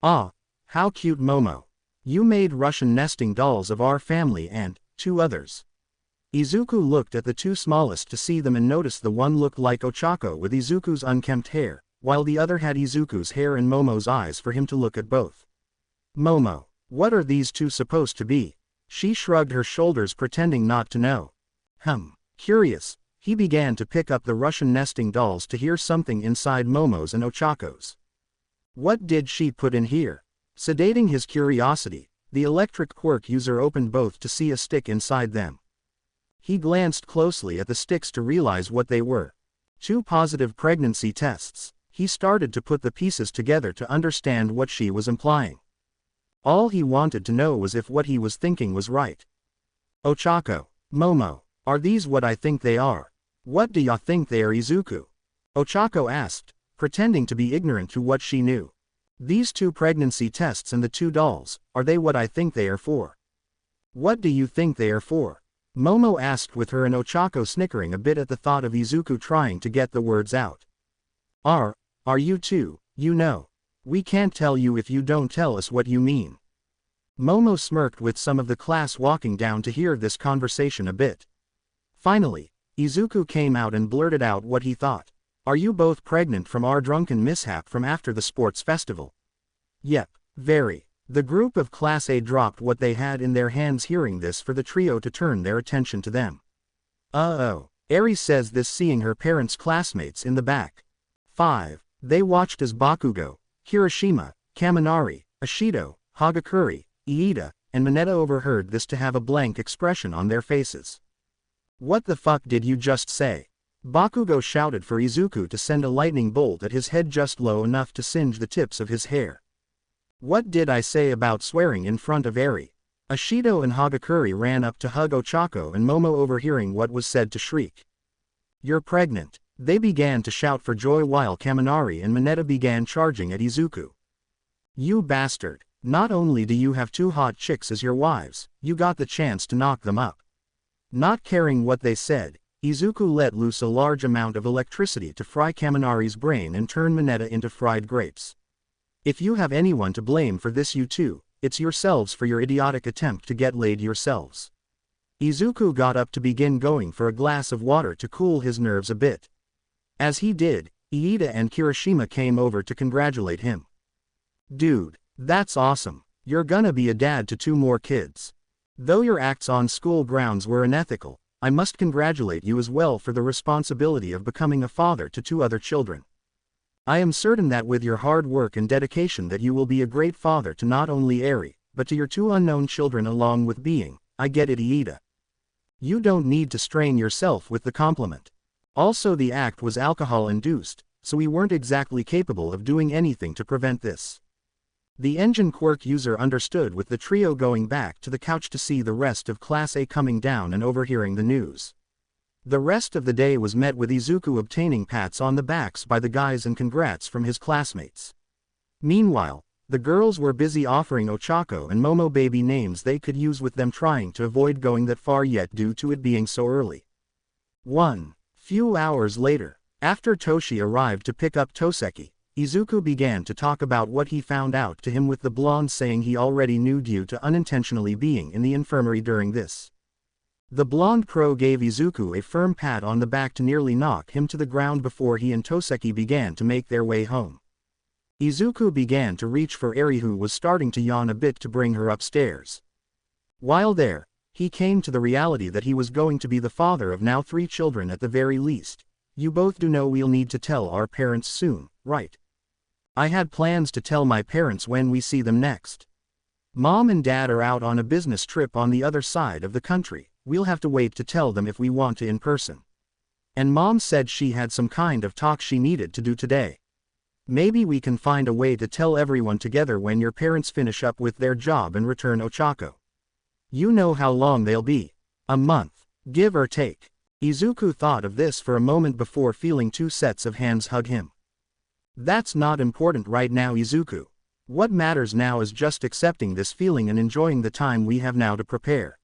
Speaker 1: Ah, how cute Momo. You made Russian nesting dolls of our family and 2 others. Izuku looked at the 2 smallest to see them and noticed the one looked like Ochako with Izuku's unkempt hair, while the other had Izuku's hair and Momo's eyes for him to look at both. Momo, what are these 2 supposed to be? She shrugged her shoulders pretending not to know. Curious, he began to pick up the Russian nesting dolls to hear something inside Momo's and Ochako's. What did she put in here? Sedating his curiosity, the electric quirk user opened both to see a stick inside them. He glanced closely at the sticks to realize what they were. 2 positive pregnancy tests. He started to put the pieces together to understand what she was implying. All he wanted to know was if what he was thinking was right. Ochako, Momo, are these what I think they are? What do ya think they are, Izuku? Ochako asked, pretending to be ignorant to what she knew. These 2 pregnancy tests and the 2 dolls, are they what I think they are for? What do you think they are for? Momo asked with her and Ochako snickering a bit at the thought of Izuku trying to get the words out. Are you 2, you know? We can't tell you if you don't tell us what you mean. Momo smirked with some of the class walking down to hear this conversation a bit. Finally, Izuku came out and blurted out what he thought. Are you both pregnant from our drunken mishap from after the sports festival? Yep, very. The group of Class A dropped what they had in their hands hearing this for the trio to turn their attention to them. Uh-oh, Eri says this seeing her parents' classmates in the back. 5. They watched as Bakugo, Kirishima, Kaminari, Ashido, Hagakure, Iida, and Mineta overheard this to have a blank expression on their faces. What the fuck did you just say? Bakugo shouted for Izuku to send a lightning bolt at his head just low enough to singe the tips of his hair. What did I say about swearing in front of Eri? Ashido and Hagakure ran up to hug Ochako and Momo overhearing what was said to shriek. You're pregnant. They began to shout for joy while Kaminari and Mineta began charging at Izuku. You bastard. Not only do you have 2 hot chicks as your wives, you got the chance to knock them up. Not caring what they said, Izuku let loose a large amount of electricity to fry Kaminari's brain and turn Mineta into fried grapes. If you have anyone to blame for this, you two, it's yourselves for your idiotic attempt to get laid yourselves. Izuku got up to begin going for a glass of water to cool his nerves a bit. As he did, Iida and Kirishima came over to congratulate him. Dude, that's awesome. You're gonna be a dad to 2 more kids. Though your acts on school grounds were unethical, I must congratulate you as well for the responsibility of becoming a father to 2 other children. I am certain that with your hard work and dedication that you will be a great father to not only Eri, but to your 2 unknown children along with being, I get it, Iida. You don't need to strain yourself with the compliment. Also, the act was alcohol-induced, so we weren't exactly capable of doing anything to prevent this. The engine quirk user understood with the trio going back to the couch to see the rest of Class A coming down and overhearing the news. The rest of the day was met with Izuku obtaining pats on the backs by the guys and congrats from his classmates. Meanwhile, the girls were busy offering Ochako and Momo baby names they could use with them, trying to avoid going that far yet due to it being so early. Few hours later, after Toshi arrived to pick up Toseki, Izuku began to talk about what he found out to him, with the blonde saying he already knew due to unintentionally being in the infirmary during this. The blonde pro gave Izuku a firm pat on the back to nearly knock him to the ground before he and Toseki began to make their way home. Izuku began to reach for Eri, who was starting to yawn a bit, to bring her upstairs. While there, he came to the reality that he was going to be the father of now 3 children at the very least. You both do know we'll need to tell our parents soon, right? I had plans to tell my parents when we see them next. Mom and Dad are out on a business trip on the other side of the country. We'll have to wait to tell them if we want to in person. And Mom said she had some kind of talk she needed to do today. Maybe we can find a way to tell everyone together when your parents finish up with their job and return Ochako. You know how long they'll be. A month, give or take. Izuku thought of this for a moment before feeling 2 sets of hands hug him. That's not important right now, Izuku. What matters now is just accepting this feeling and enjoying the time we have now to prepare.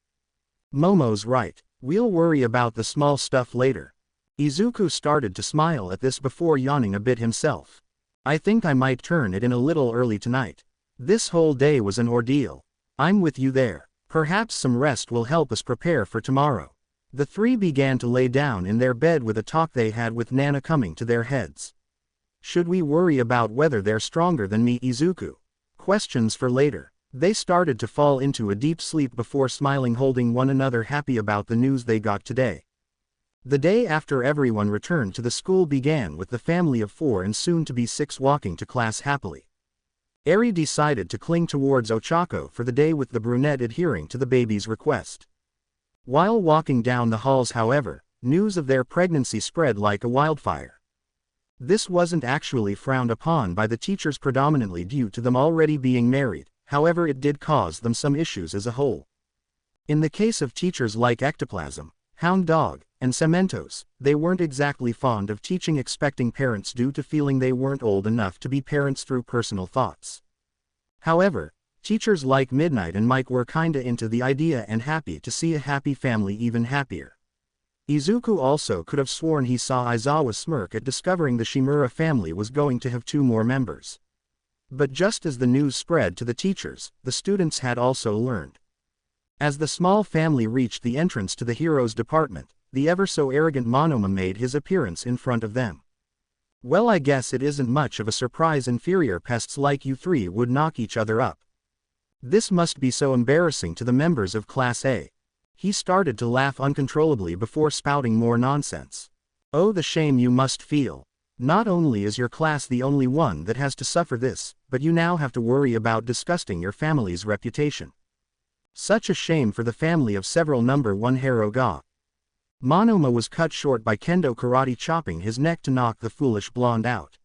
Speaker 1: Momo's right. We'll worry about the small stuff later. Izuku started to smile at this before yawning a bit himself. I think I might turn it in a little early tonight. This whole day was an ordeal. I'm with you there. Perhaps some rest will help us prepare for tomorrow. The 3 began to lay down in their bed with a talk they had with Nana coming to their heads. Should we worry about whether they're stronger than me, Izuku? Questions for later. They started to fall into a deep sleep before smiling, holding one another, happy about the news they got today. The day after everyone returned to the school began with the family of 4 and soon to be 6 walking to class happily. Eri decided to cling towards Ochako for the day, with the brunette adhering to the baby's request. While walking down the halls, however, news of their pregnancy spread like a wildfire. This wasn't actually frowned upon by the teachers, predominantly due to them already being married, however it did cause them some issues as a whole. In the case of teachers like Ectoplasm, Hound Dog, and Cementos, they weren't exactly fond of teaching expecting parents due to feeling they weren't old enough to be parents through personal thoughts. However, teachers like Midnight and Mike were kinda into the idea and happy to see a happy family even happier. Izuku also could have sworn he saw Aizawa smirk at discovering the Shimura family was going to have 2 more members. But just as the news spread to the teachers, the students had also learned. As the small family reached the entrance to the heroes department, the ever-so-arrogant Monoma made his appearance in front of them. Well, I guess it isn't much of a surprise inferior pests like you 3 would knock each other up. This must be so embarrassing to the members of Class A. He started to laugh uncontrollably before spouting more nonsense. Oh, the shame you must feel. Not only is your class the only one that has to suffer this, but you now have to worry about disgusting your family's reputation. Such a shame for the family of several number 1 hero ga. Monoma was cut short by Kendo karate chopping his neck to knock the foolish blonde out.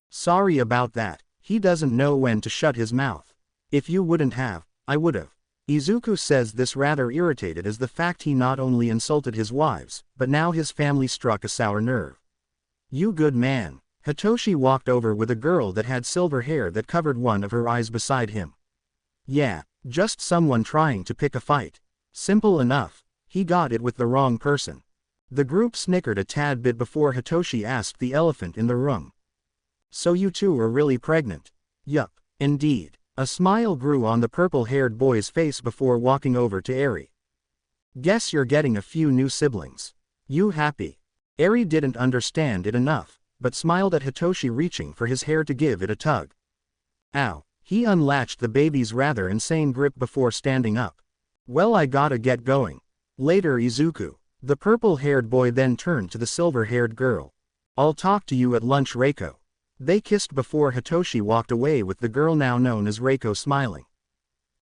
Speaker 1: Sorry about that, he doesn't know when to shut his mouth. If you wouldn't have, I would've. Izuku says this rather irritated as the fact he not only insulted his wives, but now his family struck a sour nerve. You good man. Hitoshi walked over with a girl that had silver hair that covered one of her eyes beside him. Yeah, just someone trying to pick a fight. Simple enough. He got it with the wrong person. The group snickered a tad bit before Hitoshi asked the elephant in the room. So you 2 are really pregnant? Yup, indeed. A smile grew on the purple-haired boy's face before walking over to Eri. Guess you're getting a few new siblings. You happy? Eri didn't understand it enough, but smiled at Hitoshi reaching for his hair to give it a tug. Ow. He unlatched the baby's rather insane grip before standing up. Well, I gotta get going. Later, Izuku. The purple-haired boy then turned to the silver-haired girl. I'll talk to you at lunch, Reiko. They kissed before Hitoshi walked away with the girl now known as Reiko smiling.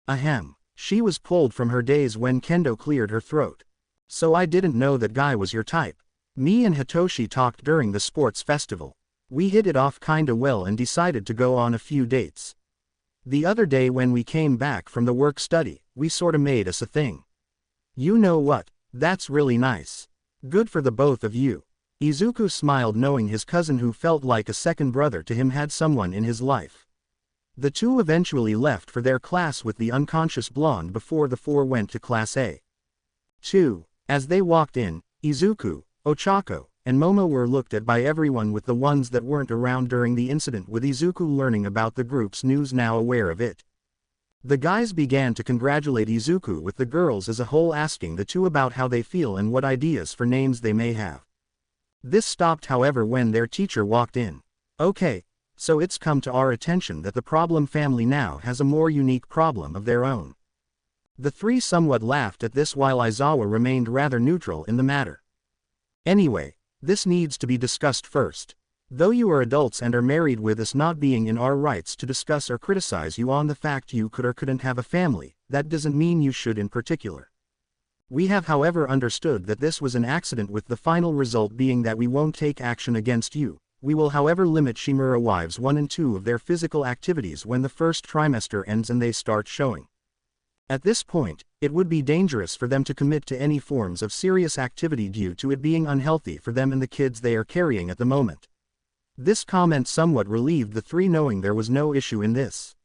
Speaker 1: Ahem. She was pulled from her days when Kendo cleared her throat. So I didn't know that guy was your type. Me and Hitoshi talked during the sports festival. We hit it off kinda well and decided to go on a few dates. The other day when we came back from the work study, we sorta made us a thing. You know what? That's really nice. Good for the both of you. Izuku smiled knowing his cousin who felt like a second brother to him had someone in his life. The 2 eventually left for their class with the unconscious blonde before the 4 went to Class A. 2. As they walked in, Izuku, Ochako, and Momo were looked at by everyone, with the ones that weren't around during the incident, with Izuku learning about the group's news now aware of it. The guys began to congratulate Izuku, with the girls as a whole asking the 2 about how they feel and what ideas for names they may have. This stopped however when their teacher walked in. Okay, so it's come to our attention that the problem family now has a more unique problem of their own. The three somewhat laughed at this while Aizawa remained rather neutral in the matter. Anyway, this needs to be discussed first. Though you are adults and are married, with us not being in our rights to discuss or criticize you on the fact you could or couldn't have a family, that doesn't mean you should in particular. We have however understood that this was an accident, with the final result being that we won't take action against you. We will however limit Shimura wives 1 and 2 of their physical activities when the first trimester ends and they start showing. At this point, it would be dangerous for them to commit to any forms of serious activity due to it being unhealthy for them and the kids they are carrying at the moment. This comment somewhat relieved the three, knowing there was no issue in this.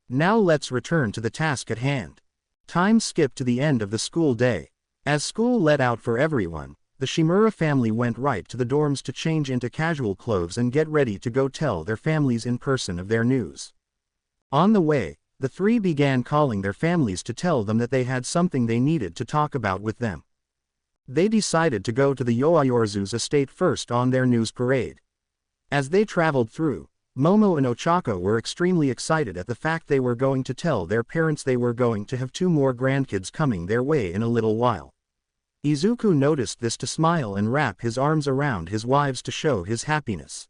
Speaker 1: Now let's return to the task at hand. Time skipped to the end of the school day. As school let out for everyone, the Shimura family went right to the dorms to change into casual clothes and get ready to go tell their families in person of their news. On the way, the three began calling their families to tell them that they had something they needed to talk about with them. They decided to go to the Yaoyorozu's estate first on their news parade. As they traveled through, Momo and Ochako were extremely excited at the fact they were going to tell their parents they were going to have 2 more grandkids coming their way in a little while. Izuku noticed this to smile and wrap his arms around his wives to show his happiness.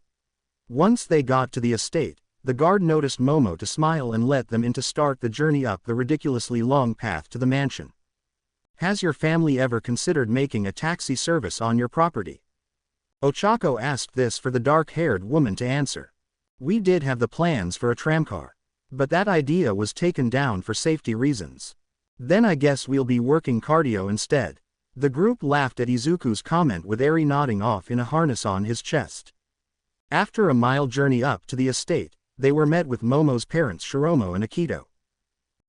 Speaker 1: Once they got to the estate, the guard noticed Momo to smile and let them in to start the journey up the ridiculously long path to the mansion. Has your family ever considered making a taxi service on your property? Ochako asked this for the dark-haired woman to answer. We did have the plans for a tramcar, but that idea was taken down for safety reasons. Then I guess we'll be working cardio instead. The group laughed at Izuku's comment, with Eri nodding off in a harness on his chest. After a mile journey up to the estate, they were met with Momo's parents Shiromo and Akito.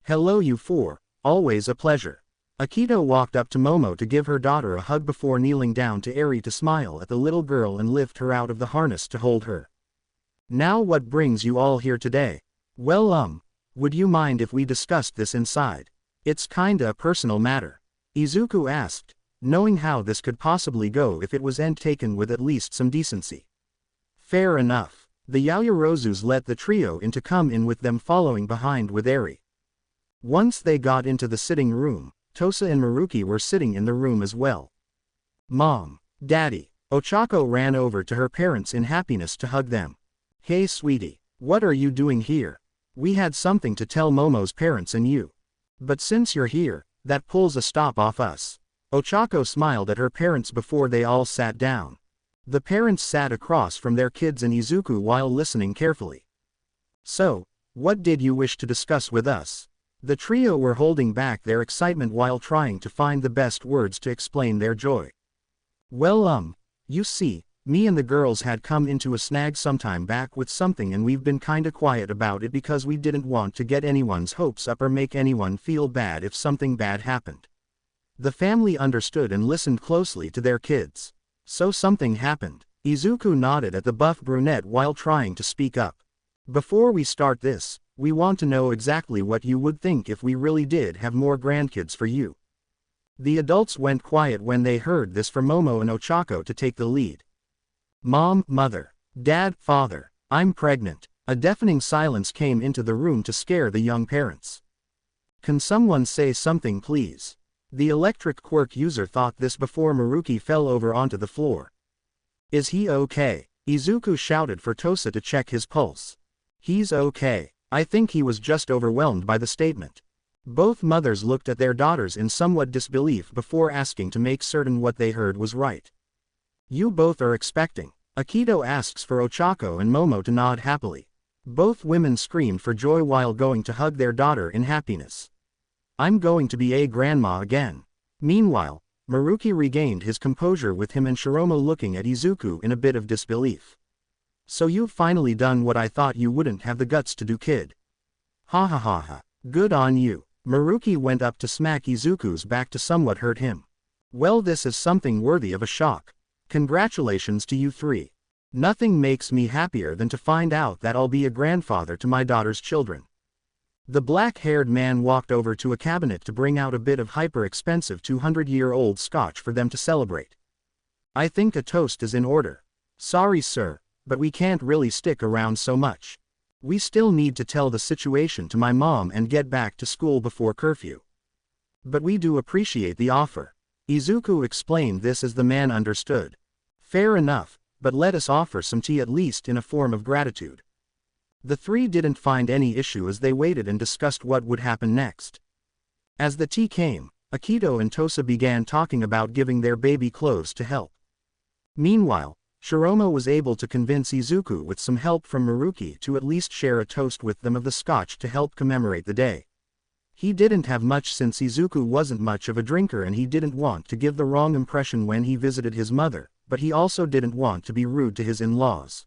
Speaker 1: Hello you four, always a pleasure. Akito walked up to Momo to give her daughter a hug before kneeling down to Eri to smile at the little girl and lift her out of the harness to hold her. Now what brings you all here today? Well would you mind if we discussed this inside? It's kinda a personal matter. Izuku asked, knowing how this could possibly go if it was taken with at least some decency. Fair enough. The Yaoyorozus let the trio in to come in with them, following behind with Eri. Once they got into the sitting room, Tosa and Maruki were sitting in the room as well. Mom, Daddy. Ochako ran over to her parents in happiness to hug them. Hey sweetie, what are you doing here? We had something to tell Momo's parents and you. But since you're here, that pulls a stop off us. Ochako smiled at her parents before they all sat down. The parents sat across from their kids and Izuku while listening carefully. So, what did you wish to discuss with us? The trio were holding back their excitement while trying to find the best words to explain their joy. Well you see, me and the girls had come into a snag sometime back with something, and we've been kinda quiet about it because we didn't want to get anyone's hopes up or make anyone feel bad if something bad happened. The family understood and listened closely to their kids. So something happened. Izuku nodded at the buff brunette while trying to speak up. Before we start this, we want to know exactly what you would think if we really did have more grandkids for you. The adults went quiet when they heard this from Momo and Ochako to take the lead. Mom, Mother, Dad, Father, I'm pregnant. A deafening silence came into the room to scare the young parents. Can someone say something please? The electric quirk user thought this before Maruki fell over onto the floor. Is he okay? Izuku shouted for Tosa to check his pulse. He's okay. I think he was just overwhelmed by the statement. Both mothers looked at their daughters in somewhat disbelief before asking to make certain what they heard was right. You both are expecting? Akito asks for Ochako and Momo to nod happily. Both women screamed for joy while going to hug their daughter in happiness. I'm going to be a grandma again. Meanwhile, Maruki regained his composure with him and Shiromo looking at Izuku in a bit of disbelief. So you've finally done what I thought you wouldn't have the guts to do, kid. Ha ha ha ha. Good on you. Maruki went up to smack Izuku's back to somewhat hurt him. Well, this is something worthy of a shock. Congratulations to you three. Nothing makes me happier than to find out that I'll be a grandfather to my daughter's children. The black-haired man walked over to a cabinet to bring out a bit of hyper-expensive 200-year-old scotch for them to celebrate. I think a toast is in order. Sorry sir, but we can't really stick around so much. We still need to tell the situation to my mom and get back to school before curfew. But we do appreciate the offer. Izuku explained this as the man understood. Fair enough, but let us offer some tea at least in a form of gratitude. The three didn't find any issue as they waited and discussed what would happen next. As the tea came, Akito and Tosa began talking about giving their baby clothes to help. Meanwhile, Shiroma was able to convince Izuku with some help from Maruki to at least share a toast with them of the scotch to help commemorate the day. He didn't have much since Izuku wasn't much of a drinker and he didn't want to give the wrong impression when he visited his mother, but he also didn't want to be rude to his in-laws.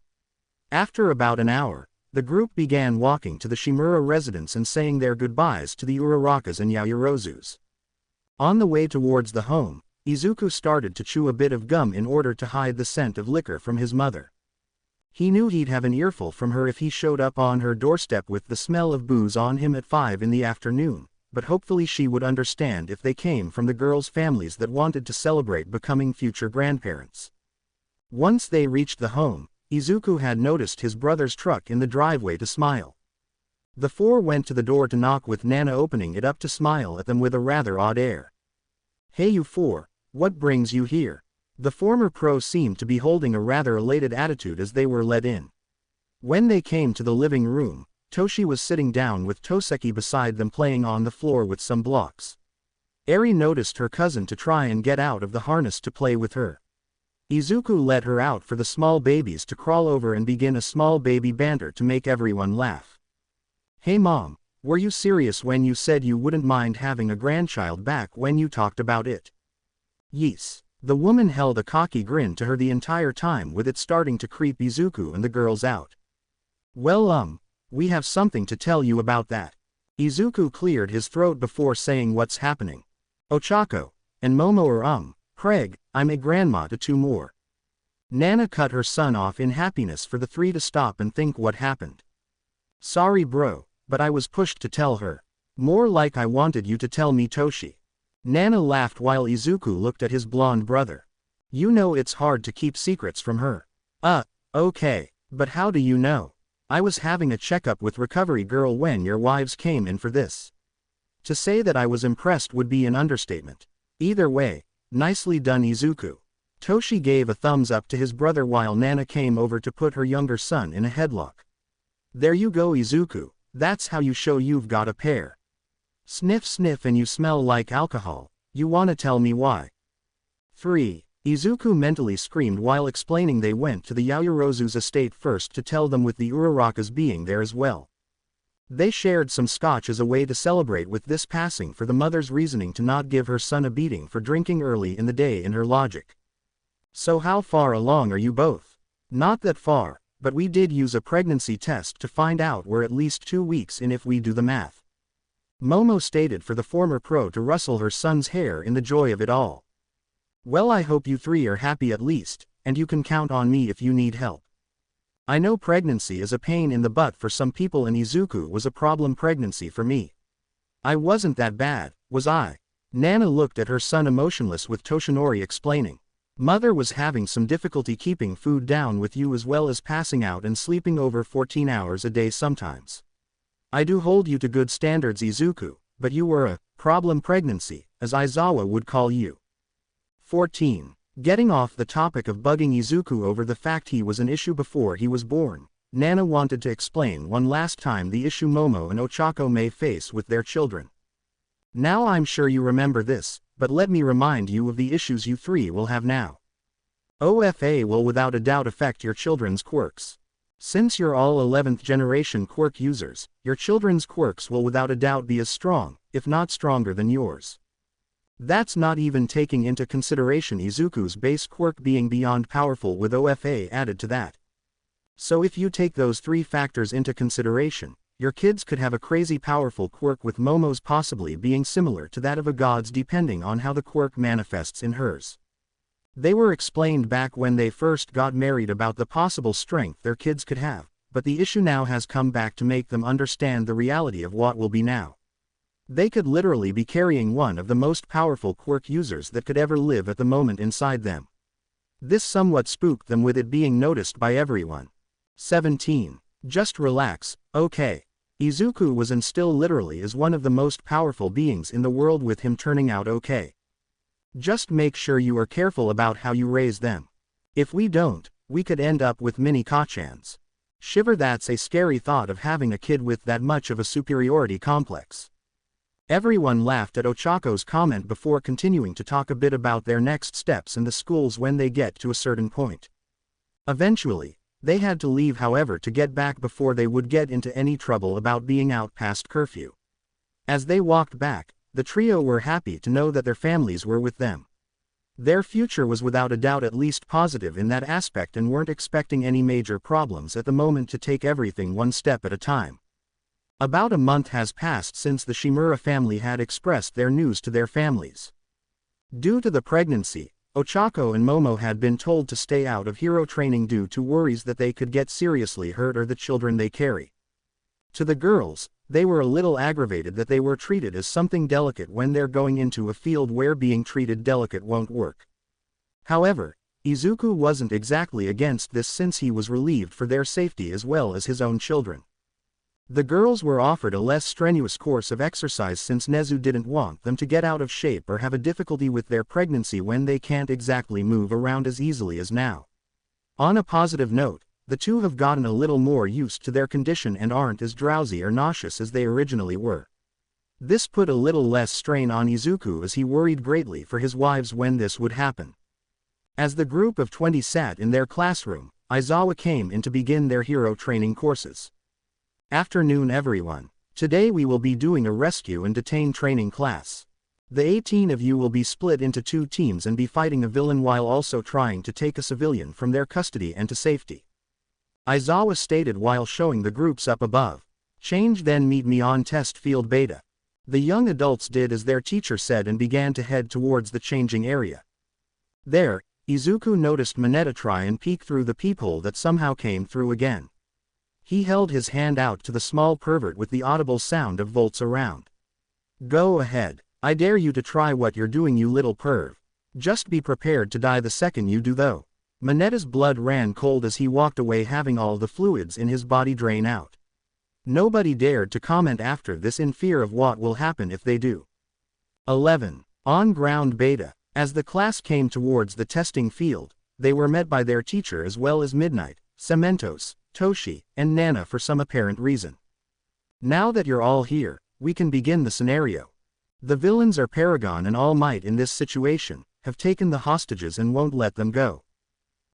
Speaker 1: After about an hour, the group began walking to the Shimura residence and saying their goodbyes to the Urarakas and Yaoyorozus. On the way towards the home, Izuku started to chew a bit of gum in order to hide the scent of liquor from his mother. He knew he'd have an earful from her if he showed up on her doorstep with the smell of booze on him at 5 in the afternoon, but hopefully she would understand if they came from the girls' families that wanted to celebrate becoming future grandparents. Once they reached the home, Izuku had noticed his brother's truck in the driveway to smile. The four went to the door to knock with Nana opening it up to smile at them with a rather odd air. "Hey you four, what brings you here?" The former pro seemed to be holding a rather elated attitude as they were let in. When they came to the living room, Toshi was sitting down with Toseki beside them playing on the floor with some blocks. Eri noticed her cousin to try and get out of the harness to play with her. Izuku let her out for the small babies to crawl over and begin a small baby banter to make everyone laugh. "Hey mom, were you serious when you said you wouldn't mind having a grandchild back when you talked about it?" "Yes." The woman held a cocky grin to her the entire time with it starting to creep Izuku and the girls out. "Well we have something to tell you about that." Izuku cleared his throat before saying what's happening. "Ochako and Momo are Craig, I'm a grandma to two more." Nana cut her son off in happiness for the three to stop and think what happened. "Sorry bro, but I was pushed to tell her. More like I wanted you to tell me Toshi." Nana laughed while Izuku looked at his blonde brother. "You know it's hard to keep secrets from her." Okay, but how do you know?" "I was having a checkup with recovery girl when your wives came in for this." To say that I was impressed would be an understatement. Either way, nicely done Izuku. Toshi gave a thumbs up to his brother while Nana came over to put her younger son in a headlock. "There you go Izuku, that's how you show you've got a pair. Sniff sniff and you smell like alcohol, you wanna tell me why?" 3. Izuku mentally screamed while explaining they went to the Yaoyorozu's estate first to tell them with the Urarakas being there as well. They shared some scotch as a way to celebrate with this passing for the mother's reasoning to not give her son a beating for drinking early in the day in her logic. "So how far along are you both?" "Not that far, but we did use a pregnancy test to find out we're at least 2 weeks in if we do the math." Momo stated for the former pro to rustle her son's hair in the joy of it all. "Well I hope you three are happy at least, and you can count on me if you need help. I know pregnancy is a pain in the butt for some people and Izuku was a problem pregnancy for me. I wasn't that bad, was I?" Nana looked at her son emotionless with Toshinori explaining. "Mother was having some difficulty keeping food down with you as well as passing out and sleeping over 14 hours a day sometimes. I do hold you to good standards Izuku, but you were a problem pregnancy, as Aizawa would call you." 14. Getting off the topic of bugging Izuku over the fact he was an issue before he was born, Nana wanted to explain one last time the issue Momo and Ochako may face with their children. "Now I'm sure you remember this, but let me remind you of the issues you three will have now. OFA will without a doubt affect your children's quirks. Since you're all 11th generation quirk users, your children's quirks will without a doubt be as strong, if not stronger than yours. That's not even taking into consideration Izuku's base quirk being beyond powerful with OFA added to that. So if you take those 3 factors into consideration, your kids could have a crazy powerful quirk with Momo's possibly being similar to that of a god's depending on how the quirk manifests in hers. They were explained back when they first got married about the possible strength their kids could have, but the issue now has come back to make them understand the reality of what will be now. They could literally be carrying one of the most powerful quirk users that could ever live at the moment inside them. This somewhat spooked them with it being noticed by everyone. 17. Just relax, okay. Izuku was and still literally is one of the most powerful beings in the world, with him turning out okay. Just make sure you are careful about how you raise them. If we don't, we could end up with mini Kachans. Shiver, that's a scary thought of having a kid with that much of a superiority complex. Everyone laughed at Ochako's comment before continuing to talk a bit about their next steps in the schools when they get to a certain point. Eventually, they had to leave, however, to get back before they would get into any trouble about being out past curfew. As they walked back, the trio were happy to know that their families were with them. Their future was without a doubt at least positive in that aspect, and weren't expecting any major problems at the moment, to take everything one step at a time. About a month has passed since the Shimura family had expressed their news to their families. Due to the pregnancy, Ochako and Momo had been told to stay out of hero training due to worries that they could get seriously hurt or the children they carry. To the girls, they were a little aggravated that they were treated as something delicate when they're going into a field where being treated delicate won't work. However, Izuku wasn't exactly against this, since he was relieved for their safety as well as his own children. The girls were offered a less strenuous course of exercise since Nezu didn't want them to get out of shape or have a difficulty with their pregnancy when they can't exactly move around as easily as now. On a positive note, the two have gotten a little more used to their condition and aren't as drowsy or nauseous as they originally were. This put a little less strain on Izuku, as he worried greatly for his wives when this would happen. As the group of 20 sat in their classroom, Aizawa came in to begin their hero training courses. Afternoon everyone. Today we will be doing a rescue and detain training class. The 18 of you will be split into 2 teams and be fighting a villain while also trying to take a civilian from their custody and to safety. Aizawa stated while showing the groups up above. Change, then meet me on test field beta. The young adults did as their teacher said and began to head towards the changing area. There, Izuku noticed Mineta try and peek through the peephole that somehow came through again. He held his hand out to the small pervert with the audible sound of volts around. Go ahead. I dare you to try what you're doing, you little perv. Just be prepared to die the second you do though. Mineta's blood ran cold as he walked away, having all the fluids in his body drain out. Nobody dared to comment after this, in fear of what will happen if they do. 11. On ground beta. As the class came towards the testing field, they were met by their teacher as well as Midnight, Cementos, Toshi, and Nana for some apparent reason. Now that you're all here, we can begin the scenario. The villains are Paragon and All Might in this situation, have taken the hostages and won't let them go.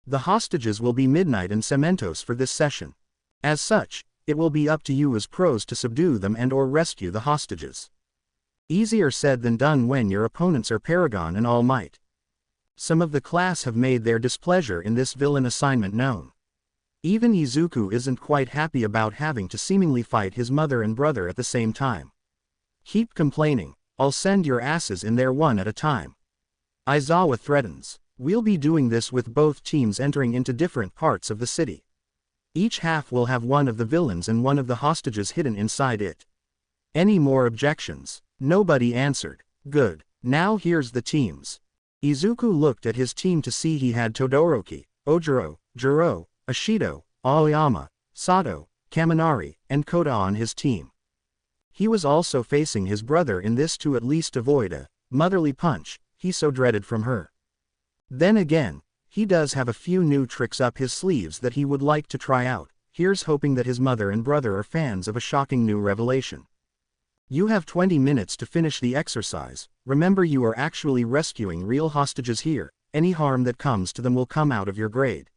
Speaker 1: The hostages will be Midnight and Cementos for this session. As such, it will be up to you as pros to subdue them and or rescue the hostages. Easier said than done when your opponents are Paragon and All Might. Some of the class have made their displeasure in this villain assignment known. Even Izuku isn't quite happy about having to seemingly fight his mother and brother at the same time. Keep complaining, I'll send your asses in there one at a time. Aizawa threatens. We'll be doing this with both teams entering into different parts of the city. Each half will have one of the villains and one of the hostages hidden inside it. Any more objections? Nobody answered. Good. Now here's the teams. Izuku looked at his team to see he had Todoroki, Ojiro, Jiro, Ashido, Aoyama, Sato, Kaminari, and Koda on his team. He was also facing his brother in this to at least avoid a motherly punch he so dreaded from her. Then again, he does have a few new tricks up his sleeves that he would like to try out. Here's hoping that his mother and brother are fans of a shocking new revelation. You have 20 minutes to finish the exercise. Remember, you are actually rescuing real hostages here. Any harm that comes to them will come out of your grade.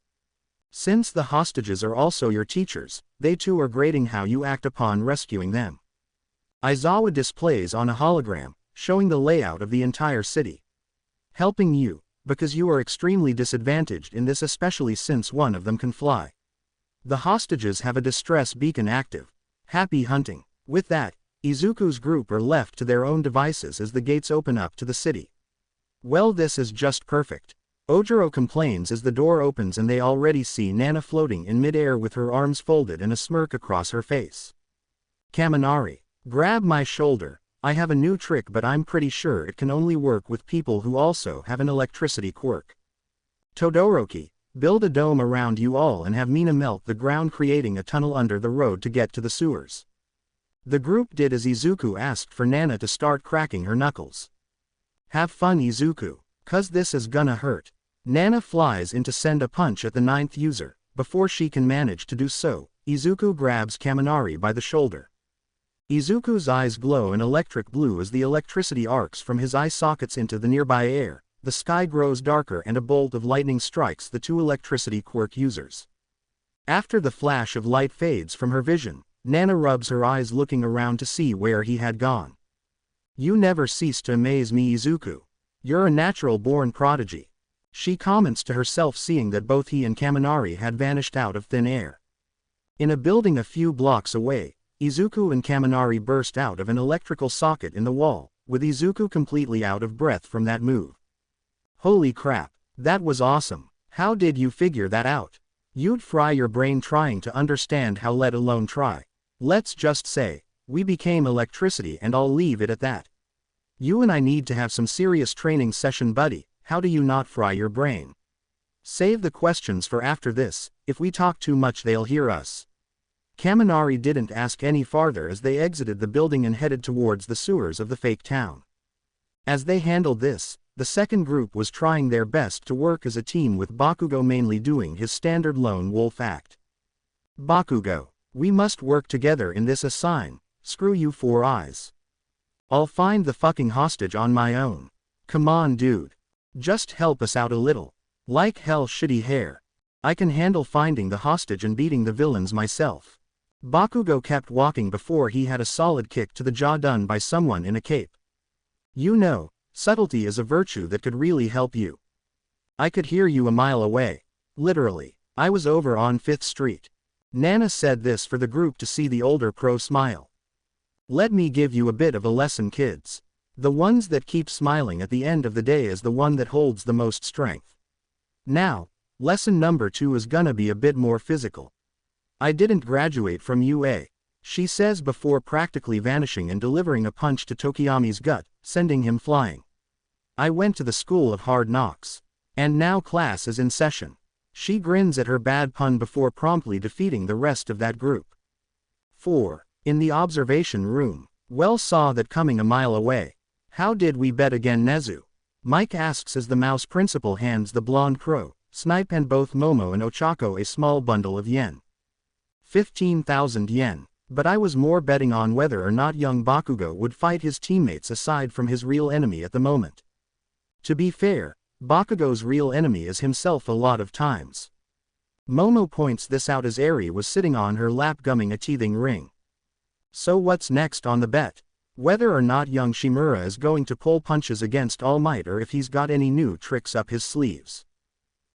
Speaker 1: Since the hostages are also your teachers, they too are grading how you act upon rescuing them. Aizawa displays on a hologram, showing the layout of the entire city. Helping you, because you are extremely disadvantaged in this, especially since one of them can fly. The hostages have a distress beacon active. Happy hunting. With that, Izuku's group are left to their own devices as the gates open up to the city. Well, this is just perfect. Ojiro complains as the door opens and they already see Nana floating in midair with her arms folded and a smirk across her face. Kaminari. Grab my shoulder. I have a new trick, but I'm pretty sure it can only work with people who also have an electricity quirk. Todoroki, build a dome around you all and have Mina melt the ground, creating a tunnel under the road to get to the sewers. The group did as Izuku asked for Nana to start cracking her knuckles. Have fun, Izuku, cause this is gonna hurt. Nana flies in to send a punch at the 9th user. Before she can manage to do so, Izuku grabs Kaminari by the shoulder. Izuku's eyes glow an electric blue as the electricity arcs from his eye sockets into the nearby air. The sky grows darker and a bolt of lightning strikes the two electricity quirk users. After the flash of light fades from her vision, Nana rubs her eyes looking around to see where he had gone. You never cease to amaze me, Izuku. You're a natural-born prodigy. She comments to herself, seeing that both he and Kaminari had vanished out of thin air. In a building a few blocks away, Izuku and Kaminari burst out of an electrical socket in the wall, with Izuku completely out of breath from that move. Holy crap, that was awesome. How did you figure that out? You'd fry your brain trying to understand how, let alone try. Let's just say, we became electricity, and I'll leave it at that. You and I need to have some serious training session, buddy. How do you not fry your brain? Save the questions for after this. If we talk too much they'll hear us. Kaminari didn't ask any farther as they exited the building and headed towards the sewers of the fake town. As they handled this, the second group was trying their best to work as a team, with Bakugo mainly doing his standard lone wolf act. Bakugo, we must work together in this assign. Screw you, Four Eyes. I'll find the fucking hostage on my own. Come on, dude. Just help us out a little. Like hell, shitty hair. I can handle finding the hostage and beating the villains myself. Bakugo kept walking before he had a solid kick to the jaw done by someone in a cape. You know, subtlety is a virtue that could really help you. I could hear you a mile away. Literally, I was over on 5th Street. Nana said this for the group to see the older pro smile. Let me give you a bit of a lesson, kids. The ones that keep smiling at the end of the day is the one that holds the most strength. Now, lesson number 2 is gonna be a bit more physical. I didn't graduate from UA, she says before practically vanishing and delivering a punch to Tokoyami's gut, sending him flying. I went to the school of hard knocks. And now class is in session. She grins at her bad pun before promptly defeating the rest of that group. 4. In the observation room, Well saw that coming a mile away. How did we bet again, Nezu? Mike asks as the mouse principal hands the blonde crow, Snipe and both Momo and Ochako a small bundle of yen. 15,000 yen. But I was more betting on whether or not young Bakugo would fight his teammates aside from his real enemy at the moment. To be fair, Bakugo's real enemy is himself a lot of times. Momo points this out as Eri was sitting on her lap gumming a teething ring. So what's next on the bet? Whether or not young Shimura is going to pull punches against All Might, or if he's got any new tricks up his sleeves.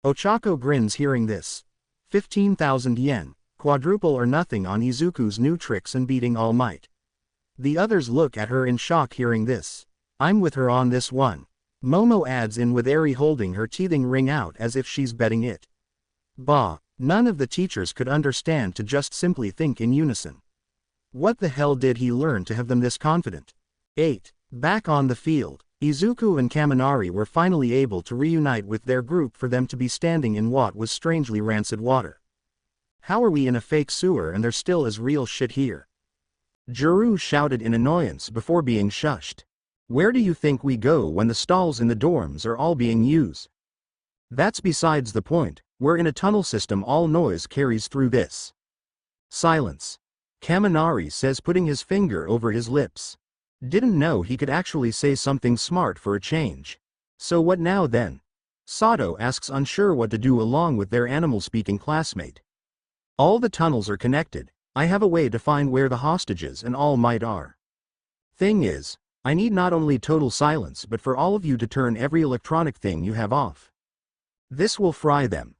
Speaker 1: Ochako grins hearing this. 15,000 yen, quadruple or nothing on Izuku's new tricks and beating All Might. The others look at her in shock hearing this. I'm with her on this one. Momo adds in with Eri holding her teething ring out as if she's betting it. Bah, none of the teachers could understand to just simply think in unison. What the hell did he learn to have them this confident? 8. Back on the field, Izuku and Kaminari were finally able to reunite with their group for them to be standing in what was strangely rancid water. How are we in a fake sewer and there still is real shit here? Juru shouted in annoyance before being shushed. Where do you think we go when the stalls in the dorms are all being used? That's besides the point. We're in a tunnel system, all noise carries through this. Silence. Kaminari says, putting his finger over his lips. Didn't know he could actually say something smart for a change. So what now then? Sato asks, unsure what to do along with their animal-speaking classmate. All the tunnels are connected. I have a way to find where the hostages and All Might are. Thing is, I need not only total silence but for all of you to turn every electronic thing you have off. This will fry them.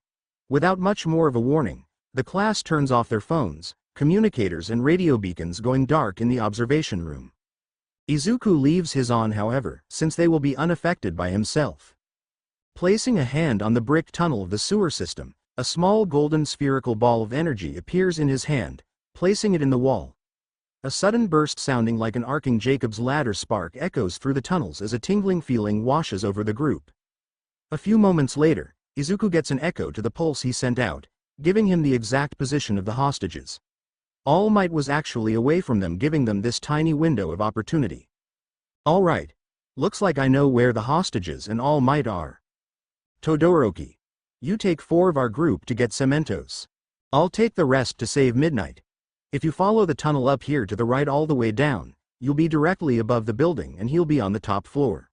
Speaker 1: Without much more of a warning, the class turns off their phones, communicators and radio beacons, going dark in the observation room. Izuku leaves his on, however, since they will be unaffected by himself. Placing a hand on the brick tunnel of the sewer system, a small golden spherical ball of energy appears in his hand, placing it in the wall. A sudden burst sounding like an arcing Jacob's ladder spark echoes through the tunnels as a tingling feeling washes over the group. A few moments later, Izuku gets an echo to the pulse he sent out, giving him the exact position of the hostages. All Might was actually away from them, giving them this tiny window of opportunity. Alright. Looks like I know where the hostages and All Might are. Todoroki. You take 4 of our group to get Cementos. I'll take the rest to save Midnight. If you follow the tunnel up here to the right all the way down, you'll be directly above the building and he'll be on the top floor.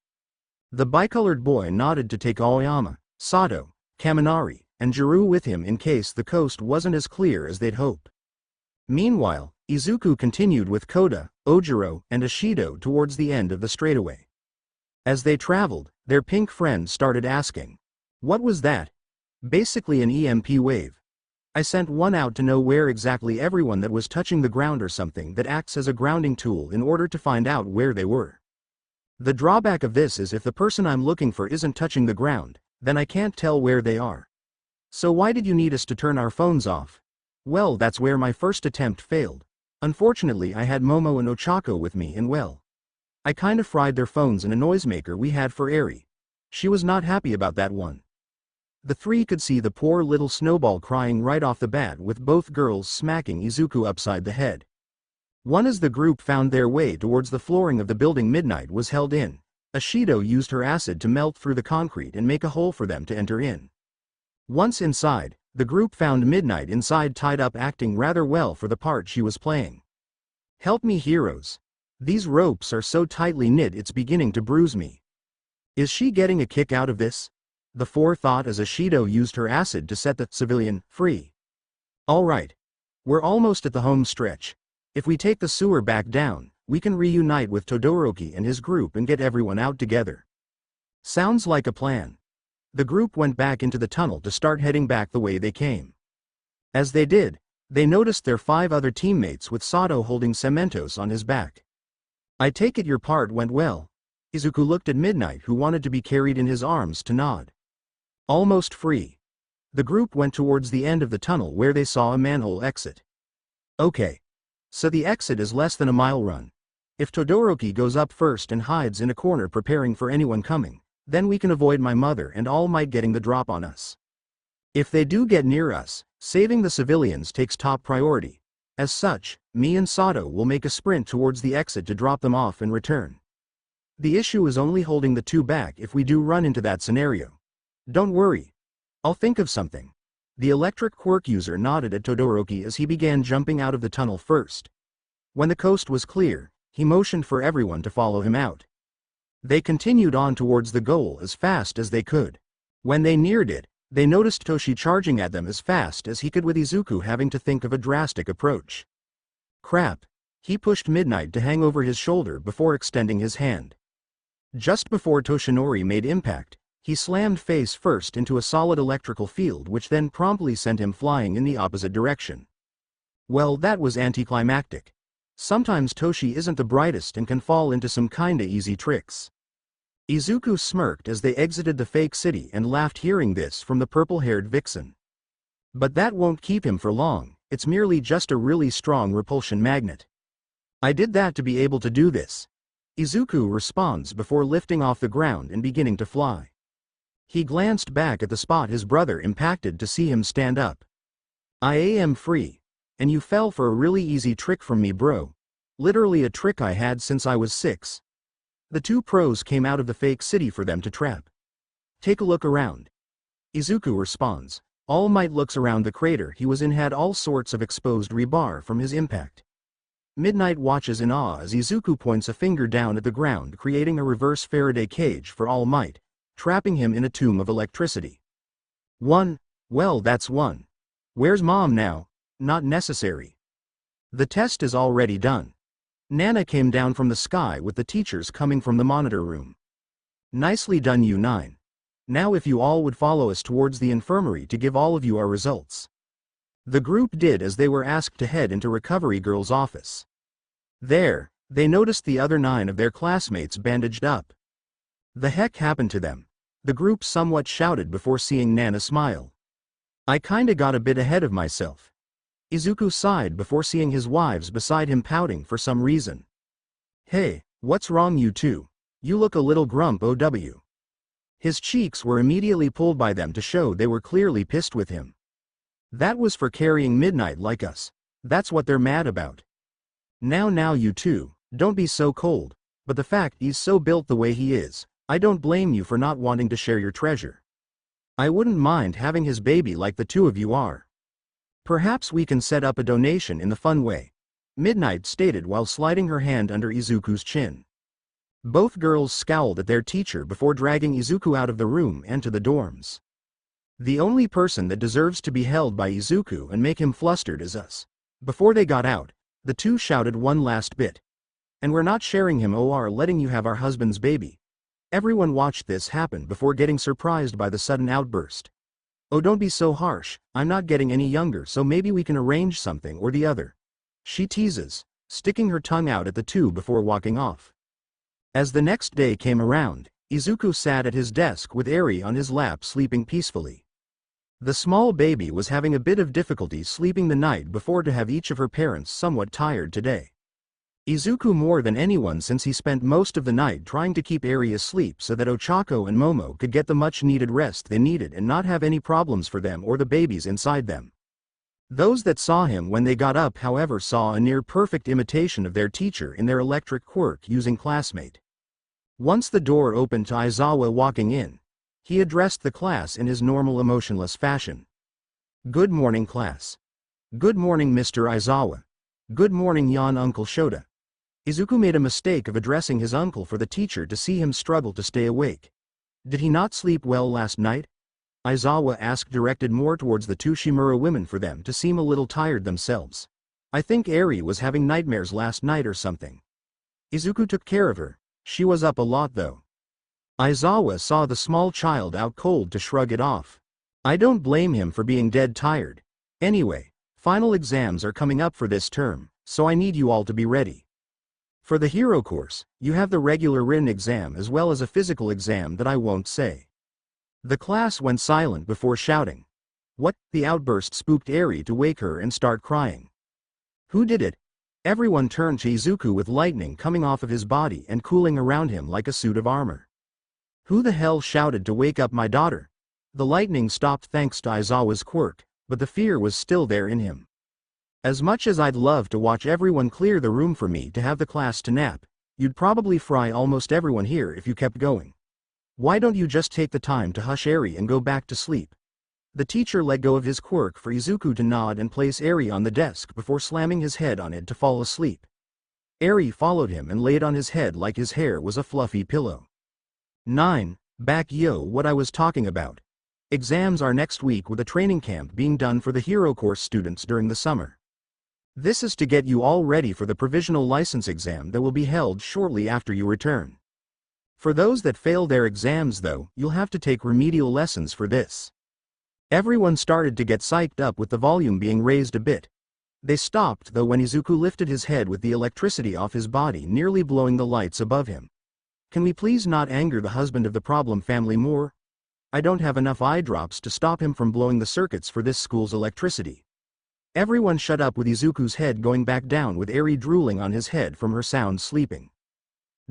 Speaker 1: The bicolored boy nodded to take Aoyama, Sato, Kaminari, and Jiru with him in case the coast wasn't as clear as they'd hope. Meanwhile, Izuku continued with Koda, Ojiro, and Ashido towards the end of the straightaway. As they traveled, their pink friend started asking, "What was that?" "Basically an EMP wave. I sent one out to know where exactly everyone that was touching the ground or something that acts as a grounding tool in order to find out where they were. The drawback of this is if the person I'm looking for isn't touching the ground, then I can't tell where they are. So why did you need us to turn our phones off?" "Well, that's where my first attempt failed. Unfortunately, I had Momo and Ochako with me and well, I kinda fried their phones in a noisemaker we had for Eri. She was not happy about that one." The 3 could see the poor little snowball crying right off the bat with both girls smacking Izuku upside the head. As the group found their way towards the flooring of the building, Midnight was held in. Ashido used her acid to melt through the concrete and make a hole for them to enter in. Once inside, the group found Midnight inside tied up, acting rather well for the part she was playing. "Help me, heroes. These ropes are so tightly knit it's beginning to bruise me." "Is she getting a kick out of this?" the 4 thought as Ashido used her acid to set the civilian free. "Alright. We're almost at the home stretch. If we take the sewer back down, we can reunite with Todoroki and his group and get everyone out together." "Sounds like a plan." The group went back into the tunnel to start heading back the way they came. As they did, they noticed their 5 other teammates with Sato holding Cementos on his back. "I take it your part went well." Izuku looked at Midnight, who wanted to be carried in his arms, to nod. Almost free. The group went towards the end of the tunnel where they saw a manhole exit. "Okay. So the exit is less than a mile run. If Todoroki goes up first and hides in a corner preparing for anyone coming, then we can avoid my mother and All Might getting the drop on us. If they do get near us, saving the civilians takes top priority. As such, me and Sato will make a sprint towards the exit to drop them off and return. The issue is only holding the 2 back if we do run into that scenario. Don't worry. I'll think of something." The electric quirk user nodded at Todoroki as he began jumping out of the tunnel first. When the coast was clear, he motioned for everyone to follow him out. They continued on towards the goal as fast as they could. When they neared it, they noticed Toshi charging at them as fast as he could, with Izuku having to think of a drastic approach. Crap. He pushed Midnight to hang over his shoulder before extending his hand. Just before Toshinori made impact, he slammed face first into a solid electrical field, which then promptly sent him flying in the opposite direction. Well, that was anticlimactic. Sometimes Toshi isn't the brightest and can fall into some kinda easy tricks. Izuku smirked as they exited the fake city and laughed hearing this from the purple-haired vixen. But that won't keep him for long, it's merely just a really strong repulsion magnet. "I did that to be able to do this." Izuku responds before lifting off the ground and beginning to fly. He glanced back at the spot his brother impacted to see him stand up. "I am free. And you fell for a really easy trick from me, bro. Literally a trick I had since I was 6. The 2 pros came out of the fake city for them to trap. Take a look around." Izuku responds. All Might looks around. The crater he was in had all sorts of exposed rebar from his impact. Midnight watches in awe as Izuku points a finger down at the ground, creating a reverse Faraday cage for All Might, trapping him in a tomb of electricity. "1. Well, that's 1. Where's Mom now?" "Not necessary. The test is already done. Nana came down from the sky with the teachers coming from the monitor room." "Nicely done, you 9. Now if you all would follow us towards the infirmary to give all of you our results." The group did as they were asked to head into Recovery Girl's office. There, they noticed the other 9 of their classmates bandaged up. The heck happened to them? The group somewhat shouted before seeing Nana smile. "I kinda got a bit ahead of myself." Izuku sighed before seeing his wives beside him pouting for some reason. "Hey, what's wrong you two? You look a little grump OW." His cheeks were immediately pulled by them to show they were clearly pissed with him. That was for carrying midnight like us. That's what they're mad about. Now you two, don't be so cold, but the fact he's so built the way he is, I don't blame you for not wanting to share your treasure. I wouldn't mind having his baby like the two of you are. Perhaps we can set up a donation in the fun way, Midnight stated while sliding her hand under Izuku's chin. Both girls scowled at their teacher before dragging Izuku out of the room and to the dorms. The only person that deserves to be held by Izuku and make him flustered is us. Before they got out, the two shouted one last bit. And we're not sharing him or letting you have our husband's baby. Everyone watched this happen before getting surprised by the sudden outburst. Oh, don't be so harsh, I'm not getting any younger, so maybe we can arrange something or the other. She teases, sticking her tongue out at the two before walking off. As the next day came around, Izuku sat at his desk with Eri on his lap sleeping peacefully. The small baby was having a bit of difficulty sleeping the night before to have each of her parents somewhat tired today. Izuku more than anyone, since he spent most of the night trying to keep Eri asleep so that Ochako and Momo could get the much-needed rest they needed and not have any problems for them or the babies inside them. Those that saw him when they got up, however, saw a near-perfect imitation of their teacher in their electric quirk using classmate. Once the door opened to Aizawa walking in, he addressed the class in his normal emotionless fashion. Good morning, class. Good morning, Mr. Aizawa. Good morning, Yon Uncle Shota. Izuku made a mistake of addressing his uncle for the teacher to see him struggle to stay awake. Did he not sleep well last night? Aizawa asked, directed more towards the two Shimura women for them to seem a little tired themselves. I think Eri was having nightmares last night or something. Izuku took care of her. She was up a lot though. Aizawa saw the small child out cold to shrug it off. I don't blame him for being dead tired. Anyway, final exams are coming up for this term, so I need you all to be ready. For the hero course, you have the regular written exam as well as a physical exam that I won't say. The class went silent before shouting. What? The outburst spooked Eri to wake her and start crying. Who did it? Everyone turned to Izuku with lightning coming off of his body and cooling around him like a suit of armor. Who the hell shouted to wake up my daughter? The lightning stopped thanks to Aizawa's quirk, but the fear was still there in him. As much as I'd love to watch everyone clear the room for me to have the class to nap, you'd probably fry almost everyone here if you kept going. Why don't you just take the time to hush Eri and go back to sleep? The teacher let go of his quirk for Izuku to nod and place Eri on the desk before slamming his head on it to fall asleep. Eri followed him and laid on his head like his hair was a fluffy pillow. 9. Back yo, what I was talking about. Exams are next week with a training camp being done for the hero course students during the summer. This is to get you all ready for the provisional license exam that will be held shortly after you return. For those that fail their exams though, you'll have to take remedial lessons for this. Everyone started to get psyched up with the volume being raised a bit. They stopped though when Izuku lifted his head with the electricity off his body nearly blowing the lights above him. Can we please not anger the husband of the problem family more? I don't have enough eye drops to stop him from blowing the circuits for this school's electricity. Everyone shut up with Izuku's head going back down with Eri drooling on his head from her sound sleeping.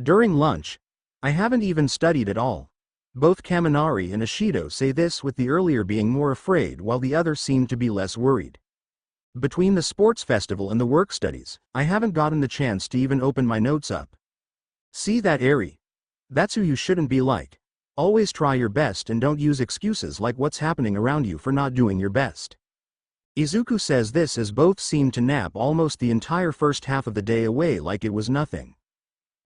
Speaker 1: During lunch, I haven't even studied at all. Both Kaminari and Ashido say this, with the earlier being more afraid while the other seemed to be less worried. Between the sports festival and the work studies, I haven't gotten the chance to even open my notes up. See that, Eri? That's who you shouldn't be like. Always try your best and don't use excuses like what's happening around you for not doing your best. Izuku says this as both seemed to nap almost the entire first half of the day away like it was nothing.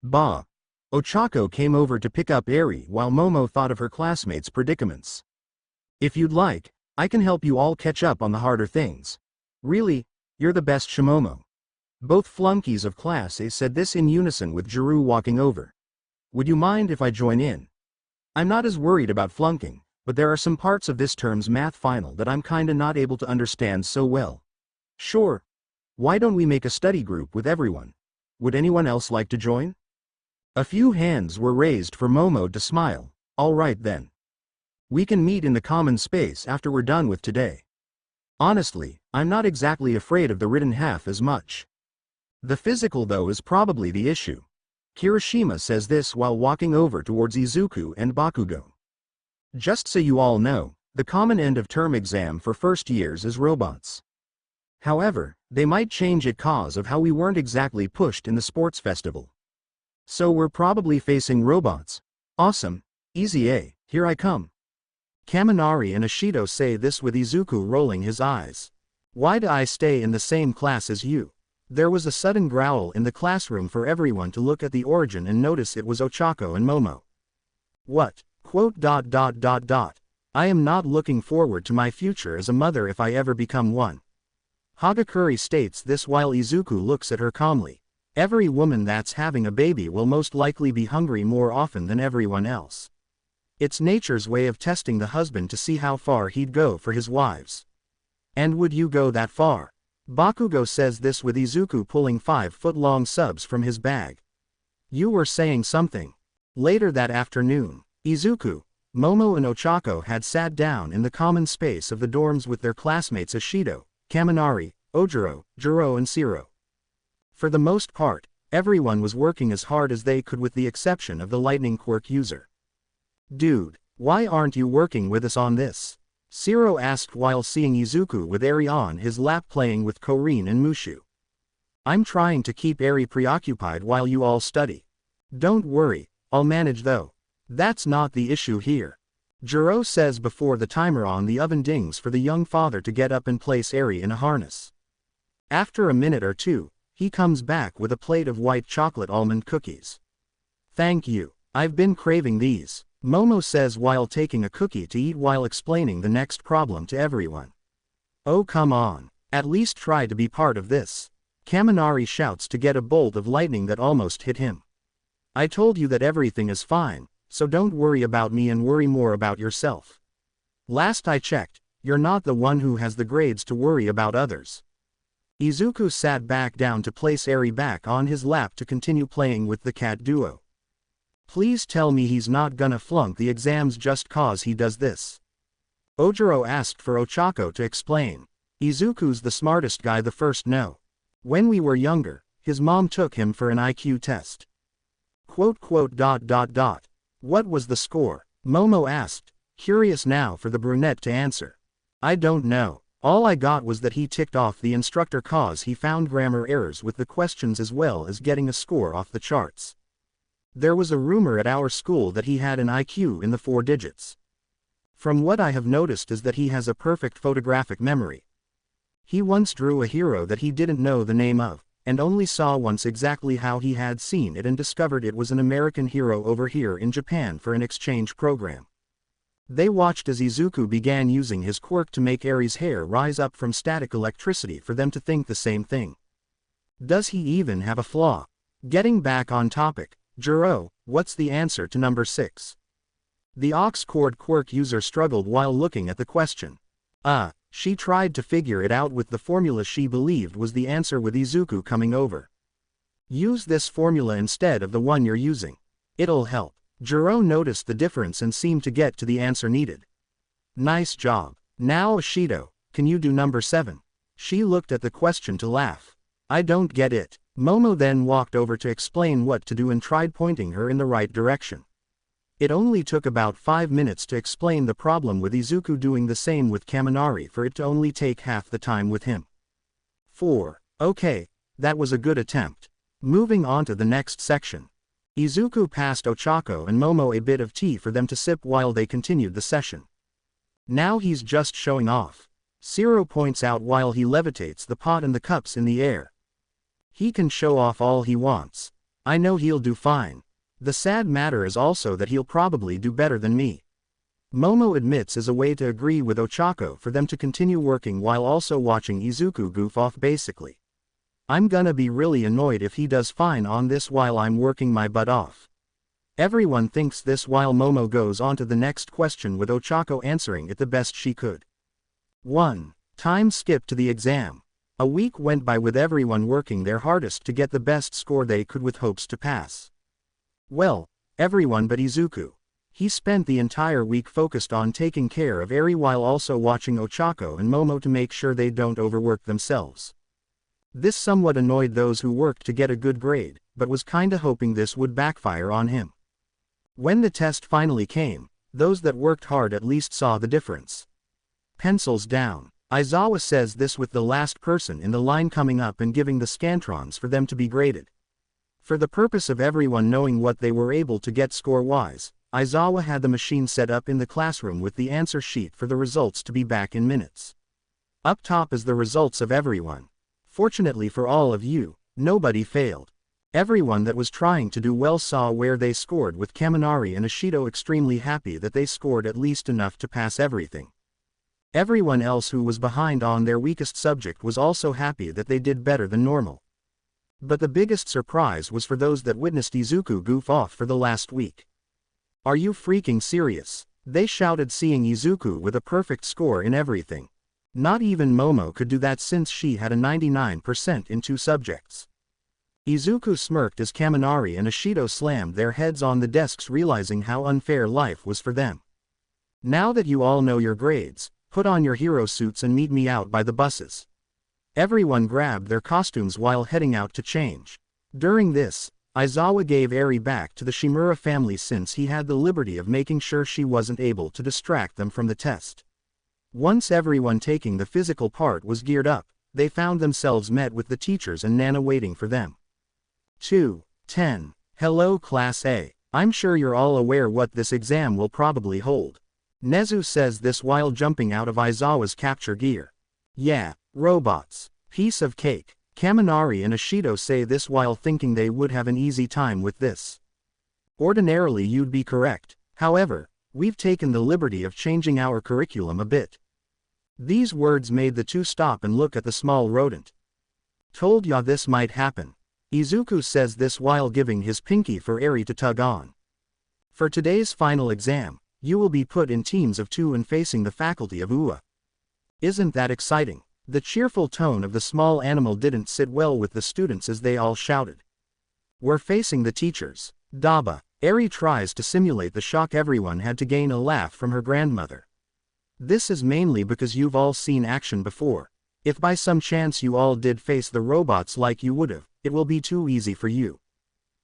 Speaker 1: Bah. Ochako came over to pick up Eri while Momo thought of her classmates' predicaments. If you'd like, I can help you all catch up on the harder things. Really, you're the best, Shimomo. Both flunkies of Class A said this in unison with Jiru walking over. Would you mind if I join in? I'm not as worried about flunking, but there are some parts of this term's math final that I'm kinda not able to understand so well. Sure. Why don't we make a study group with everyone? Would anyone else like to join? A few hands were raised for Momo to smile. All right then. We can meet in the common space after we're done with today. Honestly, I'm not exactly afraid of the written half as much. The physical though is probably the issue. Kirishima says this while walking over towards Izuku and Bakugo. Just so you all know, the common end-of-term exam for first years is robots. However, they might change it cause of how we weren't exactly pushed in the sports festival. So we're probably facing robots. Awesome. Easy A, here I come. Kaminari and Ashido say this with Izuku rolling his eyes. Why do I stay in the same class as you? There was a sudden growl in the classroom for everyone to look at the origin and notice it was Ochako and Momo. What? I am not looking forward to my future as a mother if I ever become one. Hagakure states this while Izuku looks at her calmly. Every woman that's having a baby will most likely be hungry more often than everyone else. It's nature's way of testing the husband to see how far he'd go for his wives. And would you go that far? Bakugo says this with Izuku pulling 5-foot-long subs from his bag. You were saying something. Later that afternoon, Izuku, Momo and Ochako had sat down in the common space of the dorms with their classmates Ashido, Kaminari, Ojiro, Jiro and Shiro. For the most part, everyone was working as hard as they could with the exception of the lightning quirk user. Dude, why aren't you working with us on this? Shiro asked while seeing Izuku with Eri on his lap playing with Korin and Mushu. I'm trying to keep Eri preoccupied while you all study. Don't worry, I'll manage though. That's not the issue here. Jiro says before the timer on the oven dings for the young father to get up and place Eri in a harness. After a minute or two, he comes back with a plate of white chocolate almond cookies. Thank you, I've been craving these, Momo says while taking a cookie to eat while explaining the next problem to everyone. Oh come on, at least try to be part of this. Kaminari shouts to get a bolt of lightning that almost hit him. I told you that everything is fine, so don't worry about me and worry more about yourself. Last I checked, you're not the one who has the grades to worry about others. Izuku sat back down to place Eri back on his lap to continue playing with the cat duo. Please tell me he's not gonna flunk the exams just cause he does this. Ojiro asked for Ochako to explain. Izuku's the smartest guy the first no. When we were younger, his mom took him for an IQ test. What was the score? Momo asked, curious now for the brunette to answer. I don't know. All I got was that he ticked off the instructor cause he found grammar errors with the questions as well as getting a score off the charts. There was a rumor at our school that he had an IQ in the 4 digits. From what I have noticed is that he has a perfect photographic memory. He once drew a hero that he didn't know the name of, and only saw once exactly how he had seen it and discovered it was an American hero over here in Japan for an exchange program. They watched as Izuku began using his quirk to make Eri's hair rise up from static electricity for them to think the same thing. Does he even have a flaw? Getting back on topic, Jiro, what's the answer to number 6? The aux cord quirk user struggled while looking at the question. She tried to figure it out with the formula she believed was the answer with Izuku coming over. Use this formula instead of the one you're using. It'll help. Jiro noticed the difference and seemed to get to the answer needed. Nice job. Now Ashido, can you do number 7? She looked at the question to laugh. I don't get it. Momo then walked over to explain what to do and tried pointing her in the right direction. It only took about 5 minutes to explain the problem with Izuku doing the same with Kaminari for it to only take half the time with him. 4. Okay, that was a good attempt. Moving on to the next section. Izuku passed Ochako and Momo a bit of tea for them to sip while they continued the session. Now he's just showing off. Shiro points out while he levitates the pot and the cups in the air. He can show off all he wants. I know he'll do fine. The sad matter is also that he'll probably do better than me. Momo admits as a way to agree with Ochako for them to continue working while also watching Izuku goof off basically. I'm gonna be really annoyed if he does fine on this while I'm working my butt off. Everyone thinks this while Momo goes on to the next question with Ochako answering it the best she could. 1. Time skip to the exam. A week went by with everyone working their hardest to get the best score they could with hopes to pass. Well, everyone but Izuku. He spent the entire week focused on taking care of Eri while also watching Ochako and Momo to make sure they don't overwork themselves. This somewhat annoyed those who worked to get a good grade, but was kinda hoping this would backfire on him. When the test finally came, Those that worked hard at least saw the difference. Pencils down. Aizawa says this with the last person in the line coming up and giving the scantrons for them to be graded. For the purpose of everyone knowing what they were able to get score-wise, Aizawa had the machine set up in the classroom with the answer sheet for the results to be back in minutes. Up top is the results of everyone. Fortunately for all of you, nobody failed. Everyone that was trying to do well saw where they scored, with Kaminari and Ashido extremely happy that they scored at least enough to pass everything. Everyone else who was behind on their weakest subject was also happy that they did better than normal. But the biggest surprise was for those that witnessed Izuku goof off for the last week. "Are you freaking serious?" they shouted, seeing Izuku with a perfect score in everything. Not even Momo could do that since she had a 99% in 2 subjects. Izuku smirked as Kaminari and Ashido slammed their heads on the desks, realizing how unfair life was for them. "Now that you all know your grades, put on your hero suits and meet me out by the buses." Everyone grabbed their costumes while heading out to change. During this, Aizawa gave Eri back to the Shimura family since he had the liberty of making sure she wasn't able to distract them from the test. Once everyone taking the physical part was geared up, they found themselves met with the teachers and Nana waiting for them. 2:10. Hello Class A. I'm sure you're all aware what this exam will probably hold. Nezu says this while jumping out of Aizawa's capture gear. Yeah, robots. Piece of cake. Kaminari and Ashido say this while thinking they would have an easy time with this. Ordinarily you'd be correct, however, we've taken the liberty of changing our curriculum a bit. These words made the two stop and look at the small rodent. Told ya this might happen. Izuku says this while giving his pinky for Eri to tug on. For today's final exam, you will be put in teams of 2 and facing the faculty of UA. Isn't that exciting? The cheerful tone of the small animal didn't sit well with the students as they all shouted. We're facing the teachers. Daba. Eri tries to simulate the shock everyone had to gain a laugh from her grandmother. This is mainly because you've all seen action before. If by some chance you all did face the robots like you would've, it will be too easy for you.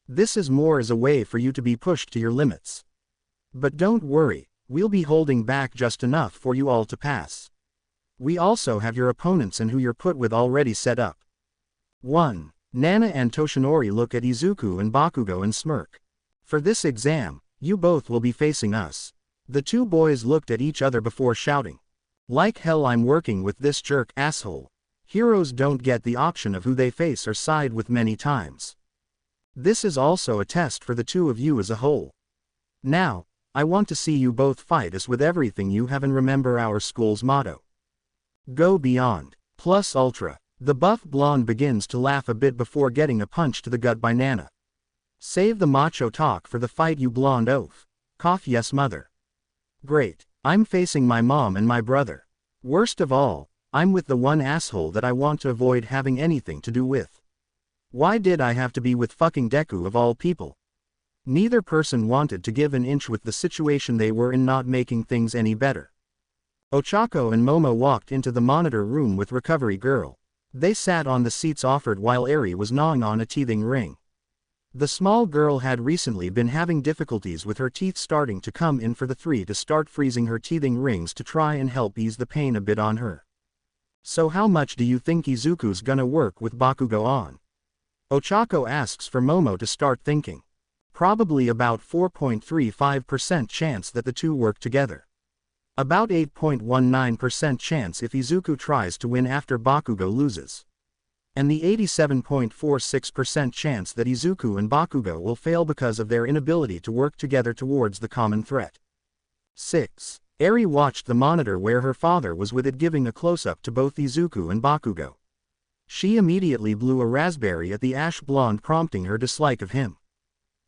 Speaker 1: This is more as a way for you to be pushed to your limits. But don't worry, we'll be holding back just enough for you all to pass. We also have your opponents and who you're put with already set up. 1. Nana and Toshinori look at Izuku and Bakugo and smirk. For this exam, you both will be facing us. The 2 boys looked at each other before shouting. Like hell, I'm working with this jerk asshole. Heroes don't get the option of who they face or side with many times. This is also a test for the 2 of you as a whole. Now, I want to see you both fight us with everything you have and remember our school's motto. Go beyond. Plus ultra. The buff blonde begins to laugh a bit before getting a punch to the gut by Nana. Save the macho talk for the fight, you blonde oaf. Cough, yes mother. Great. I'm facing my mom and my brother. Worst of all, I'm with the one asshole that I want to avoid having anything to do with. Why did I have to be with fucking Deku of all people? Neither person wanted to give an inch with the situation they were in, not making things any better. Ochako and Momo walked into the monitor room with Recovery Girl. They sat on the seats offered while Eri was gnawing on a teething ring. The small girl had recently been having difficulties with her teeth, starting to come in for the 3 to start freezing her teething rings to try and help ease the pain a bit on her. So how much do you think Izuku's gonna work with Bakugo on? Ochako asks for Momo to start thinking. Probably about 4.35% chance that the 2 work together. About 8.19% chance if Izuku tries to win after Bakugo loses. And the 87.46% chance that Izuku and Bakugo will fail because of their inability to work together towards the common threat. 6. Eri watched the monitor where her father was with it, giving a close-up to both Izuku and Bakugo. She immediately blew a raspberry at the ash blonde, prompting her dislike of him.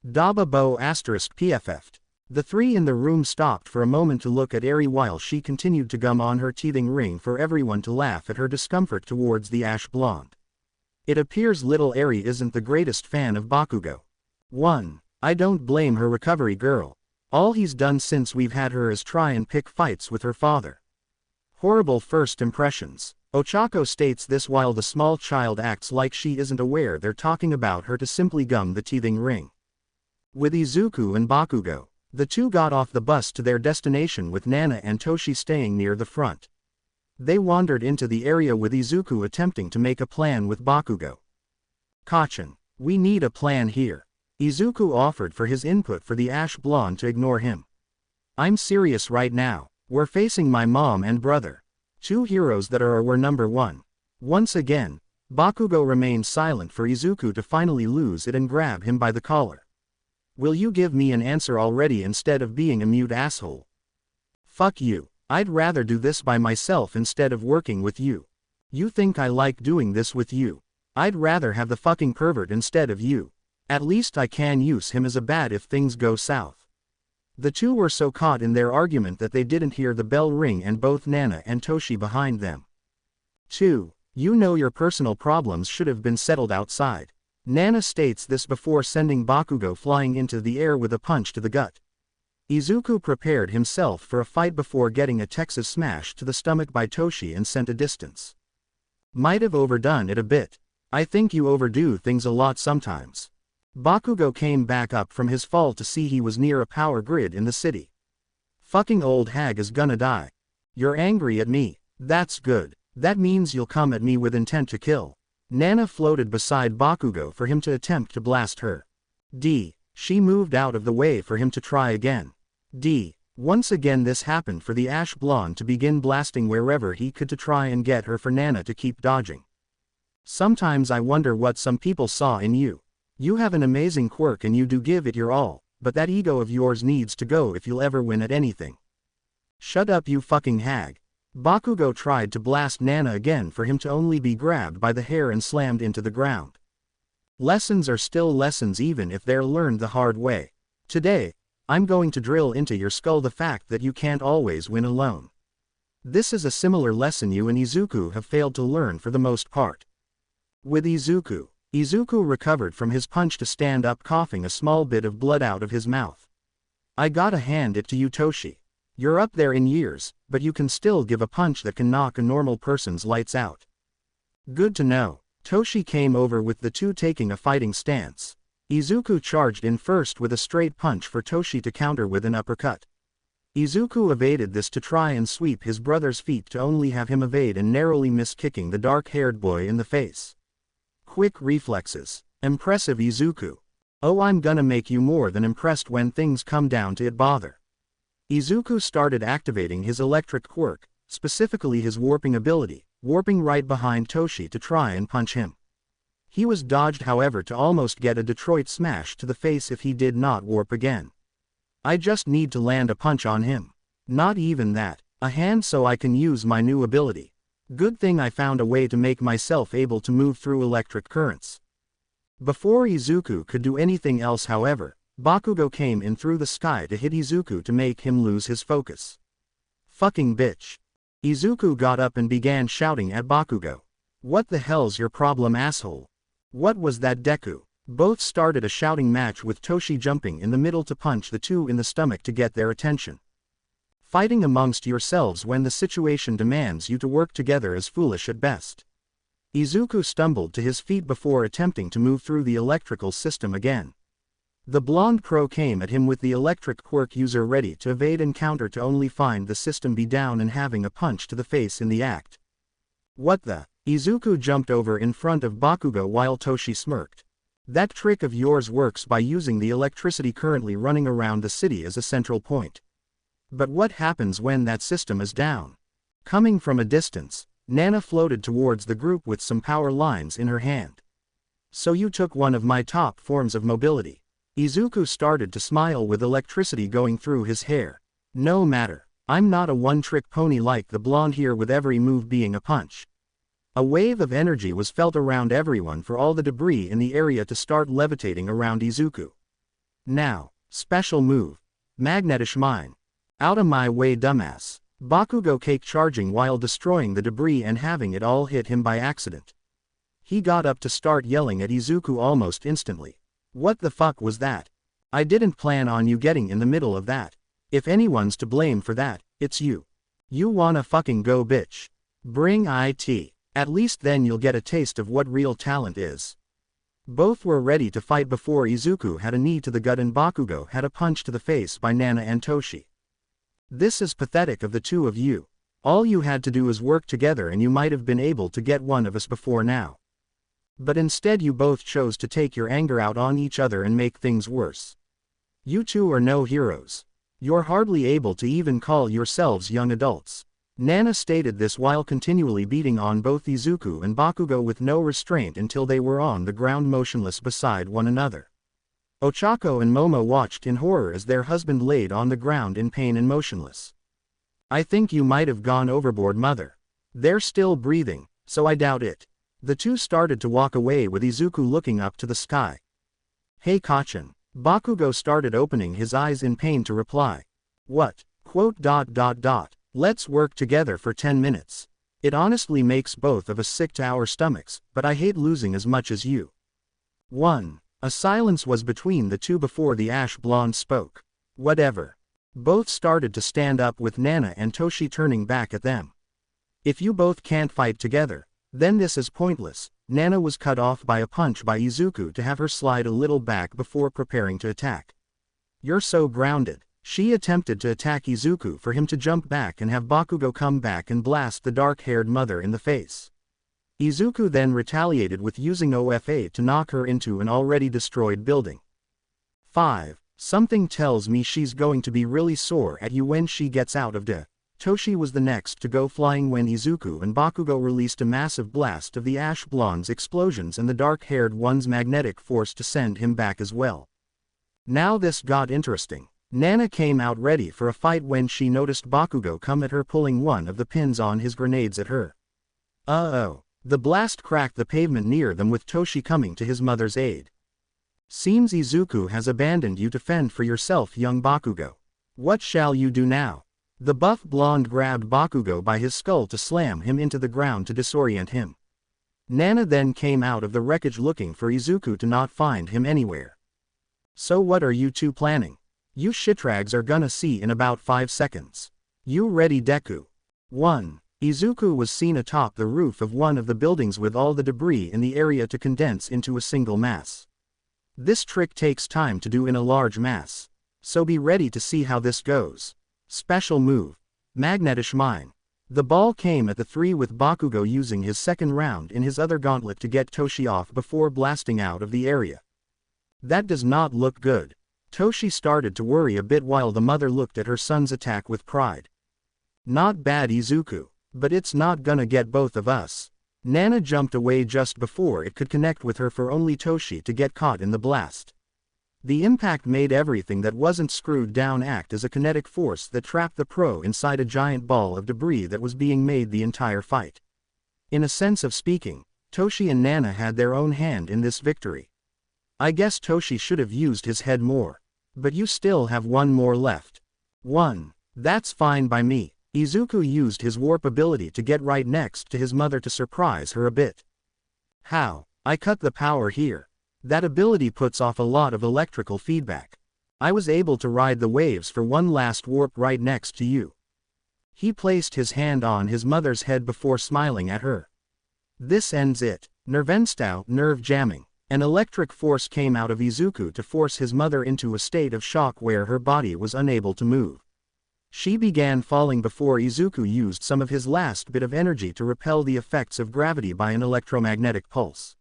Speaker 1: Daba Bo *PFF'd. The 3 in the room stopped for a moment to look at Eri while she continued to gum on her teething ring for everyone to laugh at her discomfort towards the ash blonde. It appears little Eri isn't the greatest fan of Bakugo. 1. I don't blame her, Recovery Girl. All he's done since we've had her is try and pick fights with her father. Horrible first impressions. Ochako states this while the small child acts like she isn't aware they're talking about her to simply gum the teething ring. With Izuku and Bakugo, The two got off the bus to their destination with Nana and Toshi staying near the front. They wandered into the area with Izuku attempting to make a plan with Bakugo. "Kachan, we need a plan here." Izuku offered for his input for the ash blonde to ignore him. "I'm serious right now, we're facing my mom and brother. Two heroes that are or were number one." Once again, Bakugo remained silent for Izuku to finally lose it and grab him by the collar. "Will you give me an answer already instead of being a mute asshole?" "Fuck you, I'd rather do this by myself instead of working with you. You think I like doing this with you? I'd rather have the fucking pervert instead of you. At least I can use him as a bat if things go south." The two were so caught in their argument that they didn't hear the bell ring and both Nana and Toshi behind them. 2. You know your personal problems should have been settled outside. Nana states this before sending Bakugo flying into the air with a punch to the gut. Izuku prepared himself for a fight before getting a Texas smash to the stomach by Toshi and sent a distance. "Might have overdone it a bit. I think you overdo things a lot sometimes." Bakugo came back up from his fall to see he was near a power grid in the city. "Fucking old hag is gonna die. You're angry at me, that's good. That means you'll come at me with intent to kill." Nana floated beside Bakugo for him to attempt to blast her. She moved out of the way for him to try again. Once again this happened for the ash blonde to begin blasting wherever he could to try and get her for Nana to keep dodging. "Sometimes I wonder what some people saw in you. You have an amazing quirk and you do give it your all, but that ego of yours needs to go if you'll ever win at anything." "Shut up you fucking hag." Bakugo tried to blast Nana again for him to only be grabbed by the hair and slammed into the ground. Lessons are still lessons even if they're learned the hard way. Today, I'm going to drill into your skull the fact that you can't always win alone. This is a similar lesson you and Izuku have failed to learn for the most part. With Izuku recovered from his punch to stand up coughing a small bit of blood out of his mouth. "I gotta hand it to you Toshi. You're up there in years, but you can still give a punch that can knock a normal person's lights out." "Good to know." Toshi came over with the two taking a fighting stance. Izuku charged in first with a straight punch for Toshi to counter with an uppercut. Izuku evaded this to try and sweep his brother's feet to only have him evade and narrowly miss kicking the dark-haired boy in the face. Quick reflexes. Impressive Izuku. "Oh, I'm gonna make you more than impressed when things come down to it bother." Izuku started activating his electric quirk, specifically his warping ability, warping right behind Toshi to try and punch him. He was dodged however to almost get a Detroit smash to the face if he did not warp again. "I just need to land a punch on him. Not even that, a hand so I can use my new ability. Good thing I found a way to make myself able to move through electric currents." Before Izuku could do anything else however, Bakugo came in through the sky to hit Izuku to make him lose his focus. "Fucking bitch." Izuku got up and began shouting at Bakugo. "What the hell's your problem asshole? What was that deku?" Both started a shouting match with Toshi jumping in the middle to punch the two in the stomach to get their attention. Fighting amongst yourselves when the situation demands you to work together is foolish at best. Izuku stumbled to his feet before attempting to move through the electrical system again. The blonde pro came at him with the electric quirk user ready to evade and counter to only find the system be down and having a punch to the face in the act. "What the?" Izuku jumped over in front of Bakugo while Toshi smirked. "That trick of yours works by using the electricity currently running around the city as a central point. But what happens when that system is down?" Coming from a distance, Nana floated towards the group with some power lines in her hand. "So you took one of my top forms of mobility." Izuku started to smile with electricity going through his hair. "No matter, I'm not a one-trick pony like the blonde here with every move being a punch." A wave of energy was felt around everyone for all the debris in the area to start levitating around Izuku. "Now, special move. Magnetish mine. Outta my way dumbass." Bakugo cake charging while destroying the debris and having it all hit him by accident. He got up to start yelling at Izuku almost instantly. "What the fuck was that? I didn't plan on you getting in the middle of that. If anyone's to blame for that, it's you. You wanna fucking go bitch. Bring it. At least then you'll get a taste of what real talent is." Both were ready to fight before Izuku had a knee to the gut and Bakugo had a punch to the face by Nana and Toshi. This is pathetic of the two of you. All you had to do is work together and you might have been able to get one of us before now. But instead you both chose to take your anger out on each other and make things worse. You two are no heroes. You're hardly able to even call yourselves young adults. Nana stated this while continually beating on both Izuku and Bakugo with no restraint until they were on the ground motionless beside one another. Ochako and Momo watched in horror as their husband laid on the ground in pain and motionless. I think you might have gone overboard, mother. They're still breathing, so I doubt it. The two started to walk away with Izuku looking up to the sky. Hey Kachan. Bakugo started opening his eyes in pain to reply. What? Let's work together for 10 minutes. It honestly makes both of us sick to our stomachs, but I hate losing as much as you. 1. A silence was between the two before the ash blonde spoke. Whatever. Both started to stand up with Nana and Toshi turning back at them. If you both can't fight together, then this is pointless. Nana was cut off by a punch by Izuku to have her slide a little back before preparing to attack. You're so grounded. She attempted to attack Izuku for him to jump back and have Bakugo come back and blast the dark-haired mother in the face. Izuku then retaliated with using OFA to knock her into an already destroyed building. 5. Something tells me she's going to be really sore at you when she gets out of de. Toshi was the next to go flying when Izuku and Bakugo released a massive blast of the ash blonde's explosions and the dark-haired one's magnetic force to send him back as well. Now this got interesting. Nana came out ready for a fight when she noticed Bakugo come at her pulling one of the pins on his grenades at her. Uh-oh. The blast cracked the pavement near them with Toshi coming to his mother's aid. Seems Izuku has abandoned you to fend for yourself, young Bakugo. What shall you do now? The buff blonde grabbed Bakugo by his skull to slam him into the ground to disorient him. Nana then came out of the wreckage looking for Izuku to not find him anywhere. So what are you two planning? You shitrags are gonna see in about 5 seconds. You ready, Deku? 1. Izuku was seen atop the roof of one of the buildings with all the debris in the area to condense into a single mass. This trick takes time to do in a large mass. So be ready to see how this goes. Special move. Magnetish Mine. The ball came at the 3 with Bakugo using his second round in his other gauntlet to get Toshi off before blasting out of the area. That does not look good. Toshi started to worry a bit while the mother looked at her son's attack with pride. Not bad, Izuku, but it's not gonna get both of us. Nana jumped away just before it could connect with her for only Toshi to get caught in the blast. The impact made everything that wasn't screwed down act as a kinetic force that trapped the pro inside a giant ball of debris that was being made the entire fight. In a sense of speaking, Toshi and Nana had their own hand in this victory. I guess Toshi should have used his head more. But you still have one more left. 1. That's fine by me. Izuku used his warp ability to get right next to his mother to surprise her a bit. How? I cut the power here. That ability puts off a lot of electrical feedback. I was able to ride the waves for one last warp right next to you. He placed his hand on his mother's head before smiling at her. This ends it. Nervenstau, nerve jamming. An electric force came out of Izuku to force his mother into a state of shock where her body was unable to move. She began falling before Izuku used some of his last bit of energy to repel the effects of gravity by an electromagnetic pulse.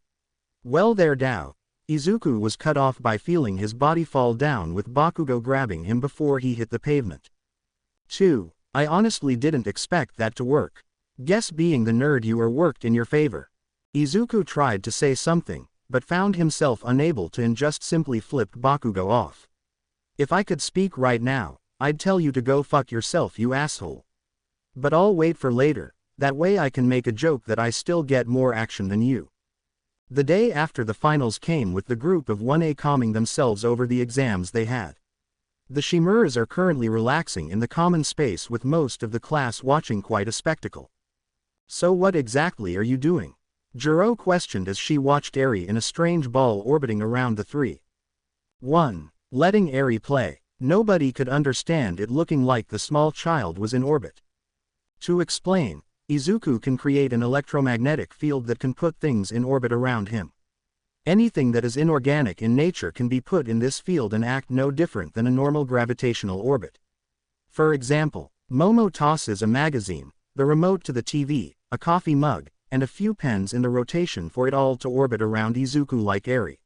Speaker 1: Well there Dao. Izuku was cut off by feeling his body fall down with Bakugo grabbing him before he hit the pavement. 2. I honestly didn't expect that to work. Guess being the nerd you are worked in your favor. Izuku tried to say something, but found himself unable to and just simply flipped Bakugo off. If I could speak right now, I'd tell you to go fuck yourself, you asshole. But I'll wait for later, that way I can make a joke that I still get more action than you. The day after the finals came with the group of 1A calming themselves over the exams they had. The Shimuras are currently relaxing in the common space with most of the class watching quite a spectacle. So what exactly are you doing? Jiro questioned as she watched Eri in a strange ball orbiting around the 3. 1. Letting Eri play. Nobody could understand it, looking like the small child was in orbit. To explain, Izuku can create an electromagnetic field that can put things in orbit around him. Anything that is inorganic in nature can be put in this field and act no different than a normal gravitational orbit. For example, Momo tosses a magazine, the remote to the TV, a coffee mug, and a few pens in the rotation for it all to orbit around Izuku like Eri.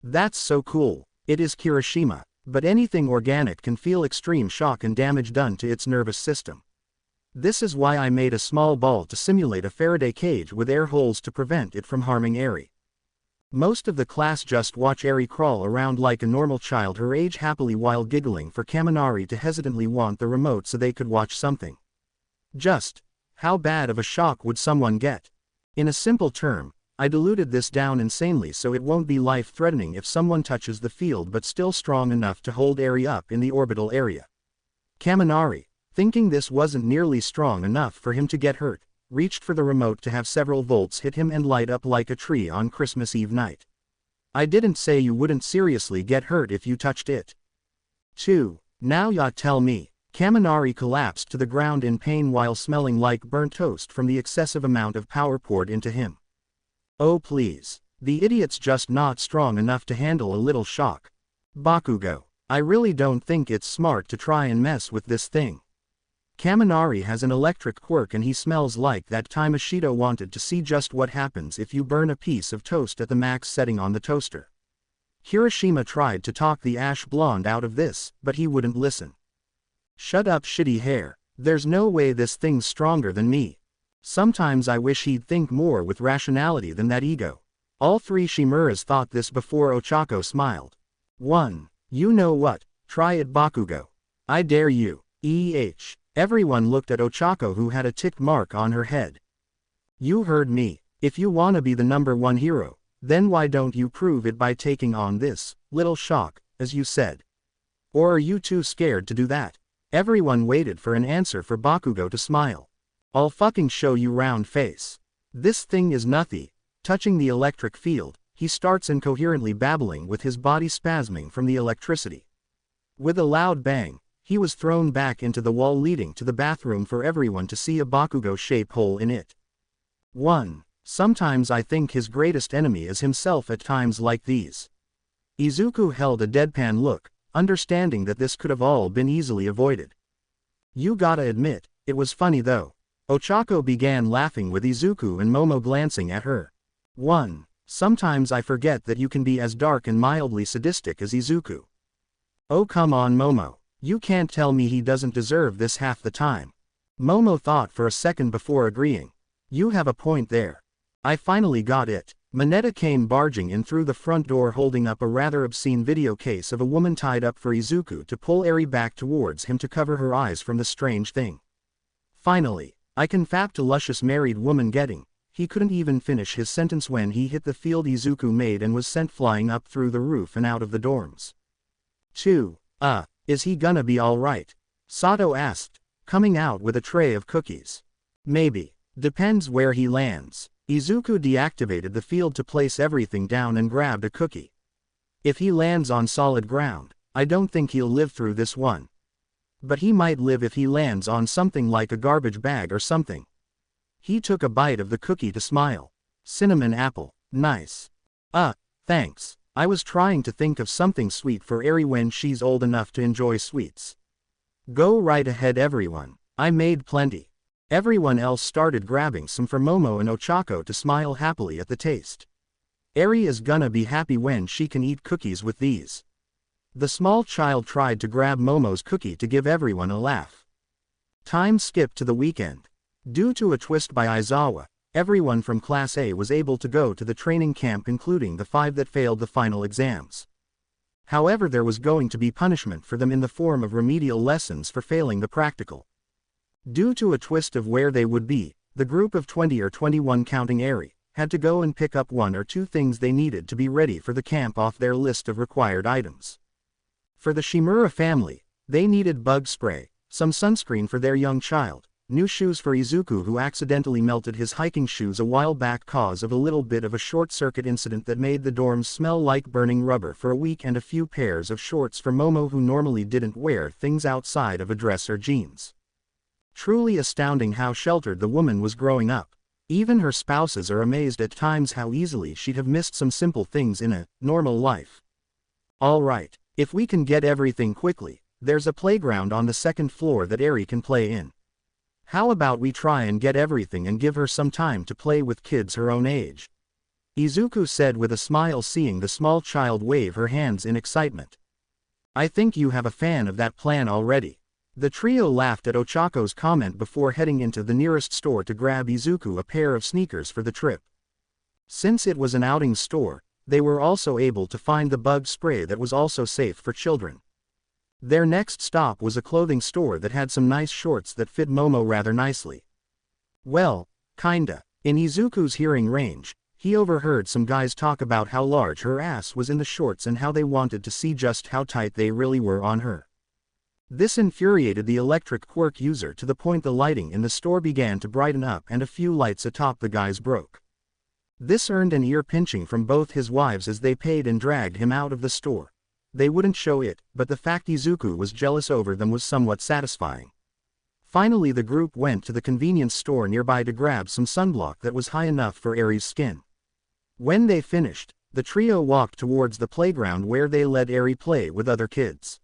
Speaker 1: That's so cool. It is Kirishima, but anything organic can feel extreme shock and damage done to its nervous system. This is why I made a small ball to simulate a Faraday cage with air holes to prevent it from harming Eri. Most of the class just watch Eri crawl around like a normal child her age happily while giggling for Kaminari to hesitantly want the remote so they could watch something. Just, how bad of a shock would someone get? In a simple term, I diluted this down insanely so it won't be life-threatening if someone touches the field but still strong enough to hold Eri up in the orbital area. Kaminari, thinking this wasn't nearly strong enough for him to get hurt, reached for the remote to have several volts hit him and light up like a tree on Christmas Eve night. I didn't say you wouldn't seriously get hurt if you touched it. 2. Now ya tell me. Kaminari collapsed to the ground in pain while smelling like burnt toast from the excessive amount of power poured into him. Oh please. The idiot's just not strong enough to handle a little shock. Bakugo. I really don't think it's smart to try and mess with this thing. Kaminari has an electric quirk and he smells like that time Ashido wanted to see just what happens if you burn a piece of toast at the max setting on the toaster. Kirishima tried to talk the ash blonde out of this, but he wouldn't listen. Shut up shitty hair, there's no way this thing's stronger than me. Sometimes I wish he'd think more with rationality than that ego. All three Shimuras thought this before Ochako smiled. 1. You know what, try it Bakugo. I dare you. Everyone looked at Ochako who had a tick mark on her head. You heard me. If you wanna be the #1 hero, then why don't you prove it by taking on this little shock, as you said? Or are you too scared to do that? Everyone waited for an answer for Bakugo to smile. I'll fucking show you round face. This thing is nutty. Touching the electric field, he starts incoherently babbling with his body spasming from the electricity. With a loud bang, he was thrown back into the wall leading to the bathroom for everyone to see a Bakugo-shaped hole in it. 1. Sometimes I think his greatest enemy is himself at times like these. Izuku held a deadpan look, understanding that this could have all been easily avoided. You gotta admit, it was funny though. Ochako began laughing with Izuku and Momo glancing at her. 1. Sometimes I forget that you can be as dark and mildly sadistic as Izuku. Oh come on Momo. You can't tell me he doesn't deserve this half the time. Momo thought for a second before agreeing. You have a point there. I finally got it. Mineta came barging in through the front door holding up a rather obscene video case of a woman tied up for Izuku to pull Eri back towards him to cover her eyes from the strange thing. Finally, I can fapt a luscious married woman getting. He couldn't even finish his sentence when he hit the field Izuku made and was sent flying up through the roof and out of the dorms. 2. Is he gonna be alright? Sato asked, coming out with a tray of cookies. Maybe. Depends where he lands. Izuku deactivated the field to place everything down and grabbed a cookie. If he lands on solid ground, I don't think he'll live through this one. But he might live if he lands on something like a garbage bag or something. He took a bite of the cookie to smile. Cinnamon apple, nice. Thanks. I was trying to think of something sweet for Eri when she's old enough to enjoy sweets. Go right ahead everyone, I made plenty. Everyone else started grabbing some for Momo and Ochako to smile happily at the taste. Eri is gonna be happy when she can eat cookies with these. The small child tried to grab Momo's cookie to give everyone a laugh. Time skipped to the weekend. Due to a twist by Aizawa, everyone from Class A was able to go to the training camp including the 5 that failed the final exams. However, there was going to be punishment for them in the form of remedial lessons for failing the practical. Due to a twist of where they would be, the group of 20 or 21 counting Eri, had to go and pick up 1 or 2 things they needed to be ready for the camp off their list of required items. For the Shimura family, they needed bug spray, some sunscreen for their young child, new shoes for Izuku who accidentally melted his hiking shoes a while back cause of a little bit of a short-circuit incident that made the dorms smell like burning rubber for a week, and a few pairs of shorts for Momo who normally didn't wear things outside of a dress or jeans. Truly astounding how sheltered the woman was growing up. Even her spouses are amazed at times how easily she'd have missed some simple things in a normal life. Alright, if we can get everything quickly, there's a playground on the second floor that Eri can play in. How about we try and get everything and give her some time to play with kids her own age? Izuku said with a smile, seeing the small child wave her hands in excitement. I think you have a fan of that plan already. The trio laughed at Ochako's comment before heading into the nearest store to grab Izuku a pair of sneakers for the trip. Since it was an outing store, they were also able to find the bug spray that was also safe for children. Their next stop was a clothing store that had some nice shorts that fit Momo rather nicely. Well, kinda. In Izuku's hearing range, he overheard some guys talk about how large her ass was in the shorts and how they wanted to see just how tight they really were on her. This infuriated the electric quirk user to the point the lighting in the store began to brighten up and a few lights atop the guys broke. This earned an ear pinching from both his wives as they paid and dragged him out of the store. They wouldn't show it, but the fact Izuku was jealous over them was somewhat satisfying. Finally the group went to the convenience store nearby to grab some sunblock that was high enough for Eri's skin. When they finished, the trio walked towards the playground where they let Eri play with other kids.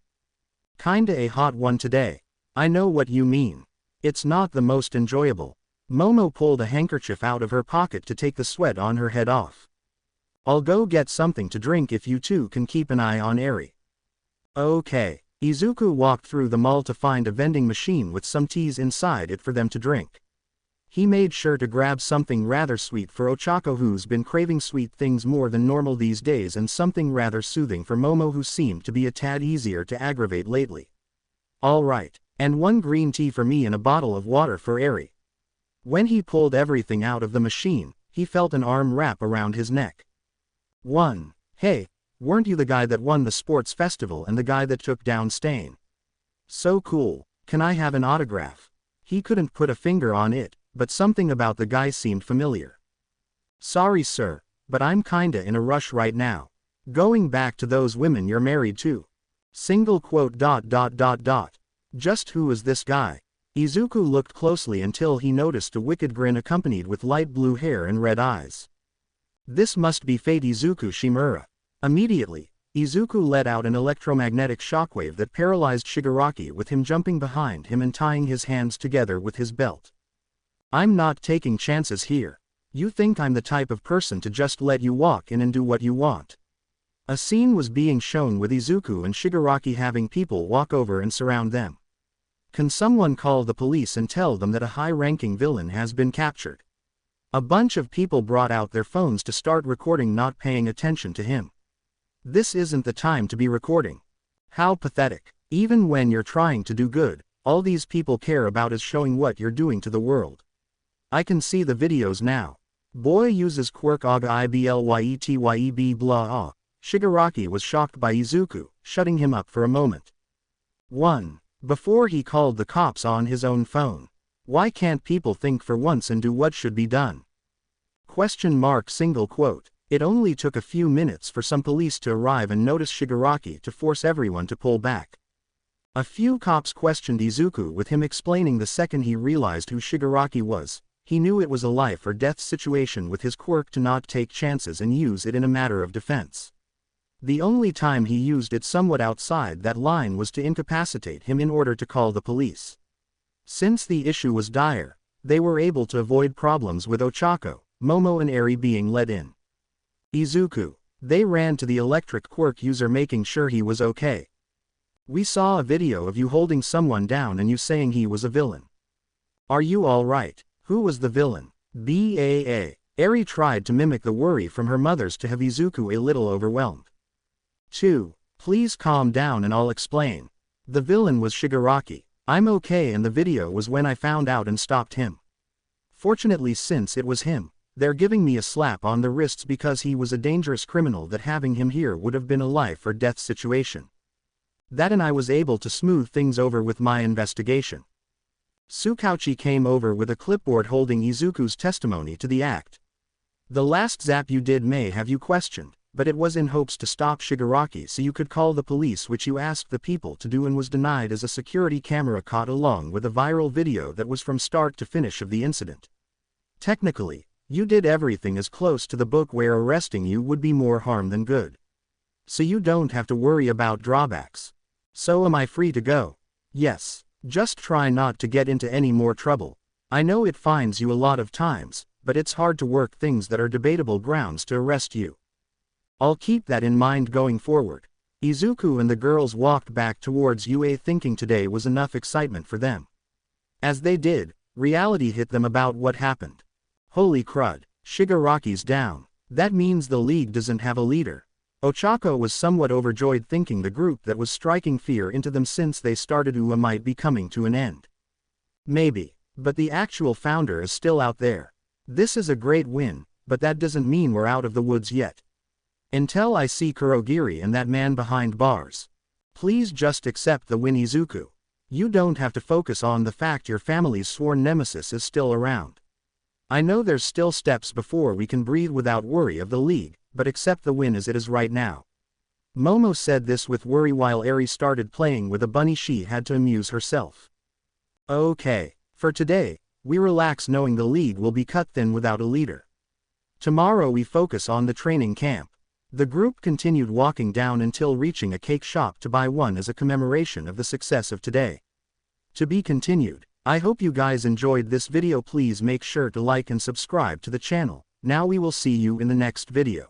Speaker 1: Kinda a hot one today. I know what you mean. It's not the most enjoyable. Momo pulled a handkerchief out of her pocket to take the sweat on her head off. I'll go get something to drink if you two can keep an eye on Eri. Okay. Izuku walked through the mall to find a vending machine with some teas inside it for them to drink. He made sure to grab something rather sweet for Ochako, who's been craving sweet things more than normal these days, and something rather soothing for Momo, who seemed to be a tad easier to aggravate lately. Alright, and one green tea for me and a bottle of water for Eri. When he pulled everything out of the machine, he felt an arm wrap around his neck. Hey, weren't you the guy that won the sports festival and the guy that took down Stain? So cool, can I have an autograph? He couldn't put a finger on it, but something about the guy seemed familiar. Sorry sir, but I'm kinda in a rush right now. Going back to those women you're married to. Single quote ... Just who is this guy? Izuku looked closely until he noticed a wicked grin accompanied with light blue hair and red eyes. This must be Fate Izuku Shimura. Immediately, Izuku let out an electromagnetic shockwave that paralyzed Shigaraki, with him jumping behind him and tying his hands together with his belt. I'm not taking chances here. You think I'm the type of person to just let you walk in and do what you want? A scene was being shown with Izuku and Shigaraki having people walk over and surround them. Can someone call the police and tell them that a high-ranking villain has been captured? A bunch of people brought out their phones to start recording, not paying attention to him. This isn't the time to be recording. How pathetic. Even when you're trying to do good, all these people care about is showing what you're doing to the world. I can see the videos now. Boy uses quirk aga iblyetYeb blah ah. Shigaraki was shocked by Izuku, shutting him up for a moment. 1. Before he called the cops on his own phone. Why can't people think for once and do what should be done? Single quote. It only took a few minutes for some police to arrive and notice Shigaraki to force everyone to pull back. A few cops questioned Izuku, with him explaining the second he realized who Shigaraki was. He knew it was a life or death situation with his quirk to not take chances and use it in a matter of defense. The only time he used it somewhat outside that line was to incapacitate him in order to call the police. Since the issue was dire, they were able to avoid problems with Ochako, Momo and Eri being let in. Izuku. They ran to the electric quirk user, making sure he was okay. We saw a video of you holding someone down and you saying he was a villain. Are you alright? Who was the villain? bnha. Eri tried to mimic the worry from her mothers to have Izuku a little overwhelmed. 2. Please calm down and I'll explain. The villain was Shigaraki. I'm okay, and the video was when I found out and stopped him. Fortunately, since it was him, they're giving me a slap on the wrists because he was a dangerous criminal that having him here would have been a life or death situation. That, and I was able to smooth things over with my investigation. Tsukauchi came over with a clipboard holding Izuku's testimony to the act. The last zap you did may have you questioned, but it was in hopes to stop Shigaraki so you could call the police, which you asked the people to do and was denied, as a security camera caught along with a viral video that was from start to finish of the incident. Technically, you did everything as close to the book where arresting you would be more harm than good. So you don't have to worry about drawbacks. So am I free to go? Yes. Just try not to get into any more trouble. I know it fines you a lot of times, but it's hard to work things that are debatable grounds to arrest you. I'll keep that in mind going forward. Izuku and the girls walked back towards UA thinking today was enough excitement for them. As they did, reality hit them about what happened. Holy crud, Shigaraki's down. That means the league doesn't have a leader. Ochako was somewhat overjoyed thinking the group that was striking fear into them since they started UA might be coming to an end. Maybe, but the actual founder is still out there. This is a great win, but that doesn't mean we're out of the woods yet. Until I see Kurogiri and that man behind bars. Please just accept the win, Izuku. You don't have to focus on the fact your family's sworn nemesis is still around. I know there's still steps before we can breathe without worry of the league, but accept the win as it is right now. Momo said this with worry while Eri started playing with a bunny she had to amuse herself. Okay, for today, we relax knowing the league will be cut thin without a leader. Tomorrow we focus on the training camp. The group continued walking down until reaching a cake shop to buy one as a commemoration of the success of today. To be continued. I hope you guys enjoyed this video. Please make sure to like and subscribe to the channel. Now we will see you in the next video.